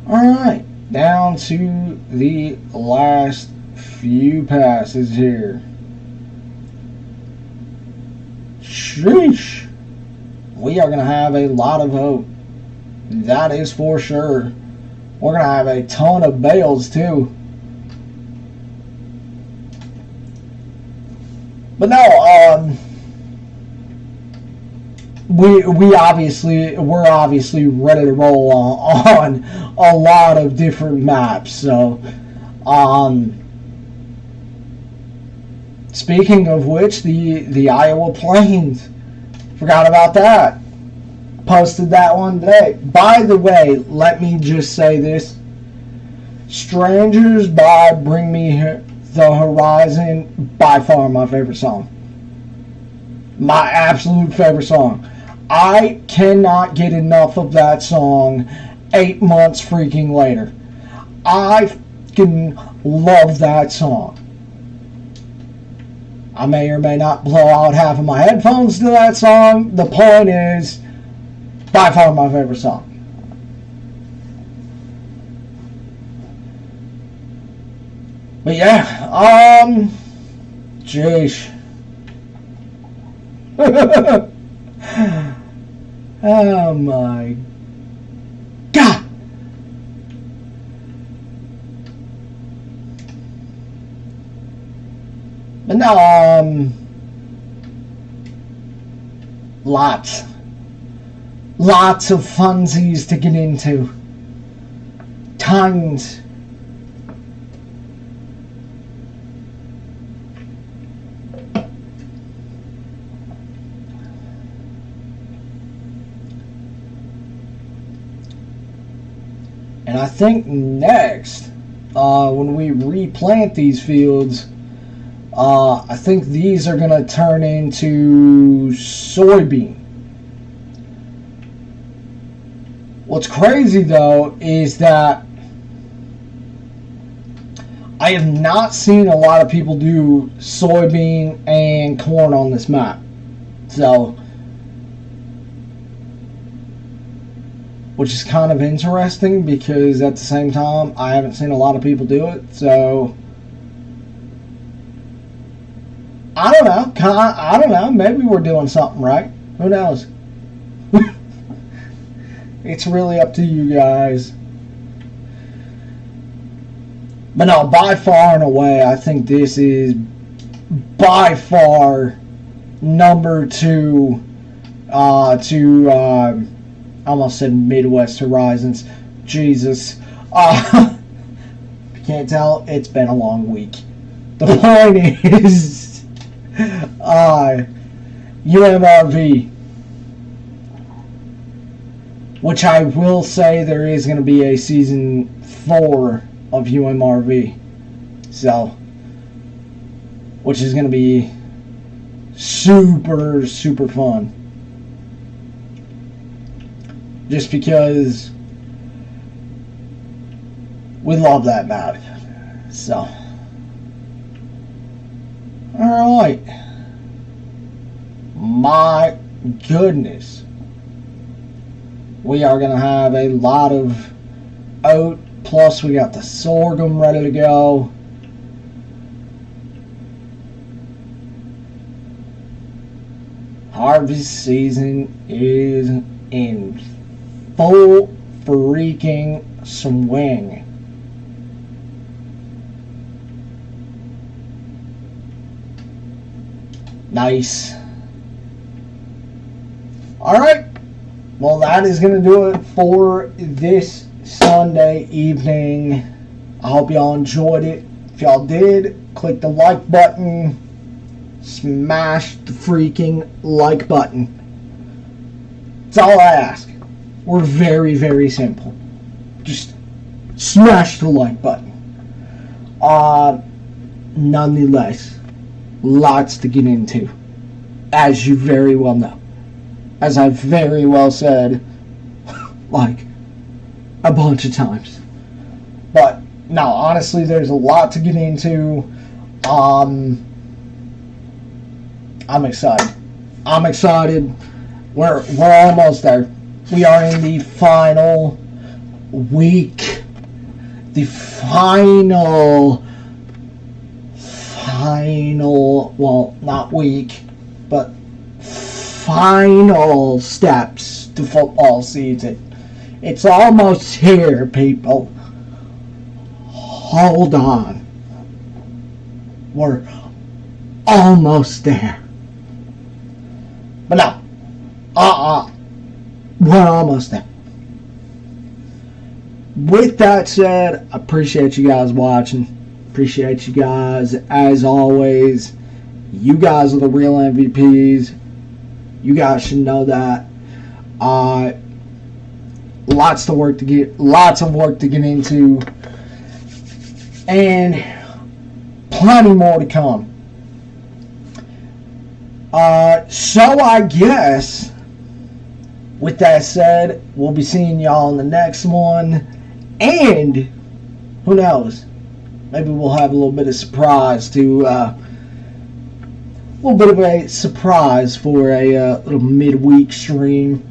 Alright, down to the last few passes here. Sheesh. We are going to have a lot of oat. That is for sure. We're going to have a ton of bales too. But no, we're obviously ready to roll on a lot of different maps. So, speaking of which, the Iowa Plains, forgot about that. Posted that one today. By the way, let me just say this: "Strangers" by Bring Me the Horizon, by far my favorite song. My absolute favorite song. I cannot get enough of that song 8 months freaking later. I fucking love that song. I may or may not blow out half of my headphones to that song. The point is, by far my favorite song. But yeah, jeez. Oh my God. But no, lots of funsies to get into. Tons. And I think next, when we replant these fields, I think these are going to turn into soybean. What's crazy though is that I have not seen a lot of people do soybean and corn on this map. So, which is kind of interesting because at the same time, I haven't seen a lot of people do it. So, I don't know. I don't know. Maybe we're doing something right. Who knows? It's really up to you guys. But no, by far and away, I think this is by far number 2 to I almost said Midwest Horizons. Jesus. If you can't tell, it's been a long week. The point is, UMRV, which I will say there is going to be a season 4 of UMRV. So, which is going to be super, super fun. Just because we love that map. So, alright. My goodness. We are going to have a lot of oat, plus we got the sorghum ready to go. Harvest season is in full freaking swing. Nice. Alright. Well, that is going to do it for this Sunday evening. I hope y'all enjoyed it. If y'all did, click the like button. Smash the freaking like button. That's all I ask. We're very, very simple. Just smash the like button. Nonetheless, lots to get into, as you very well know. As I very well said, like, a bunch of times. But, no, honestly, there's a lot to get into. I'm excited. I'm excited. We're almost there. We are in the final week. The final, well, not week, but final steps to football season. It's almost here, people. Hold on. We're almost there. But no. We're almost there. With that said, I appreciate you guys watching. Appreciate you guys as always. You guys are the real MVPs. You guys should know that. Lots of work to get into, and plenty more to come. So I guess with that said, we'll be seeing y'all in the next one, and who knows, maybe we'll have a little bit of surprise for a little midweek stream.